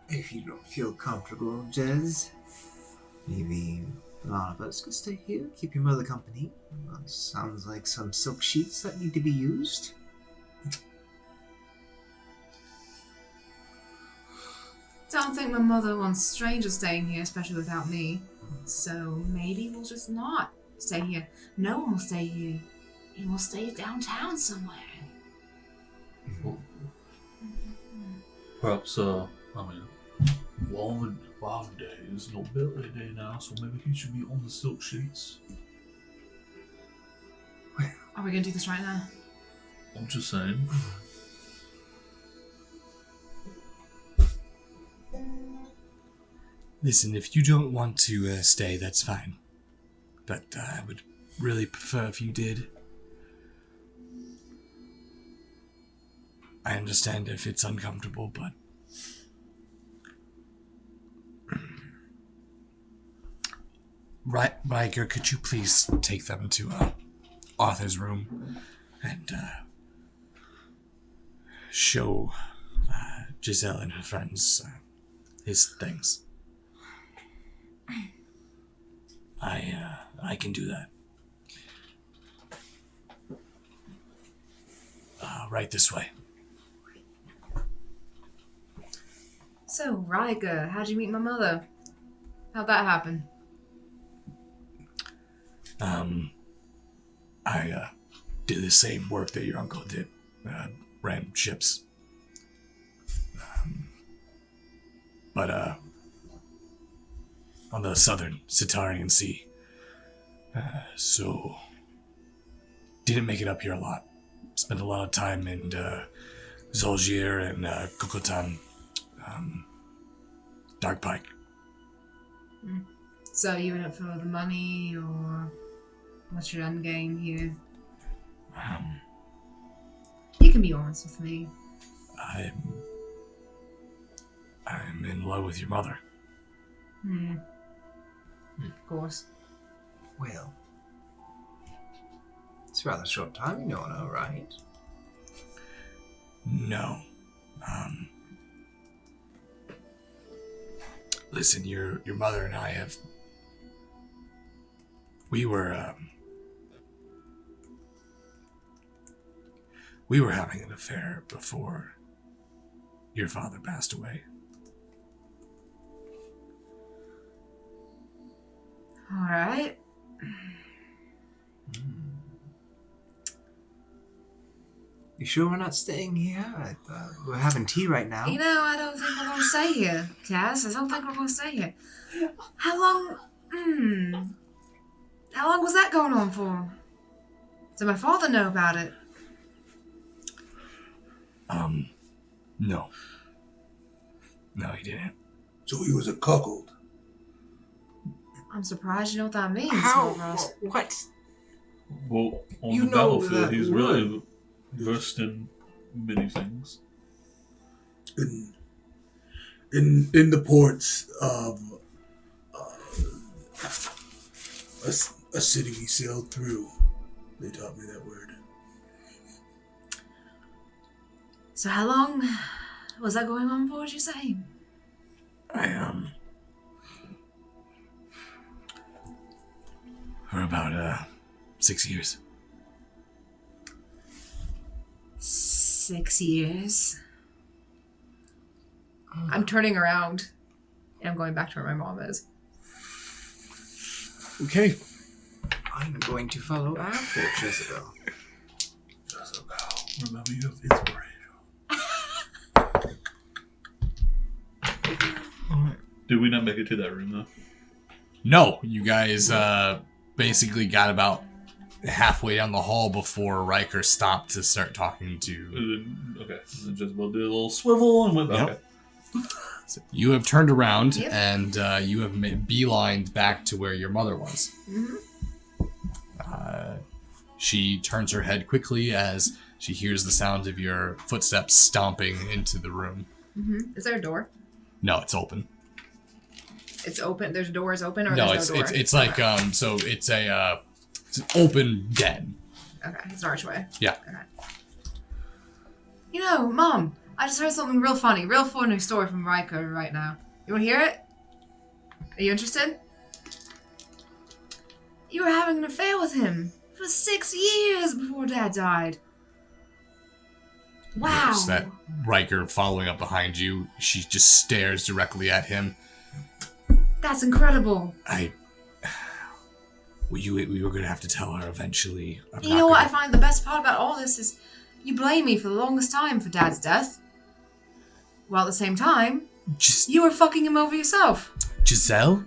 if you don't feel comfortable, Jez, maybe a lot of us could stay here, keep your mother company. Well, sounds like some silk sheets that need to be used. Don't think my mother wants strangers staying here, especially without me. So maybe we'll just not stay here. No one will stay here. And we'll stay downtown somewhere. Perhaps, Walden Day is Nobility Day now, so maybe he should be on the silk sheets. Are we gonna do this right now? I'm just saying. Listen, if you don't want to stay, that's fine. But I would really prefer if you did. I understand if it's uncomfortable, but... Riker, could you please take them to Arthur's room and show Giselle and her friends his things? I can do that. Right this way. So, Riker, how'd you meet my mother? How'd that happen? I did the same work that your uncle did. Ran ships. But on the southern Citarian Sea. So didn't make it up here a lot. Spent a lot of time in Zolgir and Kukultan. Dark Pike. So you in it for the money, or what's your end game here? You can be honest with me. I'm in love with your mother. Of course. Well, it's a rather short time, you know, right? No. Listen, your mother and I have... We were having an affair before your father passed away. All right. You sure we're not staying here? We're having tea right now. You know, I don't think we're going to stay here, Kaz. I don't think we're going to stay here. How long was that going on for? Did my father know about it? No. No, he didn't. So he was a cuckold. I'm surprised you know what that means. How? Ross. What? Well, on You the know battlefield, that he's one. really versed in many things. In the ports of a city we sailed through, they taught me that word. So how long was that going on for, did you say? For about 6 years. 6 years. I'm turning around and I'm going back to where my mom is. Okay. I'm going to follow after Jezebel. Jezebel, remember you have inspiration. Did we not make it to that room, though? No, you guys basically got about halfway down the hall before Riker stopped to start talking to... Okay. And then Jezebel did a little swivel and went back. Yep. Okay. So you have turned around, Yep. and you have beelined back to where your mother was. Mm-hmm. She turns her head quickly as she hears the sound of your footsteps stomping into the room. Mm-hmm. Is there a door? No, it's open. It's open. There's doors open, or No, there's no door? it's like so it's an open den. Okay, it's an archway. Yeah. Okay. You know, Mom, I just heard something real funny story from Riker right now. You want to hear it? Are you interested? You were having an affair with him for 6 years before Dad died. Wow. Notice that Riker following up behind you. She just stares directly at him. That's incredible. We were gonna have to tell her eventually. You know what I find the best part about all this is you blame me for the longest time for Dad's death. While at the same time, you were fucking him over yourself. Giselle?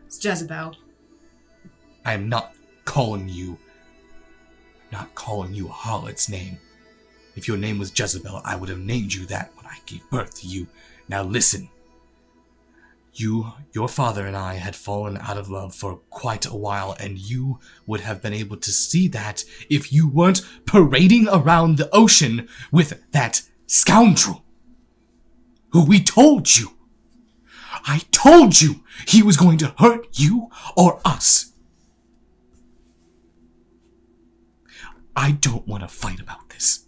It's Jezebel. I am not calling you a harlot's name. If your name was Jezebel, I would have named you that when I gave birth to you. Now listen. Your father and I had fallen out of love for quite a while, and you would have been able to see that if you weren't parading around the ocean with that scoundrel who we told you. I told you he was going to hurt you or us. I don't want to fight about this.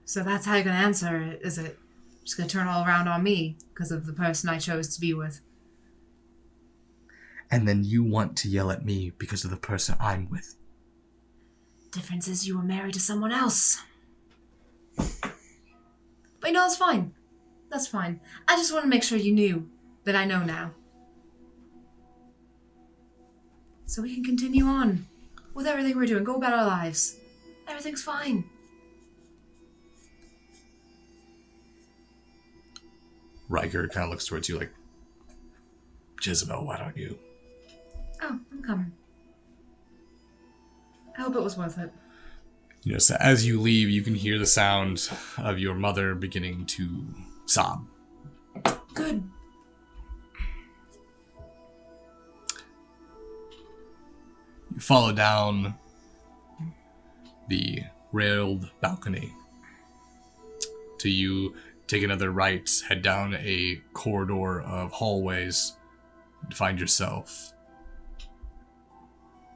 So that's how you're gonna answer it, is it? Just gonna turn all around on me because of the person I chose to be with. And then you want to yell at me because of the person I'm with. Difference is you were married to someone else. But you know, that's fine. That's fine. I just want to make sure you knew that I know now. So we can continue on with everything we're doing. Go about our lives. Everything's fine. Riker kind of looks towards you like, Jezebel, why don't you? Oh, I'm coming. I hope it was worth it. You know, so as you leave, you can hear the sound of your mother beginning to sob. Good. You follow down the railed balcony till you take another right, head down a corridor of hallways to find yourself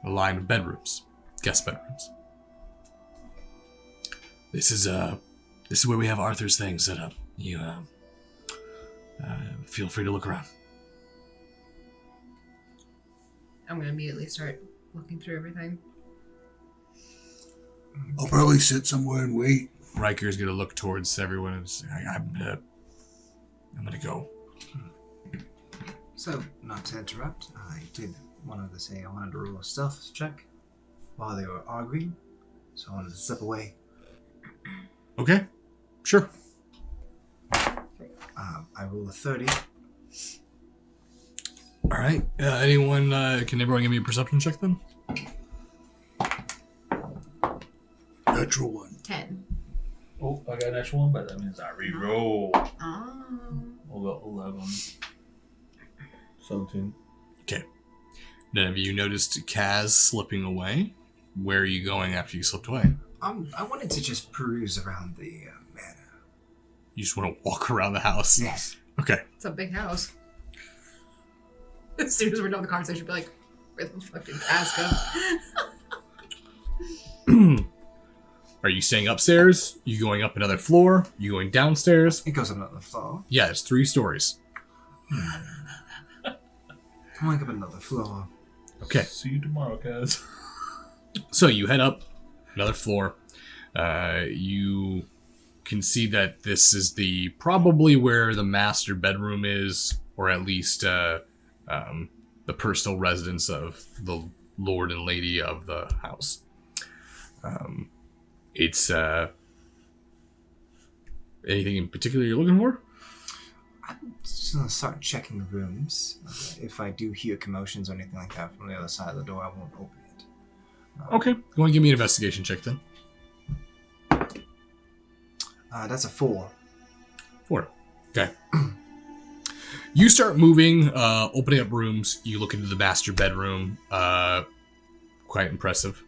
a line of bedrooms, guest bedrooms. This is where we have Arthur's thing set up. You feel free to look around. I'm gonna immediately start looking through everything. I'll probably sit somewhere and wait. Riker's gonna look towards everyone and say, I'm gonna go. So, not to interrupt, I did wanted to say I wanted to roll a stealth check while they were arguing, so I wanted to step away. Okay, sure. I rolled a 30. All right. Anyone? Can everyone give me a perception check then? Natural one. 10. Oh, I got an extra one, but that means I re-roll. Oh. I'll go 11. 17. Okay. None of you noticed Kaz slipping away. Where are you going after you slipped away? I wanted to just peruse around the manor. You just want to walk around the house? Yes. Okay. It's a big house. As soon as we're done with the conversation, be like, where the fucking cast go? Are you staying upstairs? You going up another floor? You going downstairs? It goes up another floor. Yeah, it's 3 stories. I'm going up another floor. Okay. See you tomorrow, guys. So you head up another floor. You can see that this is probably where the master bedroom is, or at least the personal residence of the lord and lady of the house. It's anything in particular you're looking for? I'm just going to start checking the rooms. If I do hear commotions or anything like that from the other side of the door, I won't open it. Okay. Go and give me an investigation check then. That's a 4. 4. Okay. You start moving, opening up rooms. You look into the master bedroom. Quite impressive.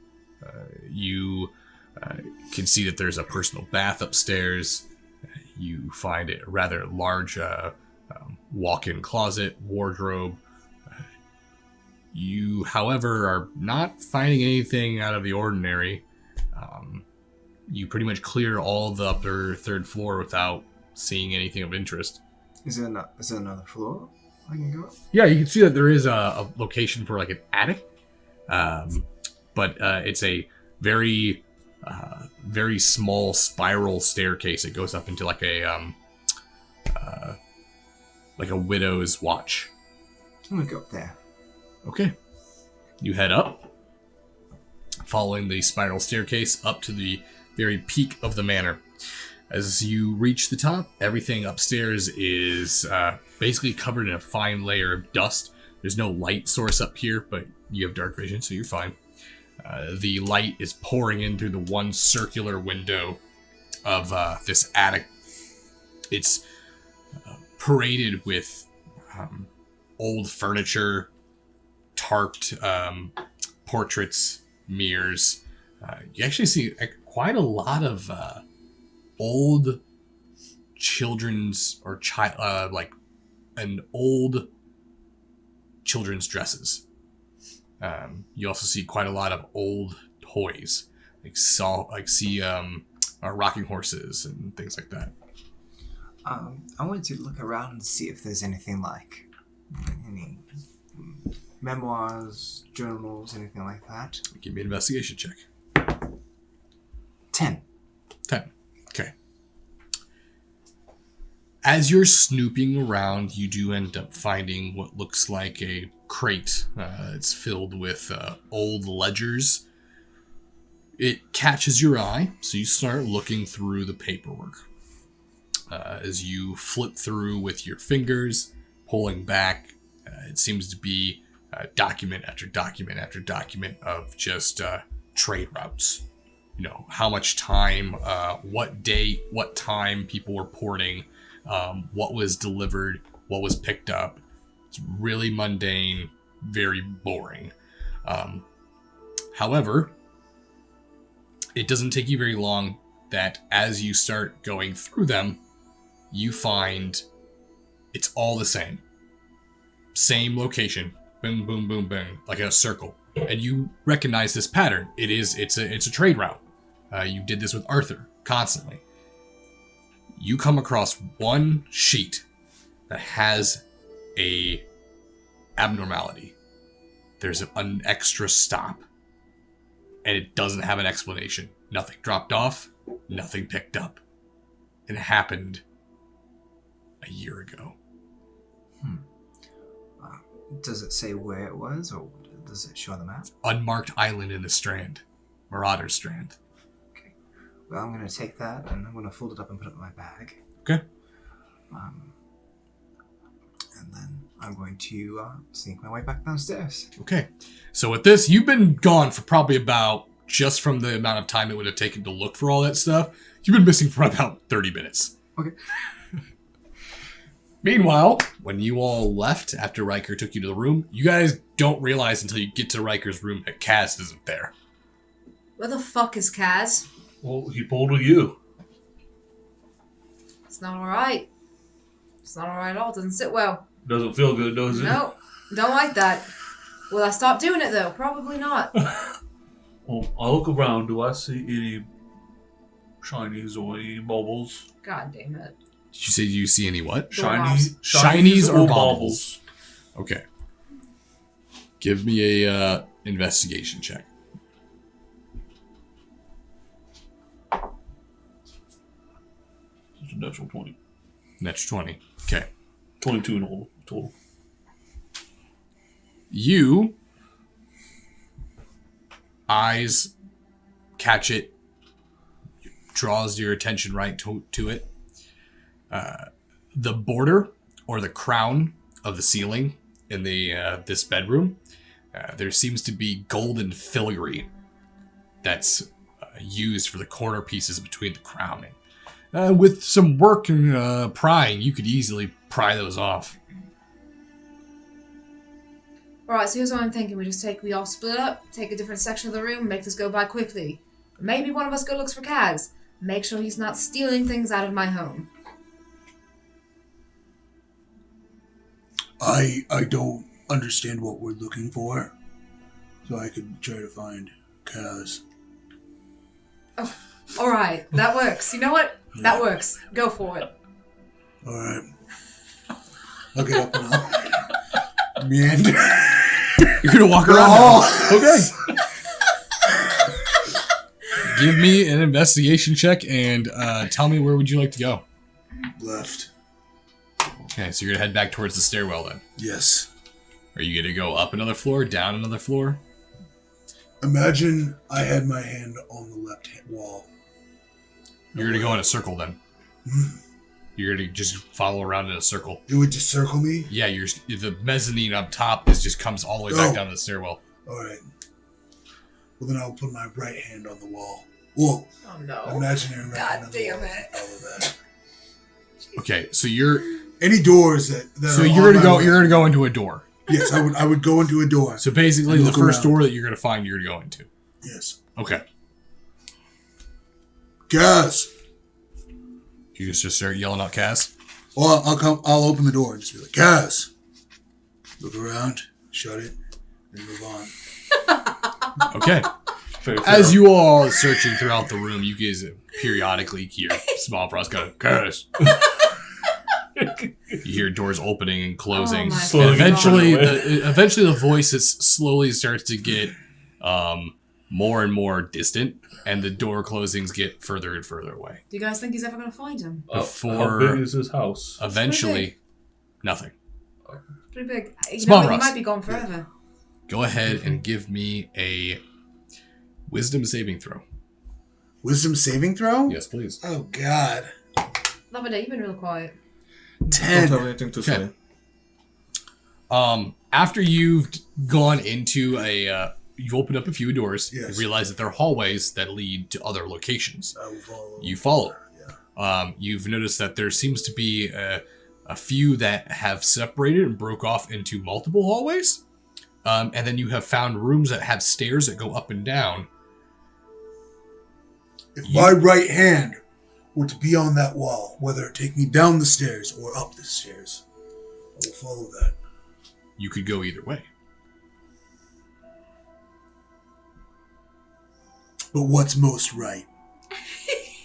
You can see that there's a personal bath upstairs. You find a rather large walk-in closet, wardrobe. You, however, are not finding anything out of the ordinary. You pretty much clear all the upper 3rd floor without seeing anything of interest. Is there another floor I can go up? Yeah, you can see that there is a location for like an attic, but it's a very, very small spiral staircase. It goes up into like a widow's watch. I'm gonna go up there. Okay. You head up, following the spiral staircase up to the very peak of the manor. As you reach the top, everything upstairs is basically covered in a fine layer of dust. There's no light source up here, but you have dark vision, so you're fine. The light is pouring in through the one circular window of this attic. It's paraded with old furniture, tarped portraits, mirrors. You actually see quite a lot of old children's or old children's dresses. You also see quite a lot of old toys, rocking horses and things like that. I wanted to look around and see if there's anything like any memoirs, journals, anything like that. Give me an investigation check. 10. 10. Okay. As you're snooping around, you do end up finding what looks like a crate. It's filled with old ledgers. It catches your eye, so you start looking through the paperwork. As you flip through with your fingers, pulling back, it seems to be document after document after document of just trade routes. You know, how much time, what date, what time people were porting, what was delivered, what was picked up. It's really mundane, very boring. However, it doesn't take you very long that as you start going through them, you find it's all the same. Same location. Boom, boom, boom, boom. Like in a circle. And you recognize this pattern. It's a trade route. You did this with Arthur constantly. You come across one sheet that has a abnormality. There's an extra stop. And it doesn't have an explanation. Nothing dropped off. Nothing picked up. And it happened a year ago. Does it say where it was, or does it show the map? Unmarked island in the Strand. Marauder Strand. Okay. Well, I'm going to take that, and I'm going to fold it up and put it in my bag. Okay. And then I'm going to sneak my way back downstairs. Okay. So with this, you've been gone for probably about, just from the amount of time it would have taken to look for all that stuff, you've been missing for about 30 minutes. Okay. Meanwhile, when you all left after Riker took you to the room, you guys don't realize until you get to Riker's room that Kaz isn't there. Where the fuck is Kaz? Well, he pulled with you. It's not alright. It's not alright at all. It doesn't sit well. Doesn't feel good, does it? No, don't like that. Will I stop doing it though? Probably not. Well, I look around. Do I see any shinies or any bubbles? God damn it. Did you say you see any what? Shinies or or baubles? Okay. Give me a investigation check. It's a natural 20. Natural 20. Okay. 22 in all total. You eyes catch it, draws your attention right to it. The border or the crown of the ceiling in the this bedroom, there seems to be golden filigree that's used for the corner pieces between the crowning. With some work and prying, you could easily pry those off. Alright, so here's what I'm thinking. We all split up, take a different section of the room, make this go by quickly. Maybe one of us go looks for Kaz. Make sure he's not stealing things out of my home. I don't understand what we're looking for, so I could try to find Kaz. Oh, alright, that works. You know what? That works. Go for it. Alright. I'll get up and I'll meander. You're gonna walk around now. Okay. Give me an investigation check and tell me where would you like to go. Left. Okay, so you're gonna head back towards the stairwell then. Yes. Are you gonna go up another floor, down another floor? Imagine I had my hand on the left wall. You're gonna go in a circle then. You're gonna just follow around in a circle. It would just circle me? Yeah, the mezzanine up top just comes all the way back down to the stairwell. Alright. Well, then I'll put my right hand on the wall. Well, Oh no. imaginary right hand God on the damn wall. it. All of that. Okay, so you're Any doors that so are you're on gonna my go way- you're gonna go into a door. Yes, I would go into a door. So basically, And the look first around. door that you're gonna find, you're gonna go into. Yes. Okay. Kaz! You just start yelling out Kaz. Well, I'll open the door and just be like, Kaz! Look around, shut it, and move on. Okay. Very fair. As you all are searching throughout the room, you guys periodically hear Small Frost go, Kaz. You hear doors opening and closing. Oh my Slowly And eventually, God. eventually the voices slowly starts to get more and more distant, and the door closings get further and further away. Do you guys think he's ever gonna find him? How Before big is his house? eventually, nothing. Pretty big. You Small know, he Ross. might be gone forever. Go ahead and give me a wisdom saving throw. Wisdom saving throw? Yes, please. Oh, God. Love it, you've been real quiet. Don't 10. have anything to Okay. say. After you've gone into you've opened up a few doors, Yes. you realize that there are hallways that lead to other locations. I will follow. You follow. Yeah. You've noticed that there seems to be a few that have separated and broke off into multiple hallways. And then you have found rooms that have stairs that go up and down. If my right hand were to be on that wall, whether it take me down the stairs or up the stairs, I will follow that. You could go either way. But what's most right?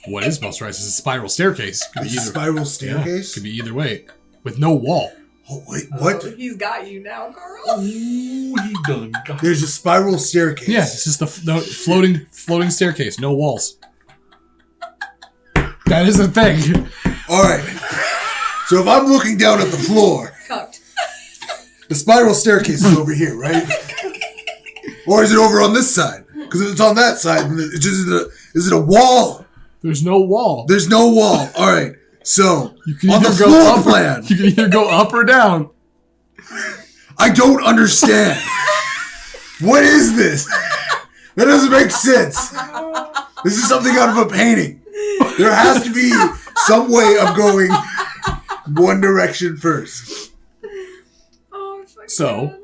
What is most right is a spiral staircase. Could be It's a either. spiral Yeah, staircase? could be either way, with no wall. Oh, wait, what? He's got you now, Carl. Ooh, he done got There's a spiral staircase. Yeah, it's just the floating staircase, no walls. That is a thing. All right. So if I'm looking down at the floor, Cocked. the spiral staircase is over here, right? Or is it over on this side? Because if it's on that side, then is it a wall? There's no wall. There's no wall. All right. So You can on the either go floor up plan, You can either go up or down. I don't understand. What is this? That doesn't make sense. This is something out of a painting. There has to be some way of going One direction first. Oh, fuck. So,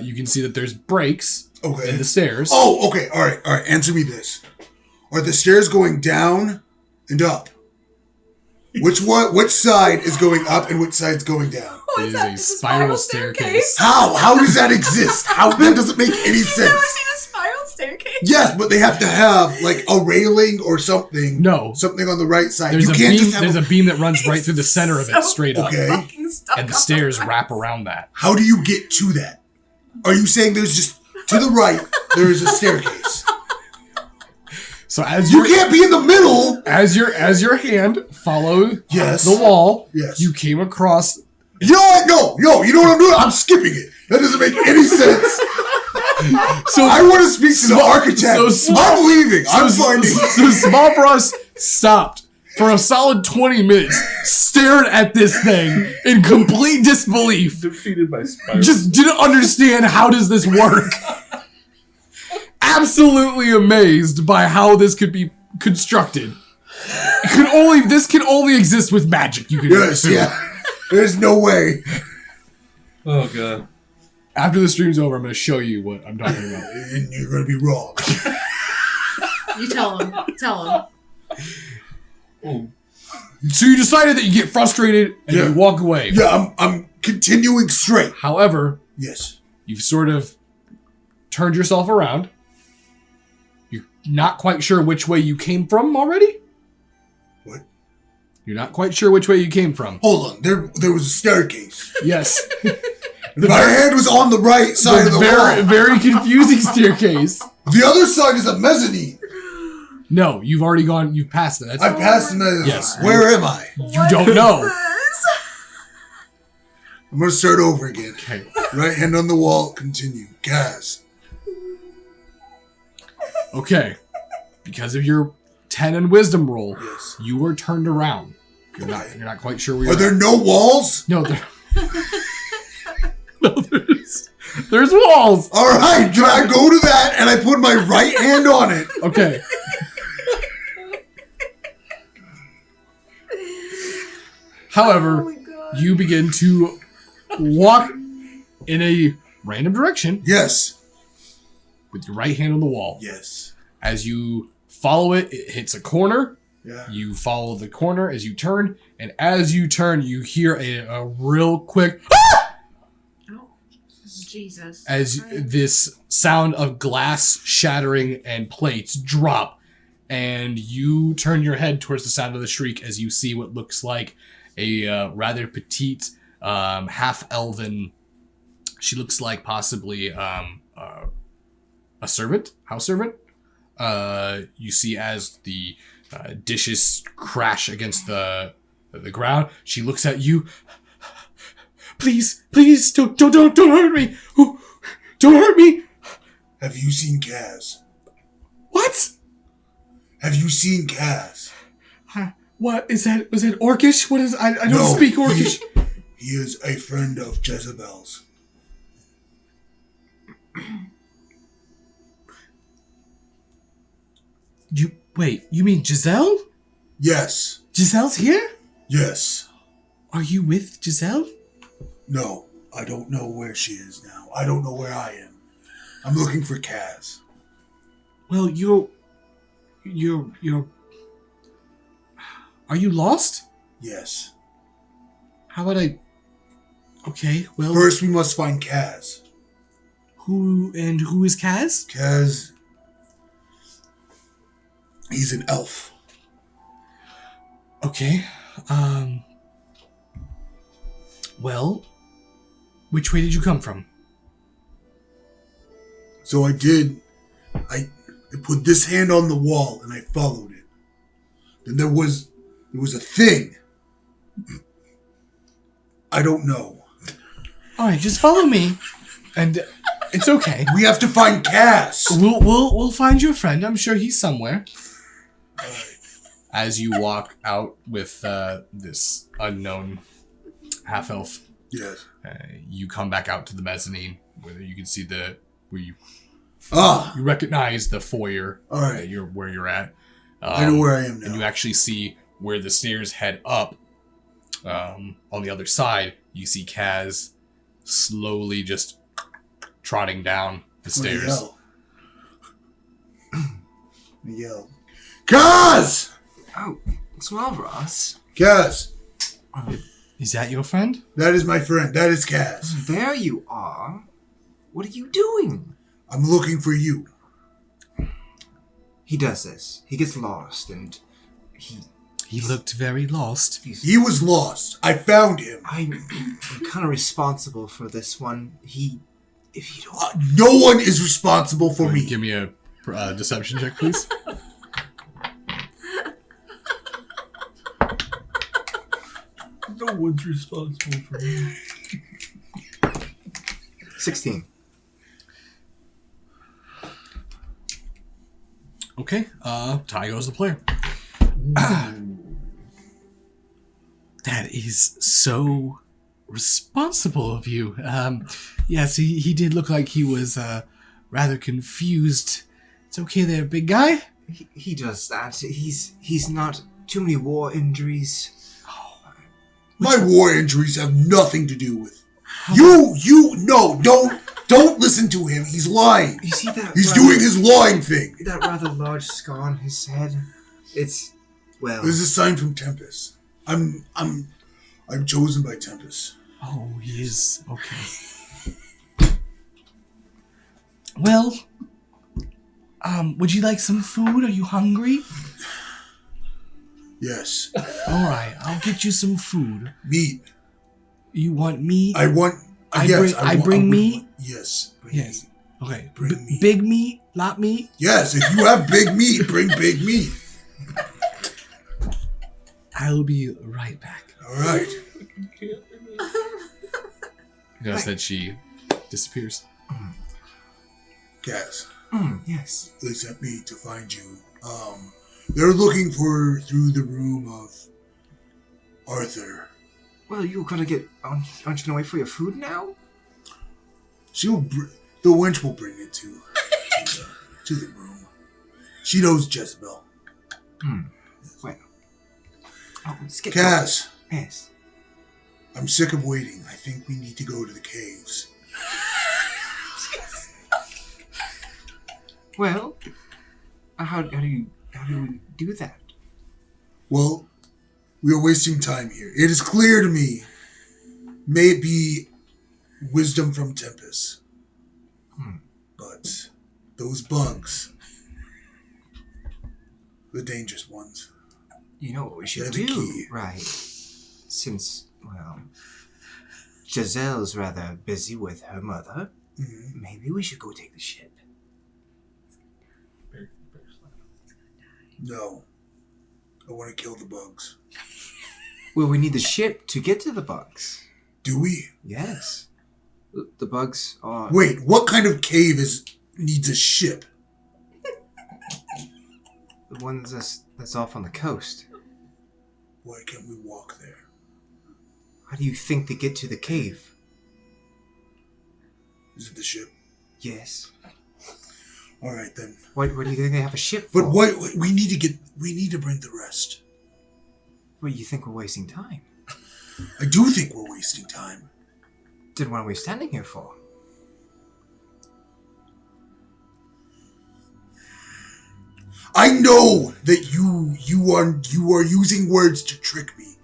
you can see that there's breaks Okay. in the stairs. Oh, okay. All right. Answer me this: are the stairs going down and up? Which side is going up and which side's going down? Oh, It is a spiral staircase. How does that exist? How that doesn't make any You've never sense. seen a spiral staircase? Yes, but they have to have like a railing or something. No. Something on the right side. There's You a can't beam. just have There's a beam that runs right through the center of it, So straight up, Okay. fucking stuck and the on stairs right. wrap around that. How do you get to that? Are you saying there's just to the right there is a staircase? So as You can't be in the middle. as your hand followed Yes. the wall, Yes. you came across. You know what? No. You know what I'm doing? I'm skipping it. That doesn't make any sense. So I want to speak to the architect. so- I'm leaving. I'm so, finding. so Small Bros stopped for a solid 20 minutes, stared at this thing in complete disbelief. Defeated by spiral. Just didn't understand how does this work. Absolutely amazed by how this could be constructed. This can only exist with magic. You can Yes, assume. yeah. There's no way. Oh god. After the stream's over, I'm going to show you what I'm talking about. And you're gonna be wrong. You tell him. Tell him. Oh. So you decided that you get frustrated and Yeah. you walk away. Yeah, I'm continuing straight. However, Yes. you've sort of turned yourself around. You're not quite sure which way you came from already? What? You're not quite sure which way you came from. Hold on. There was a staircase. Yes. My hand was on the right side of the very, wall. very confusing staircase. The other side is a mezzanine. No, you've already gone, you've passed it. That's, I passed the mezzanine. Yes. Where am I? you don't know. I'm gonna start over again. Okay. Right hand on the wall. Continue. Kaz. Okay. Because of your 10 and wisdom roll, Yes. you were turned around. You're not quite sure where Are you're there no walls? No, no, there's walls. All right. Can I go to that and I put my right hand on it? Okay. However, Oh my god. you begin to walk in a random direction Yes. with your right hand on the wall. Yes. As you follow it, it hits a corner. Yeah. You follow the corner as you turn, and as you turn, you hear a real quick Oh, Jesus. as Christ. this sound of glass shattering and plates drop, and you turn your head towards the sound of the shriek as you see what looks like a rather petite, half-elven. She looks like possibly a servant, house servant. You see as the dishes crash against the ground. She looks at you. Please, don't hurt me. Don't hurt me. Have you seen Kaz? What? Have you seen Kaz? What is that? Was that Orcish? What is? I don't No, speak Orcish. He is a friend of Jezebel's. You mean Giselle? Yes. Giselle's here? Yes. Are you with Giselle? No. I don't know where she is now. I don't know where I am. I'm looking for Kaz. Well, you're. Are you lost? Yes. How would I? Okay, well, First, we must find Kaz. who is Kaz? Kaz. He's an elf. Okay, well, which way did you come from? So I put this hand on the wall and I followed it. Then there was a thing. I don't know. All right, just follow me, and it's okay. We have to find Kaz. We'll find your friend. I'm sure he's somewhere. As you walk out with this unknown half elf, Yes. you come back out to the mezzanine where you can see where you Ah. recognize the foyer. All right. Where you're at. I know where I am now. And you actually see where the stairs head up. On the other side, you see Kaz slowly just trotting down the stairs. Yell. Kaz! Oh, Smallbrass. Kaz! Is that your friend? That is my friend. That is Kaz. There you are. What are you doing? I'm looking for you. He does this. He gets lost, and He looked very lost. He was lost. I found him. I'm kind of responsible for this one. If you don't... No one is responsible for me. Give me a deception check, please. No one's responsible for me. 16. Okay, Ty goes the player. That is so responsible of you. Yes, he did look like he was rather confused. It's okay there, big guy. He does that. He's not too many war injuries. My war injuries have nothing to do with don't listen to him. He's lying. You see that? He's doing his lying thing. That rather large scar on his head. It's There's a sign from Tempest. I'm chosen by Tempest. Oh, he is. Okay. Well, would you like some food? Are you hungry? Yes. All right, I'll get you some food. Meat. You want meat? I want. I bring meat? Yes. Yes. Okay. Bring meat. Big meat? Lot meat? Yes. If you have big meat, bring big meat. I'll be right back. All right. Notice that she disappears. Kaz. yes. They sent me to find you. They're looking through the room of Arthur. Well, you're gonna get. Aren't you gonna wait for your food now? The wench will bring it to the room. She knows Jezebel. Well. Oh, let's get Kaz, yes. I'm sick of waiting. I think we need to go to the caves. Well, how do we do that? Well, we are wasting time here. It is clear to me. May it be wisdom from Tempest. But those bugs, the dangerous ones. You know what we should They're the do, key. right? Since, Giselle's rather busy with her mother, maybe we should go take the ship. No. I want to kill the bugs. Well, we need the ship to get to the bugs. Do we? Yes. The bugs are... Wait, what kind of cave needs a ship? The one that's off on the coast. Why can't we walk there? How do you think they get to the cave? Is it the ship? Yes. All right then. What do you think they have a ship for? But what we need to bring the rest. Well, you think we're wasting time? I do think we're wasting time. Then what are we standing here for? I know that you are using words to trick me,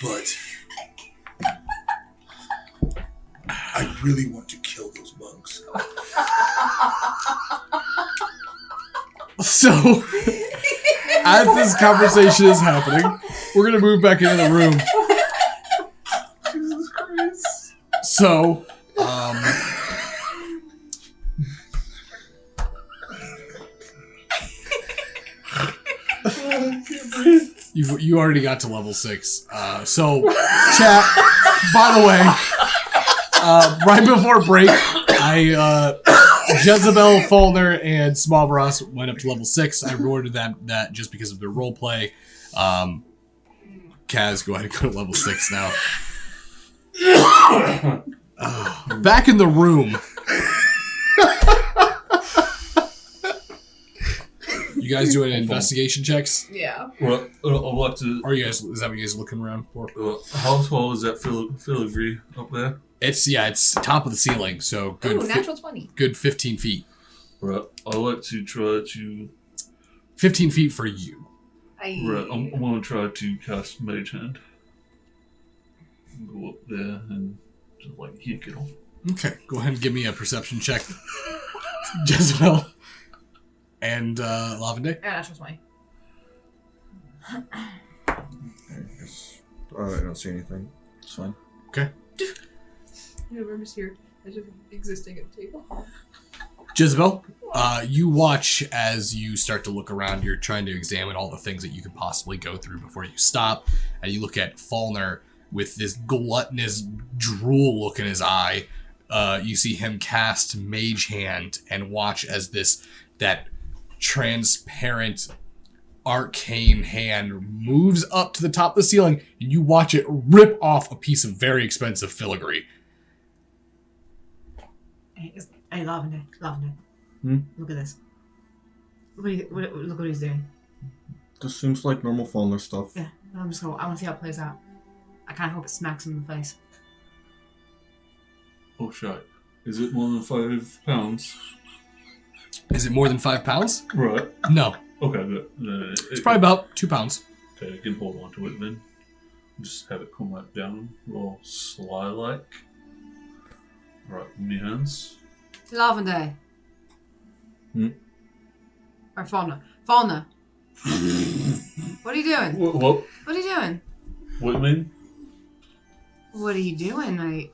but I really want to kill those bugs. So, as this conversation is happening, we're gonna move back into the room. Jesus Christ. So, you already got to level 6. So, chat. By the way, right before break, Jezebel, Faulkner, and Smallbrass went up to level 6. I rewarded that just because of their roleplay. Kaz, go ahead and go to level 6 now. Back in the room. You guys doing investigation checks? Yeah. Right. I'd like to. Or is that what you guys are looking around for? How tall is that filigree up there? It's top of the ceiling, so good. Ooh, natural 20. Good 15 feet. Right. I'd like to try to. 15 feet for you. Right. I'm gonna try to cast Mage Hand. Go up there and just like yank it off. Okay, go ahead and give me a perception check. Jezebel. And Lavende. Yeah, natural 20. I don't see anything. It's fine. Okay. Yeah, we're just here. I just existing at the table. Jezebel, you watch as you start to look around. You're trying to examine all the things that you could possibly go through before you stop. And you look at Falner with this gluttonous drool look in his eye. You see him cast Mage Hand and watch as that transparent arcane hand moves up to the top of the ceiling, and you watch it rip off a piece of very expensive filigree. Hey, Lavender. Look at this. Look what he's doing. Just seems like normal Falner stuff. Yeah, I want to see how it plays out. I kind of hope it smacks him in the face. Oh shit! Is it more than 5 pounds? Is it more than 5 pounds? Right. No. Okay, good. It's probably about 2 pounds. Okay, I can hold on to it then. Just have it come right down, roll sly-like. Right, in my hands. Lavender. Hmm? Or Fauna. What are you doing? What? What are you doing? What do you mean? What are you doing, mate?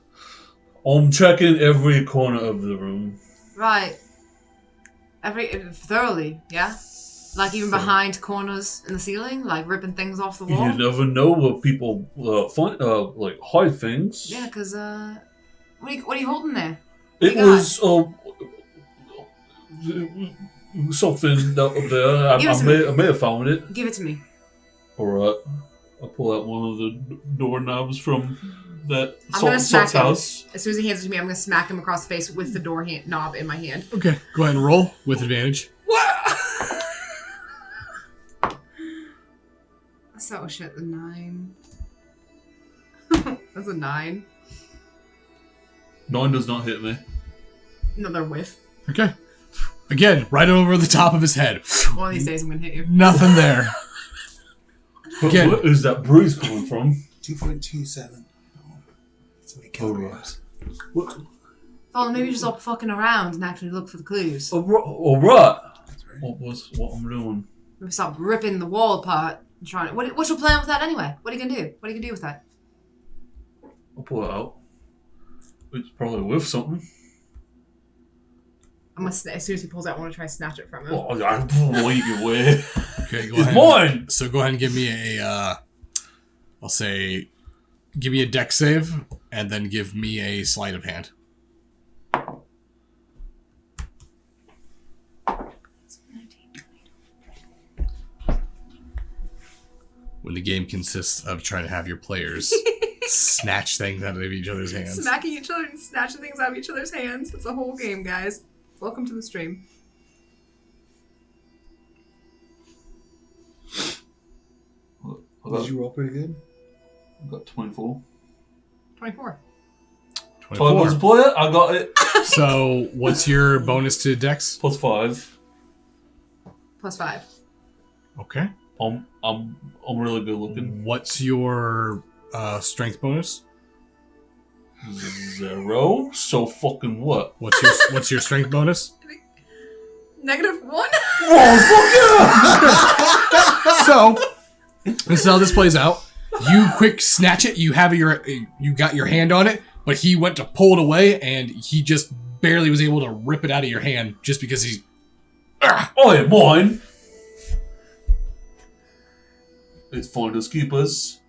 I'm checking every corner of the room. Right. Thoroughly, yeah? Like even behind corners in the ceiling? Like ripping things off the wall? You never know where people hide things. Yeah, because, what are you holding there? It you was something that up there. I may have found it. Give it to me. Alright. I'll pull out one of the doorknobs from that I'm gonna smack him. house. As soon as he hands it to me, I'm gonna smack him across the face with the door knob in my hand. Okay, go ahead and roll with advantage. What? So shit, the 9. That's a 9. 9 does not hit me. Another whiff. Okay. Again, right over the top of his head. One of these days I'm gonna hit you. Nothing there. Again. Where is that bruise coming from? 2.27. So many kilograms. What? Oh, maybe just stop fucking around and actually look for the clues. Alright. That's right. What I'm doing? Maybe stop ripping the wall apart and trying to... What's your plan with that anyway? What are you gonna do? What are you gonna do with that? I'll pull it out. It's probably worth something. As soon as he pulls out, I want to try and snatch it from him. Oh, I'm blowing it away. Okay, go It's ahead. mine! So go ahead and give me give me a deck save, and then give me a sleight of hand. When the game consists of trying to have your players snatch things out of each other's hands. Smacking each other and snatching things out of each other's hands. It's a whole game, guys. Welcome to the stream. Did you roll pretty good? I got 24. 24. 24. Let's play it. I got it. So, what's your bonus to Dex? Plus 5. Plus 5. Okay. I'm really good looking. What's your strength bonus? 0. So fucking what? What's your strength bonus? -1? Oh fuck So, this is how this plays out. You quick snatch it. You got your hand on it, but he went to pull it away, and he just barely was able to rip it out of your hand just because he's. yeah! Oh yeah, mine. It's finders keepers.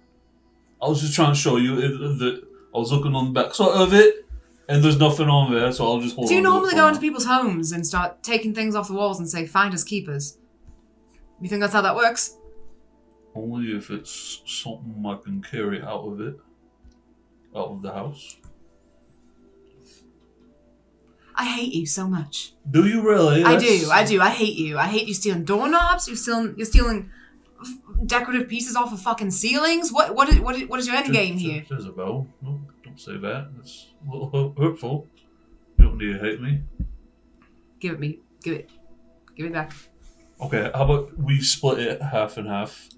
I was just trying to show you that I was looking on the back side of it, and there's nothing on there, so I'll just hold on. Do you to it normally for go now. into people's homes and start taking things off the walls and say, "Finders keepers"? You think that's how that works? Only if it's something I can carry out of the house. I hate you so much. Do you really? I do. I hate you. I hate you stealing doorknobs. You're stealing decorative pieces off of fucking ceilings. What is your end game here? Isabel, no, don't say that. That's a little hurtful. You don't need to hate me. Give it me. Give it back. Okay, how about we split it half and half?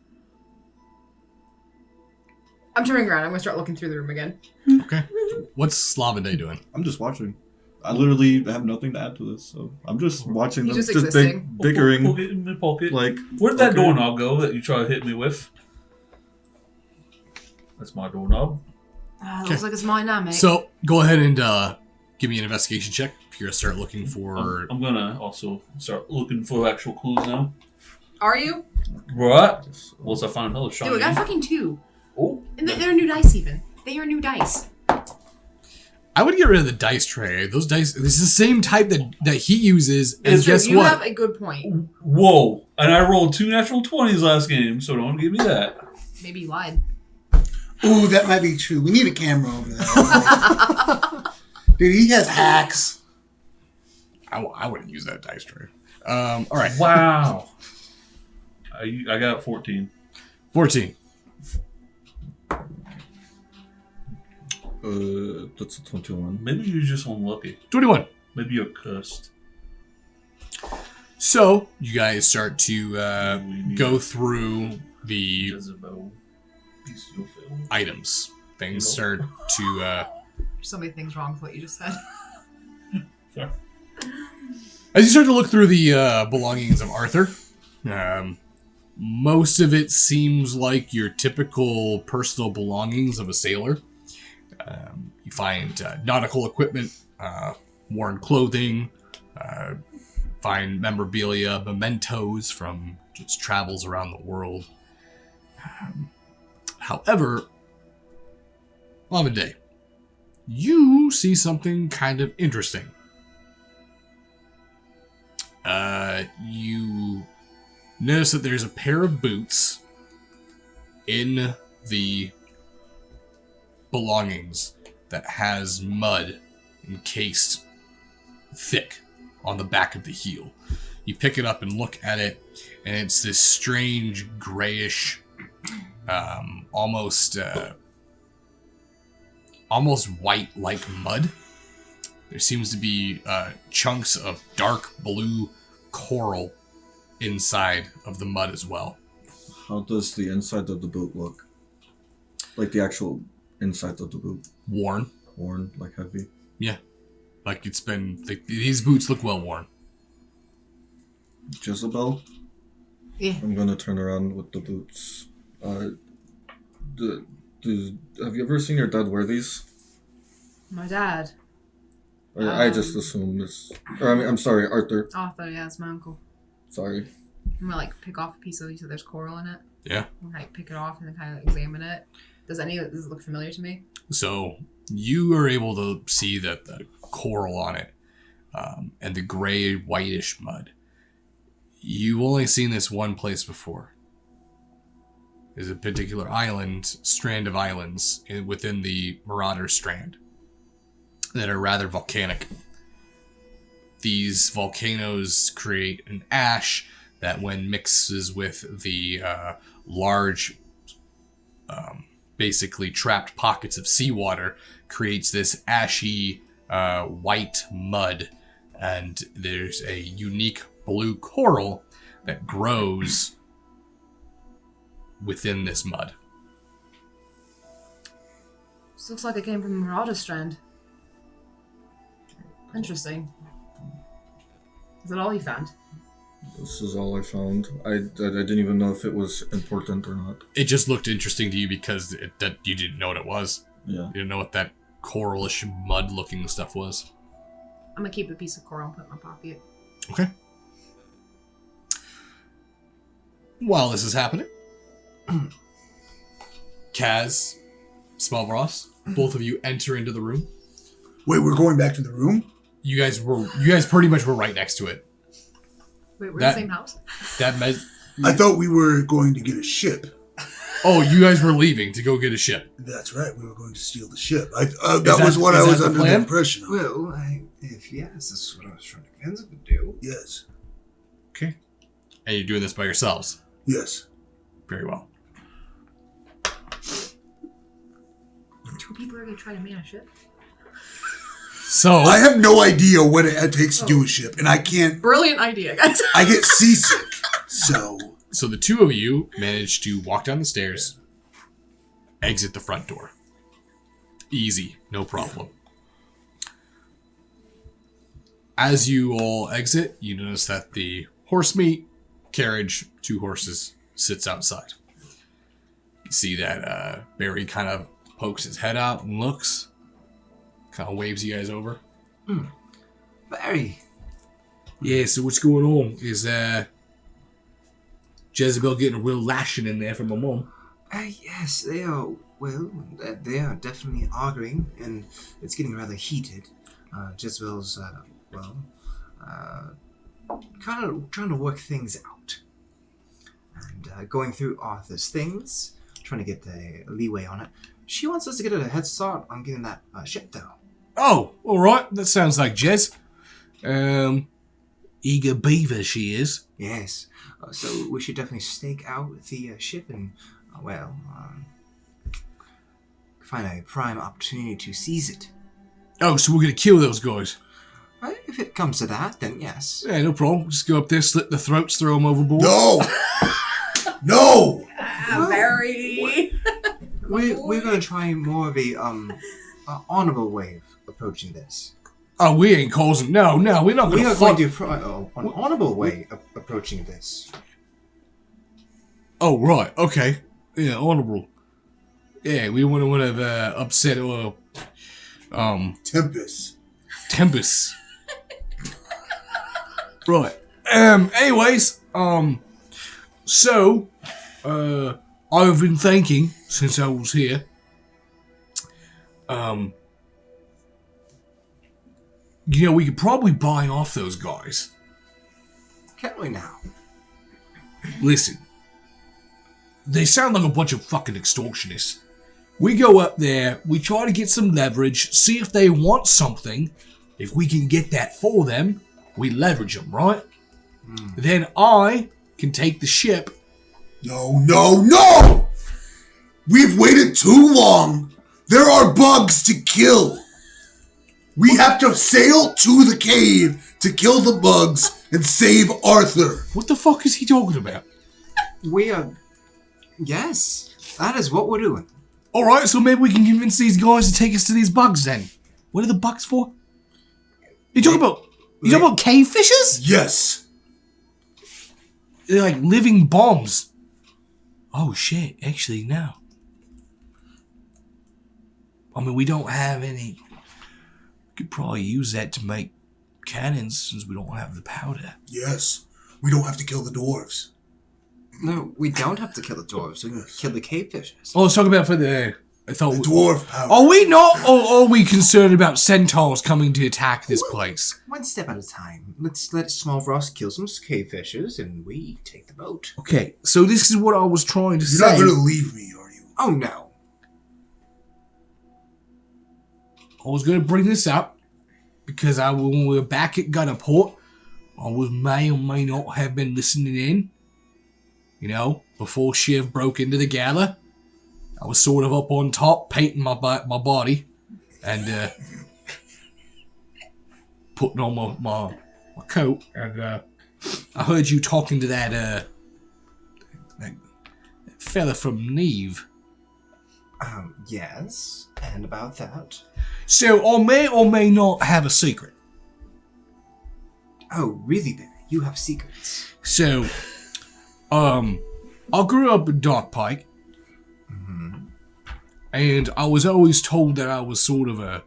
I'm turning around. I'm gonna start looking through the room again. Okay. What's Slaviday doing? I'm just watching. I literally have nothing to add to this, so I'm just watching He's them just just existing. bickering. Poke it in my pocket. Like, where'd that okay. doorknob go that you try to hit me with? That's my doorknob. Looks like it's mine now, mate. So go ahead and give me an investigation check if you're gonna start looking for. I'm gonna also start looking for actual clues now. Are you? Right. Once I find another shiny. Dude, I got fucking 2. Oh. And they're new dice even. They are new dice. I would get rid of the dice tray. Those dice. This is the same type that he uses. And It's guess You what? have a good point. Whoa. And I rolled 2 natural 20s last game, so don't give me that. Maybe you lied. Ooh, that might be true. We need a camera over there. Dude, he has hacks. I wouldn't use that dice tray. All right. Wow. I got 14. 14. That's a 21. Maybe you're just unlucky. 21. Maybe you're cursed. So you guys start to go through the Jezebel. items. Things start to. There's so many things wrong with what you just said. Sorry. As you start to look through the belongings of Arthur, most of it seems like your typical personal belongings of a sailor. You find nautical equipment, worn clothing, find memorabilia, mementos from just travels around the world. However, Lavender, you see something kind of interesting. You notice that there's a pair of boots in the belongings that has mud encased thick on the back of the heel. You pick it up and look at it, and it's this strange grayish, almost white-like mud. There seems to be chunks of dark blue coral inside of the mud as well. How does the inside of the boot look? Like the actual inside of the boot? Worn. Worn, like heavy? Yeah. Like it's been... these boots look well worn. Jezebel? Yeah. I'm gonna turn around with the boots. Have you ever seen your dad wear these? My dad. Or I just assume this. Or I'm sorry, Arthur. Oh, I thought, yeah, it's my uncle. Sorry. I'm gonna pick off a piece of. You said there's coral in it. Yeah. I'm gonna pick it off and then kind of examine it. Does it look familiar to me? So you are able to see that the coral on it and the gray whitish mud. You've only seen this one place before. There's a particular strand of islands within the Marauder Strand that are rather volcanic. These volcanoes create an ash that when mixes with the large, basically trapped pockets of seawater, creates this ashy white mud, and there's a unique blue coral that grows within this mud. This looks like it came from the Marauder Strand. Interesting. Is that all you found? This is all I found. I didn't even know if it was important or not. It just looked interesting to you because that you didn't know what it was. Yeah. You didn't know what that coralish mud-looking stuff was. I'm gonna keep a piece of coral and put it in my pocket. Okay. While this is happening, Kaz, Smalbros, both of you enter into the room. Wait, we're going back to the room? You guys pretty much were right next to it. Wait, we're in the same house? That meant I thought we were going to get a ship. Oh, you guys were leaving to go get a ship. That's right. We were going to steal the ship. That was what I was under the impression of. Well, if yes, this is what I was trying to convince him to do. Yes. Okay. And you're doing this by yourselves. Yes. Very well. 2 people are going to try to man a ship? So I have no idea what it takes to do a ship, and I can't. Brilliant idea, guys. I get seasick. So the two of you managed to walk down the stairs, exit the front door. Easy, no problem. As you all exit, you notice that the horse meat carriage, 2 horses, sits outside. You see that Barry kind of pokes his head out and looks, kind of waves you guys over. Barry. Yeah, so what's going on? Is Jezebel getting a real lashing in there from my mom? Yes, they are. Well, they are definitely arguing, and it's getting rather heated. Jezebel's, kind of trying to work things out. And going through Arthur's things, trying to get the leeway on it. She wants us to get a head start on getting that ship down. Oh, all right. That sounds like Jez. Eager beaver she is. Yes. So we should definitely stake out the ship and, find a prime opportunity to seize it. Oh, so we're going to kill those guys. If it comes to that, then yes. Yeah, no problem. Just go up there, slit the throats, throw them overboard. no, no. Very. We're going to try more of a honorable way of approaching this. Oh, we ain't causing... No, we're not going We to are fuck... going to an honorable way of approaching this. Oh, right. Okay. Yeah, honorable. Yeah, we want to upset or... Tempest. Right. Anyways, so, I've been thinking, since I was here, we could probably buy off those guys. Can't we now? Listen, they sound like a bunch of fucking extortionists. We go up there, we try to get some leverage, see if they want something. If we can get that for them, we leverage them, right? Then I can take the ship. No! We've waited too long. There are bugs to kill. We have to sail to the cave to kill the bugs and save Arthur. What the fuck is he talking about? We are... Yes, that is what we're doing. Alright, so maybe we can convince these guys to take us to these bugs then. What are the bugs for? You talking about cave fishes? Yes. They're like living bombs. Oh shit, actually no. I mean, we don't have any... We could probably use that to make cannons since we don't have the powder. Yes. We don't have to kill the dwarves. No, we don't have to kill the dwarves. We can kill the cave fishes. Oh, let's talk about for the... I thought... The dwarf power. Are we not, or are we concerned about centaurs coming to attack this place? One step at a time. Let's let Small Frost kill some cave fishes, and we take the boat. Okay, so this is what I was trying to say. You're not going to leave me, are you? Oh, no. I was going to bring this up because when we were back at Gunnerport, I may or may not have been listening in. Before Shiv broke into the gala, I was sort of up on top, painting my body, and putting on my coat. And I heard you talking to that fella from Neve. Yes. And about that? So I may or may not have a secret. Oh, really, Barry? You have secrets. So, I grew up in Dark Pike. And I was always told that I was sort of a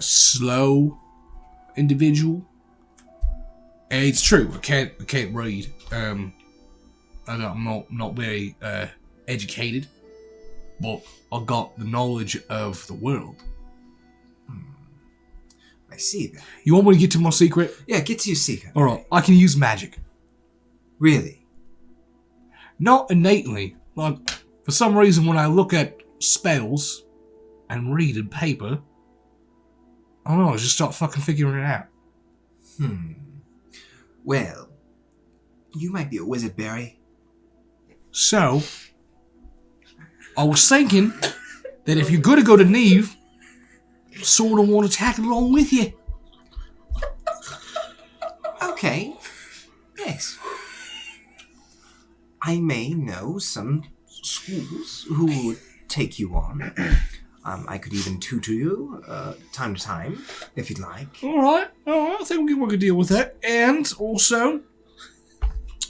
slow individual. And it's true, I can't read. I'm not very educated, but I got the knowledge of the world. I see that. You want me to get to my secret? Yeah, get to your secret. All right, I can use magic. Really? Not innately. Like, For some reason, when I look at spells and read in paper, I don't know, I just start fucking figuring it out. Well, you might be a wizard, Barry. So, I was thinking that if you're going to go to Neve, sort of want to tag along with you. Okay. Yes. I may know some schools who would take you on. I could even tutor you time to time, if you'd like. All right. I think we can deal with that. And also,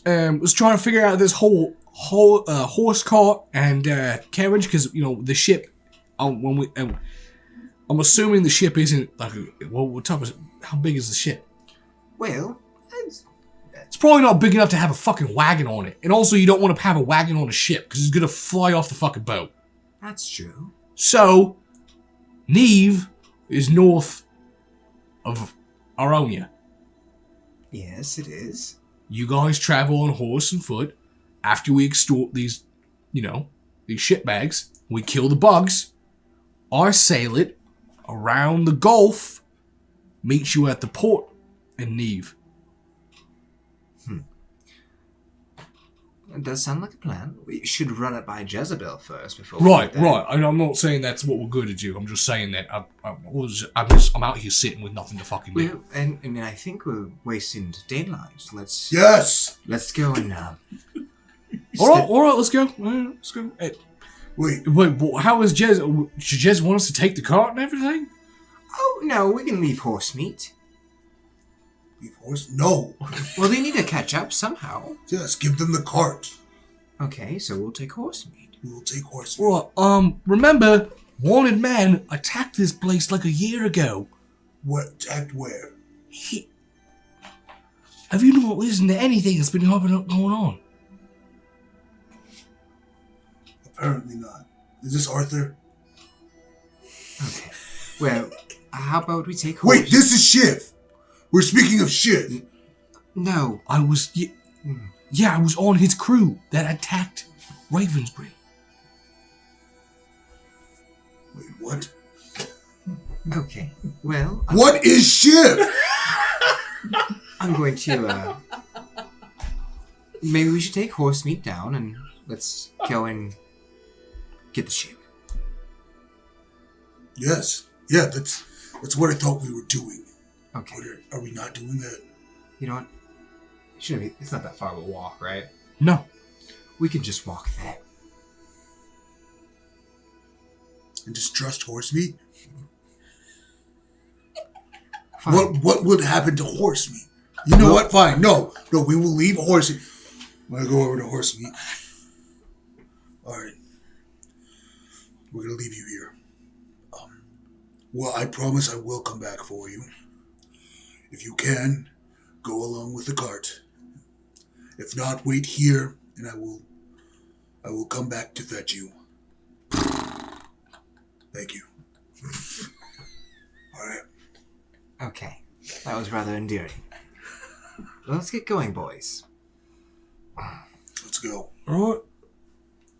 was trying to figure out this whole horse cart and carriage, because the ship. I'm assuming the ship isn't like. What type of? How big is the ship? Well, it's probably not big enough to have a fucking wagon on it. And also, you don't want to have a wagon on a ship because it's gonna fly off the fucking boat. that's true. So, Neve is north of Aronia. Yes, it is. You guys travel on horse and foot. After we extort these, these shitbags, we kill the bugs. I sail it around the Gulf, meet you at the port in Neve. It does sound like a plan. We should run it by Jezebel first before. Right. I'm not saying that's what we're going to do. I'm just saying that I'm out here sitting with nothing to fucking do. Well, and I think we're wasting daylight. Yes. Let's go and All right, let's go. Let's go. Hey, Wait. how is Jez? Should Jez want us to take the cart and everything? Oh no, we can leave horse meat. Leave horse? No. Well, they need to catch up somehow. Yes. Give them the cart. Okay, so we'll take horse meat. We will take horse. Right. Remember, wanted man attacked this place like a year ago. What? Attacked where? Have you not listened to anything that's been going on? Apparently not. Is this Arthur? Okay. Well, how about we take horse? Wait, this is Shiv. We're speaking of Shiv. No. I was on his crew that attacked Ravensbury. Wait, what? Okay. Well, What is Shiv? I'm going to. Maybe we should take horse meat down and let's go and get the ship. Yes. Yeah, that's what I thought we were doing. Okay. Are we not doing that? You know what? It's not that far of a walk, right? No. We can just walk there. And just trust horse meat? Fine. What would happen to horse meat? You know what? Fine. No, we will leave horse meat. I'm gonna go over to horse meat. Alright. We're gonna leave you here. Well, I promise I will come back for you. If you can, go along with the cart. If not, wait here, and I will come back to fetch you. Thank you. Alright. Okay. That was rather endearing. Let's get going, boys. Let's go. Alright.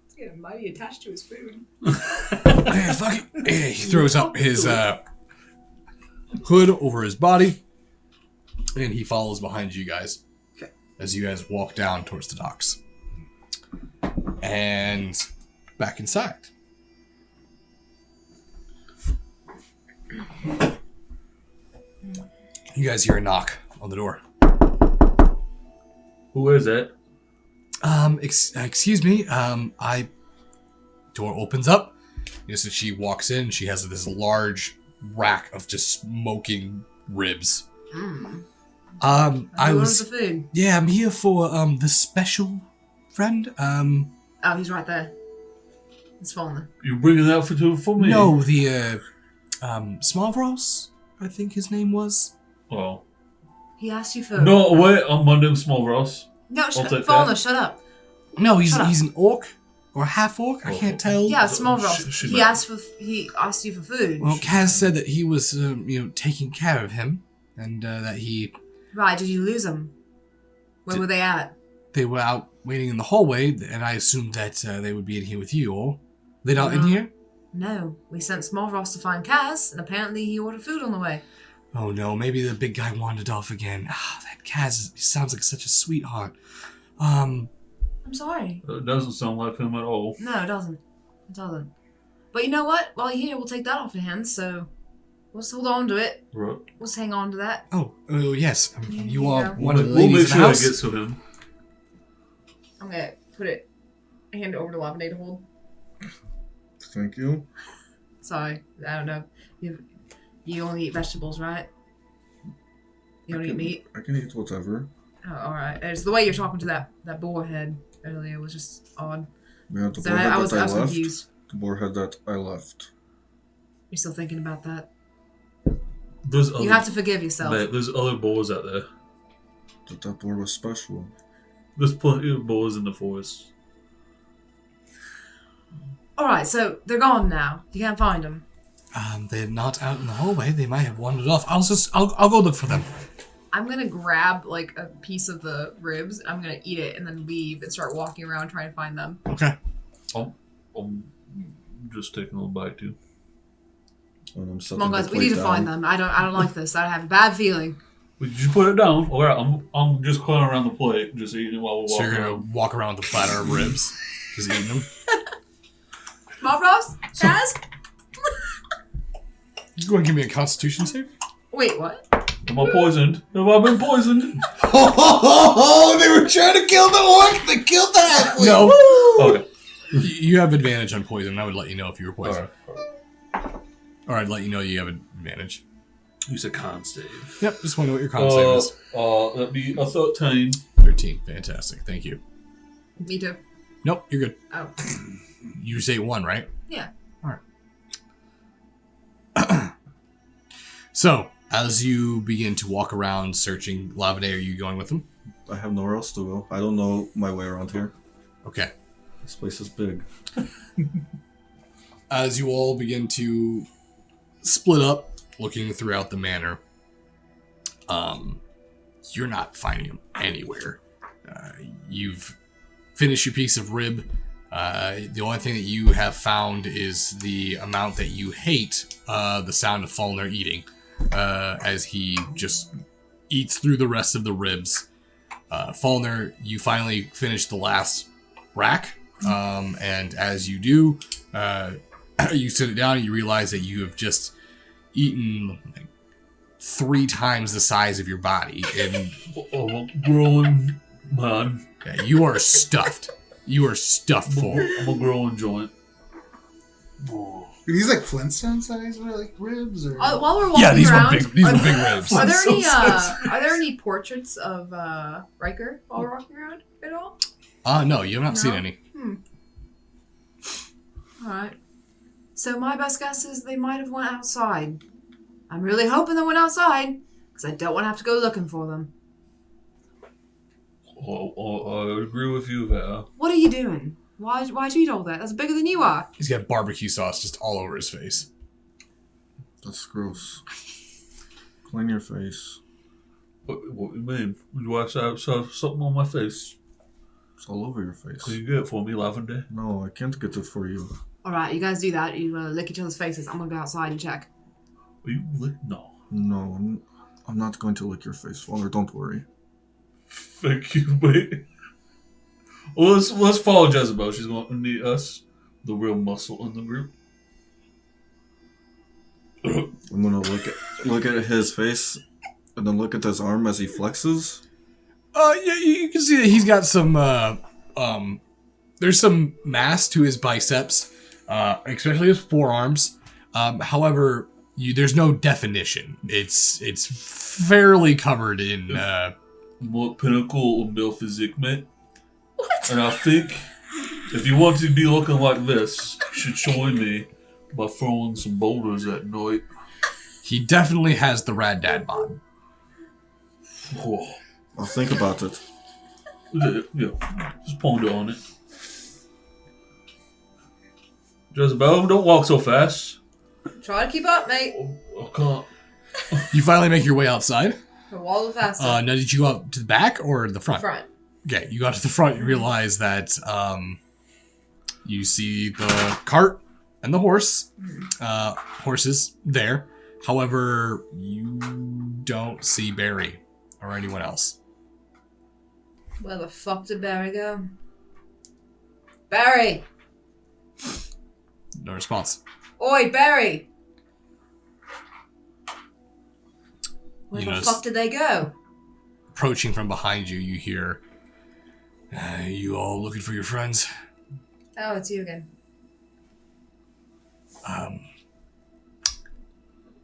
He's getting mighty attached to his food. Yeah, fuck it. Yeah, he throws up his hood over his body, and he follows behind you guys as you guys walk down towards the docks. And back inside. You guys hear a knock on the door. Who is it? Excuse me. Door opens up. So she walks in. She has this large rack of just smoking ribs. I was. The food? Yeah, I'm here for the special friend. Oh, he's right there. He's fallen. You bringing that for me? No, the Smavros, I think his name was. Oh. He asked you for. No, wait. I'm my name's Small Ross. No, take Fauna, that. shut up. No, he's Shut up. an orc or a half orc. I can't tell. Yeah, small Ross. She He asked you for food. Well, Kaz said that he was, taking care of him, and that he. Right? Did you lose them? Where were they at? they were out waiting in the hallway, and I assumed that they would be in here with you all. They not in here? No, we sent Small Ross to find Kaz, and apparently he ordered food on the way. Oh no, maybe the big guy wandered off again. That Kaz sounds like such a sweetheart. I'm sorry. It doesn't sound like him at all. No, it doesn't. It doesn't. But you know what? While you're here, we'll take that off your hands, so let's hold on to it. Right. Let's hang on to that. Oh yes. You Yeah. are one of the We'll ladies make in the sure it house? gets to him. I'm gonna hand it over to Lavanade to hold. Thank you. Sorry, I don't know. You only eat vegetables, right? You don't eat meat? I can eat whatever. Oh, alright. It's the way you're talking to that boar head earlier was just odd. Yeah, the So boar head I was that I left. confused. The boar head that I left. You're still thinking about that? There's You have to forgive yourself. Mate, there's other boars out there. That boar was special. There's plenty of boars in the forest. Alright, so they're gone now. You can't find them. They're not out in the hallway. They might have wandered off. I'll go look for them. I'm gonna grab like a piece of the ribs. I'm gonna eat it and then leave and start walking around trying to find them. Okay. I'm just taking a little bite too. And I'm setting Come on, the guys, we need to plate find down. them. I don't like this. I have a bad feeling. Did you put it down? Alright, I'm just climbing around the plate, just eating it while we're So walking you're gonna around. walk around with a platter of ribs, just eating them. Small Frost? Kaz? You going to give me a Constitution save? Wait, what? Am I poisoned? Have I been poisoned? Oh, they were trying to kill the orc. They killed the halfling. No. Okay. You have advantage on poison. I would let you know if you were poisoned. Alright. Or I'd let you know you have advantage. You said con save. Yep, just wonder what your con save is. That'd be a 13. 13. Fantastic. Thank you. Me too. Nope, you're good. Oh. You say 1, right? Yeah. So, as you begin to walk around searching Lavade, are you going with them? I have nowhere else to go. I don't know my way around here. Okay. This place is big. As you all begin to split up, looking throughout the manor, you're not finding them anywhere. You've finished your piece of rib. The only thing that you have found is the amount that you hate the sound of Falner eating, as he just eats through the rest of the ribs. Falner, you finally finish the last rack, and as you do, you sit it down and you realize that you have just eaten like 3 times the size of your body, and I'm a growing man. yeah, you are stuffed. You are stuffed full. I'm a growing joint. Are these like Flintstone size, like ribs, or? While we're walking Yeah, these around, were big. These were big ribs. Are there any So are there any portraits of Riker while we're walking around at all? No, you have not seen No? any. Alright. So my best guess is they might have went outside. I'm really hoping they went outside, because I don't want to have to go looking for them. I agree with you there. What are you doing? Why'd you eat all that? That's bigger than you are. He's got barbecue sauce just all over his face. That's gross. Clean your face. What do you mean? Do I have something on my face? It's all over your face. Can you get it for me, Lavender? No, I can't get it for you. Alright, you guys do that. You lick each other's faces. I'm gonna go outside and check. Are you No. No, I'm not going to lick your face, Father. Don't worry. Thank you, mate. Well, let's follow Jezebel. She's going to need us, the real muscle in the group. I'm gonna look at his face, and then look at his arm as he flexes. Yeah, you can see that he's got some, there's some mass to his biceps, especially his forearms. However, there's no definition. It's fairly covered in, What pinnacle of male physique, mate? What? And I think if you want to be looking like this, you should join me by throwing some boulders at night. he definitely has the rad dad bod. Whoa. I'll think about it. Yeah, just ponder on it. Jezebel, don't walk so fast. Try to keep up, mate. I can't. You finally make your way outside. A wall of faster. Now, did you go out to the back or the front? Front. Okay, you got to the front, you realize that you see the cart and the horses there. However, you don't see Barry or anyone else. Where the fuck did Barry go? Barry! No response. Oi, Barry! Where You the notice- fuck did they go? Approaching from behind you, you hear, you all looking for your friends? Oh, it's you again.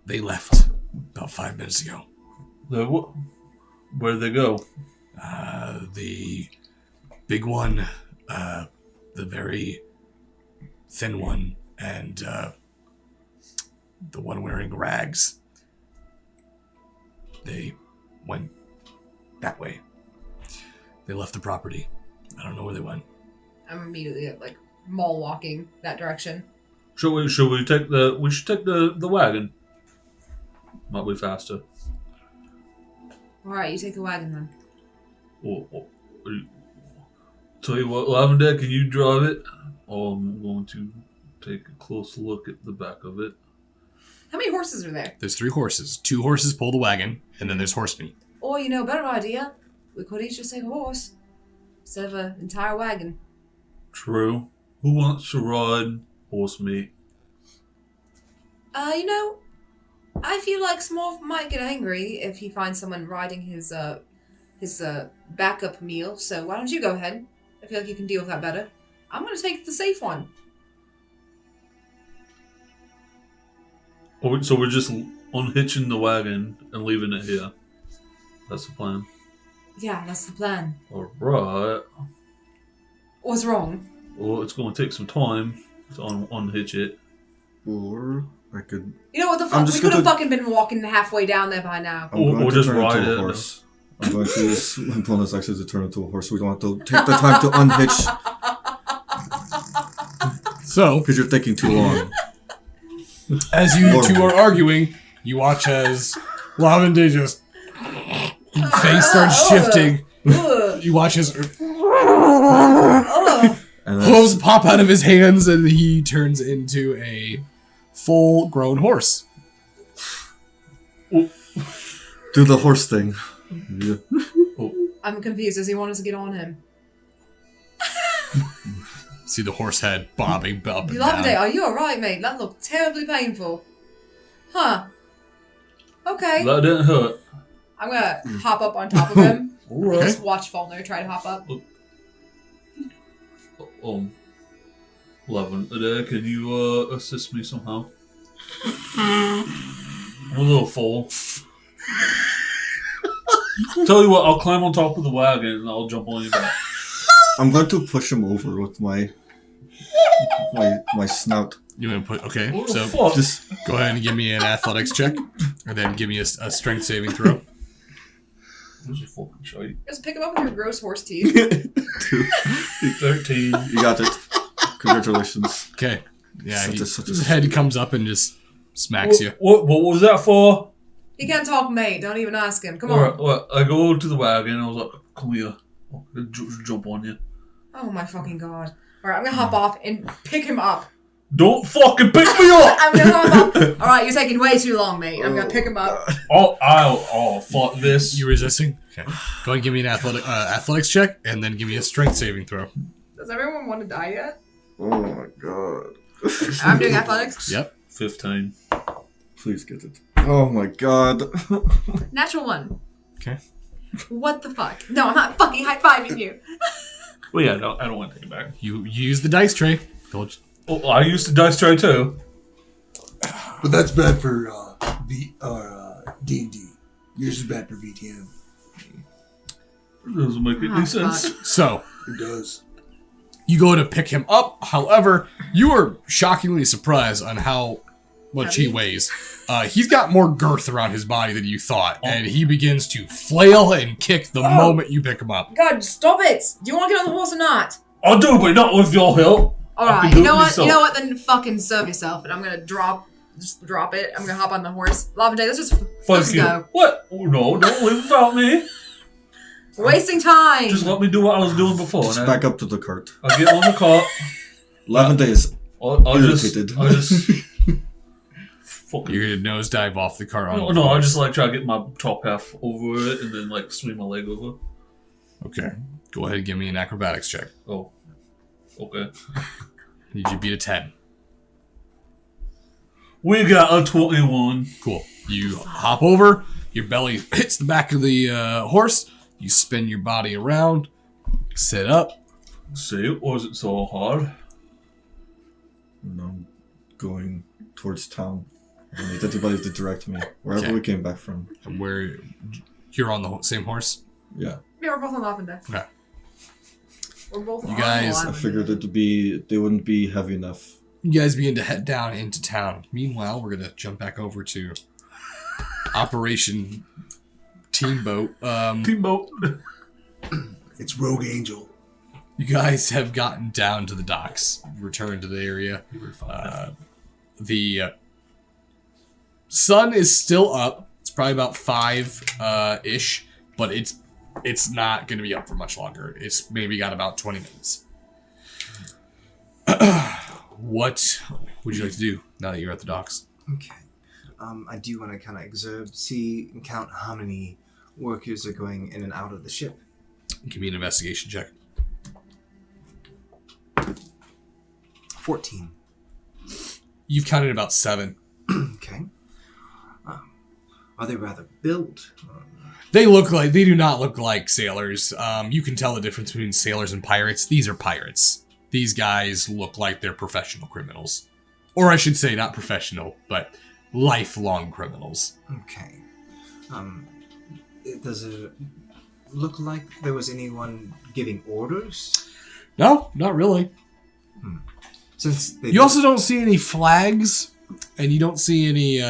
They left about 5 minutes ago. Where'd they go? The big one, the very thin one, and the one wearing rags. They went that way. They left the property. I don't know where they went. I'm immediately mall walking that direction. Should we take the? We should take the wagon. Might be faster. All right, you take the wagon then. Tell you what, Lavender, can you drive it? I'm going to take a close look at the back of it. How many horses are there? There's 3 horses. 2 horses pull the wagon, and then there's horsemeat. Or, better idea. We could each just take a horse instead of an entire wagon. True. Who wants to ride horse meat? I feel like Smurf might get angry if he finds someone riding his backup meal, so why don't you go ahead? I feel like you can deal with that better. I'm gonna take the safe one. So we're just unhitching the wagon and leaving it here. That's the plan. Yeah, that's the plan. Alright. What's wrong? Well, it's going to take some time to unhitch it. Or I could. You know what the fuck? We could have fucking been walking halfway down there by now. I'm going Or to just turn ride into a it. horse. I'm going to use my bonus action to turn into a horse. So we don't have to take the time to unhitch So, because you're taking too long. as you two are arguing, you watch as Lavender just face starts shifting. Ugh. You watch his Ugh. And hooves pop out of his hands, and he turns into a full-grown horse. do the horse thing. Yeah. I'm confused. Does he want us to get on him? See the horse head bobbing up and Lavender, down. are you alright, mate? That looked terribly painful. Huh. Okay. That didn't hurt. I'm gonna hop up on top of him. Alright. Just watch Faulkner try to hop up. Lavender, can you assist me somehow? I'm a little full. Tell you what, I'll climb on top of the wagon and I'll jump on your back. I'm going to push him over with my snout. You want to put... Okay, What the so fuck? Just go ahead and give me an athletics check, and then give me a strength saving throw. This is fucking shite. Just pick him up with your gross horse teeth. 13. you got it. Congratulations. Okay. Yeah, Such a his head comes up and just smacks you. What was that for? He can't talk, mate. Don't even ask him. Come on. Alright, well, I go to the wagon and I was like, come here. I'll jump on you. Oh my fucking god. Alright, I'm gonna hop off and pick him up. Don't fucking pick me up! I'm gonna hop up. Alright, you're taking way too long, mate. I'm gonna pick him up. Oh, fuck this. You resisting? Okay. Go ahead and give me an athletics check, and then give me a strength saving throw. Does everyone want to die yet? Oh my god. I'm doing athletics. Yep. 15. Please get it. Oh my god. Natural 1. Okay. What the fuck? No, I'm not fucking high-fiving you. Well, yeah, no, I don't want to take it back. You use the dice tray. Oh, I used the dice tray too. But that's bad for D&D. Yours is bad for VTM. It doesn't make any Oh, sense. fuck. So, It does. you go to pick him up. However, you are shockingly surprised on how much he weighs. He's got more girth around his body than you thought, and he begins to flail and kick the moment you pick him up. God, stop it! Do you want to get on the horse or not? I'll do it, but not with your help. I Alright, can do you know it what? myself. You know what? Then fucking serve yourself, and I'm gonna drop it. I'm gonna hop on the horse. Lavender, let's Fuck you. go. What? Oh, no, don't leave without me. Wasting time. Just let me do what I was doing before. Just And back up to the cart. I'll get on the cart. 11 days. I'll Irritated. just fucking. You're gonna nosedive off the car. No, I just like try to get my top half over it and then like swing my leg over. Okay. Go ahead and give me an acrobatics check. Oh, okay. Need you beat a 10. We got a 21. Cool. You hop over. Your belly hits the back of the horse. You spin your body around. Sit up. See, it wasn't so hard. And I'm going towards town. I need anybody to direct me. Wherever Okay. we came back from. And where you're on the same horse. Yeah. Yeah, we're both on Laughing Deck. Okay. We're both You on guys- I figured they wouldn't be heavy enough. You guys begin to head down into town. Meanwhile, we're gonna jump back over to Operation Teamboat. Teamboat. It's Rogue Angel. You guys have gotten down to the docks, returned to the area. The sun is still up. It's probably about 5-ish, but it's not going to be up for much longer. It's maybe got about 20 minutes. What would you like to do now that you're at the docks? Okay. I do want to kind of see and count how many workers are going in and out of the ship. Give me an investigation check. 14. You've counted about 7. Okay. Are they rather built? They do not look like sailors. You can tell the difference between sailors and pirates. These are pirates. These guys look like they're professional criminals. Or I should say not professional, but lifelong criminals. Okay. Does it look like there was anyone giving orders? No, not really. Since they You also don't see any flags, and you don't see any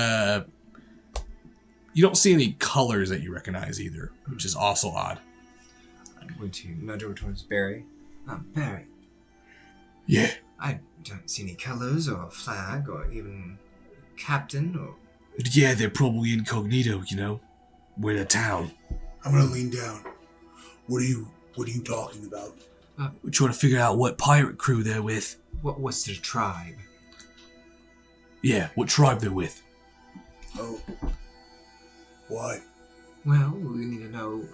colors that you recognize either, which is also odd. I'm going to nudge over towards Barry. Barry, Yeah. I don't see any colors or a flag or even captain or... Yeah, they're probably incognito, you know? We're in a town. I'm gonna lean down. What are you talking about? We're trying to figure out what pirate crew they're with. What's their tribe? Yeah, what tribe they're with. Oh. Why? Well, we need to know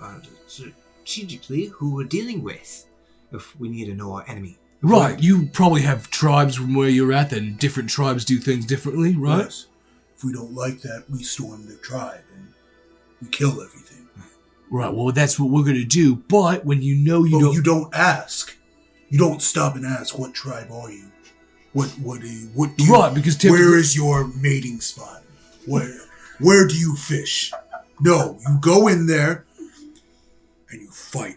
strategically who we're dealing with. If we need to know our enemy. Right, you probably have tribes from where you're at, then different tribes do things differently, right? Yes. If we don't like that, we storm their tribe and we kill everything. Right, well, that's what we're gonna do, but when you know You don't ask. You don't stop and ask, what tribe are you? What do you... Right, because typically... Where is your mating spot? Where do you fish? No, you go in there and you fight.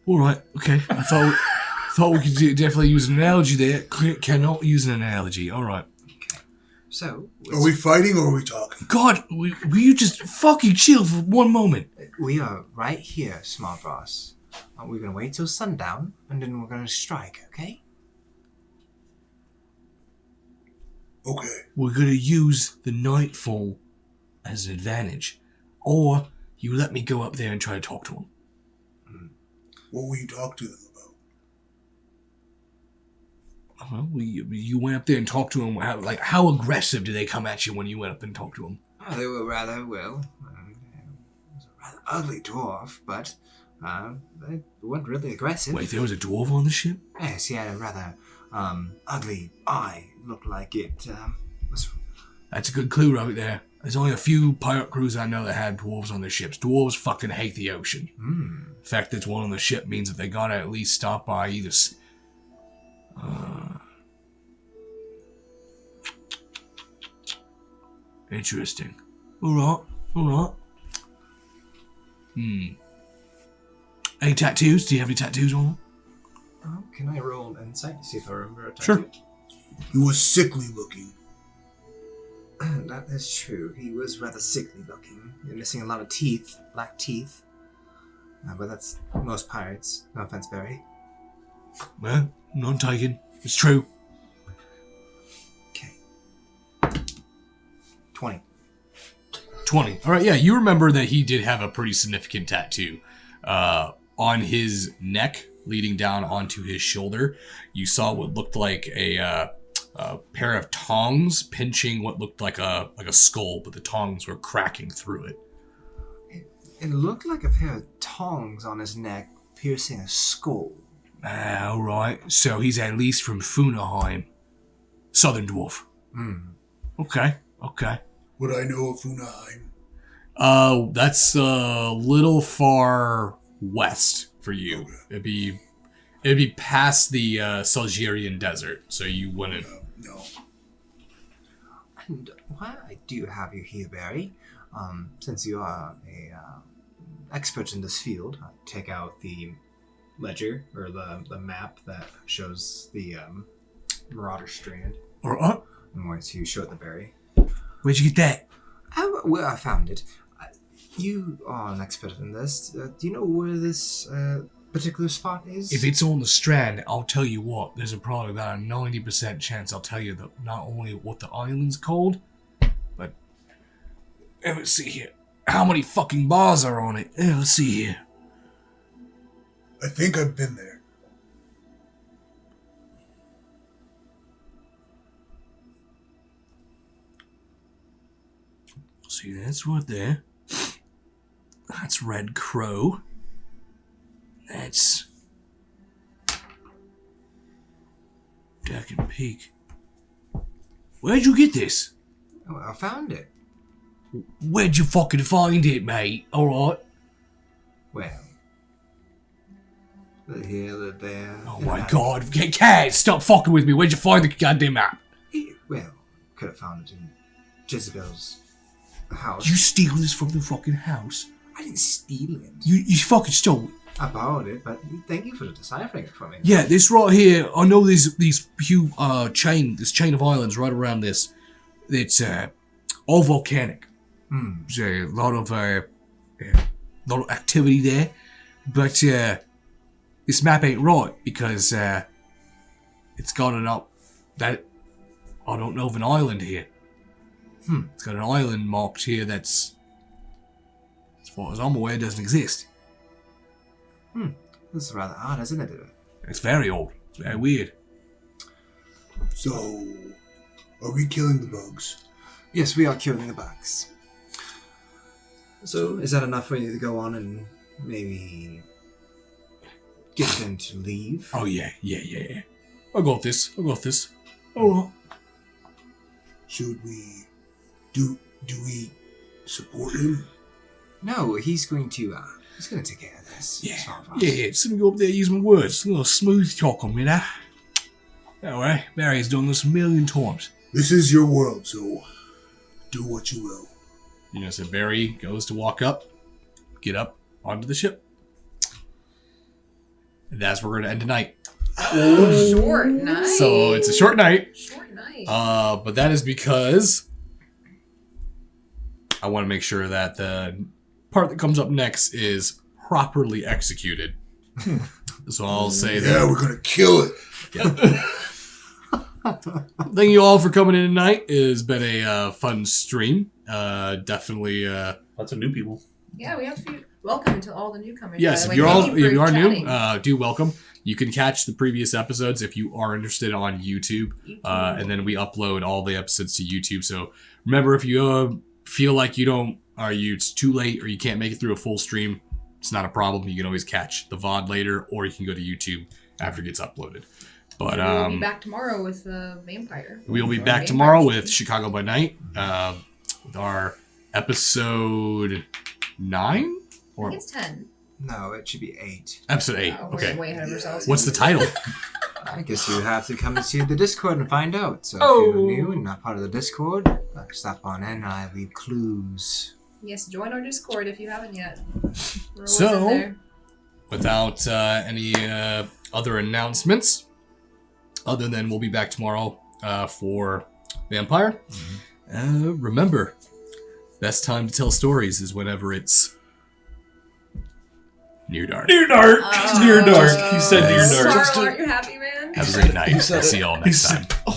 Alright, okay. I thought we could definitely use an analogy there. Cannot use an analogy, alright. So... Are we fighting or are we talking? God, will you just fucking chill for one moment? We are right here, Smart Boss. We're going to wait till sundown, and then we're going to strike, okay? Okay. We're gonna use the nightfall as an advantage. Or you let me go up there and try to talk to them. What will you talk to them about? Well, you went up there and talked to them. How aggressive did they come at you when you went up and talked to them? Oh, they were rather, well... it was a rather ugly dwarf, but... they weren't really aggressive. Wait, there was a dwarf on the ship? Yes, he had a rather ugly eye. Looked like it was... That's a good clue right there. There's only a few pirate crews I know that had dwarves on their ships. Dwarves fucking hate the ocean. The fact that it's one on the ship means that they gotta at least stop by either... Interesting. Alright. Any tattoos? Do you have any tattoos on them? Oh, can I roll an insight to see if I remember a tattoo? Sure. He was sickly looking. That is true. He was rather sickly looking. You're missing a lot of teeth, black teeth. But that's most pirates. No offense, Barry. Well, none taken. It's true. Okay. 20. 20. All right, yeah, you remember that he did have a pretty significant tattoo on his neck, leading down onto his shoulder. You saw what looked like a pair of tongs pinching what looked like a skull, but the tongs were cracking through it. It looked like a pair of tongs on his neck piercing a skull. All right, so he's at least from Funaheim, Southern Dwarf. Okay. Would I know of Funaheim? That's a little far west for you. Okay. It'd be past the Salgerian desert, so you wouldn't. No. And why I do have you here, Barry, since you are a expert in this field, I take out the ledger, or the map that shows the Marauder Strand. Or I'm going to show it to Barry. where'd you get that? Well, I found it. You are an expert in this. Do you know where this particular spot is? If it's on the Strand, I'll tell you what. There's probably about a 90% chance I'll tell you that not only what the island's called, but let's see here. How many fucking bars are on it? Let's see here. I think I've been there. See, that's right there. That's Red Crow. That's Duck and Peak. Where'd you get this? Oh, I found it. Where'd you fucking find it, mate? Alright. Well, here, there. Oh my god. Cat, stop fucking with me. Where'd you find the goddamn map? Well, could have found it in Jezebel's house. You steal this from the fucking house? I didn't steal it. You fucking stole it. I borrowed it, but thank you for deciphering it for me. Yeah, this right here, I know these few chain of islands right around this. It's all volcanic. There's a lot of activity there, but this map ain't right because it's got that I don't know of an island here. It's got an island marked here that's, as far as I'm aware, doesn't exist. This is rather odd, isn't it? It's very old. It's very weird. So, are we killing the bugs? Yes, we are killing the bugs. So, is that enough for you to go on and maybe get them to leave? Oh yeah. I got this. Oh. Should we do we support him? No, he's going to take care of this. Yeah. It's all right. Just let me go up there and use my words. A little smooth talk on me now. Anyway, Barry's done this a million times. This is your world, so do what you will. So Barry goes to walk up, get up onto the ship. And that's where we're going to end tonight. Short night. So it's a short night. Short night. But that is because I want to make sure that the part that comes up next is properly executed. So I'll say that. Yeah, we're gonna kill it. Thank you all for coming in tonight. It's been a fun stream. Definitely. Lots of new people. Yeah, we have to be welcome to all the newcomers. Yes, by if the way. you are Chatting. new, do welcome. You can catch the previous episodes if you are interested on YouTube, and then we upload all the episodes to YouTube. So remember, if you feel like it's too late or you can't make it through a full stream, it's not a problem. You can always catch the VOD later, or you can go to YouTube after it gets uploaded. But we'll be back tomorrow with Vampire. We'll be back tomorrow with Chicago by Night, with our episode 9 I think it's 10. No, it should be 8. Episode 8. Oh, Okay. we're way ahead of ourselves. What's the title? I guess you have to come to the Discord and find out. So if you're new and not part of the Discord, stop on in and I leave clues. Yes, join our Discord if you haven't yet. We're always So- in there. Without any other announcements, other than we'll be back tomorrow for Vampire. Remember, best time to tell stories is whenever it's NearDark. NearDark! NearDark! He said NearDark. Sorry, aren't you happy, man? Have a great night. I'll see y'all next time.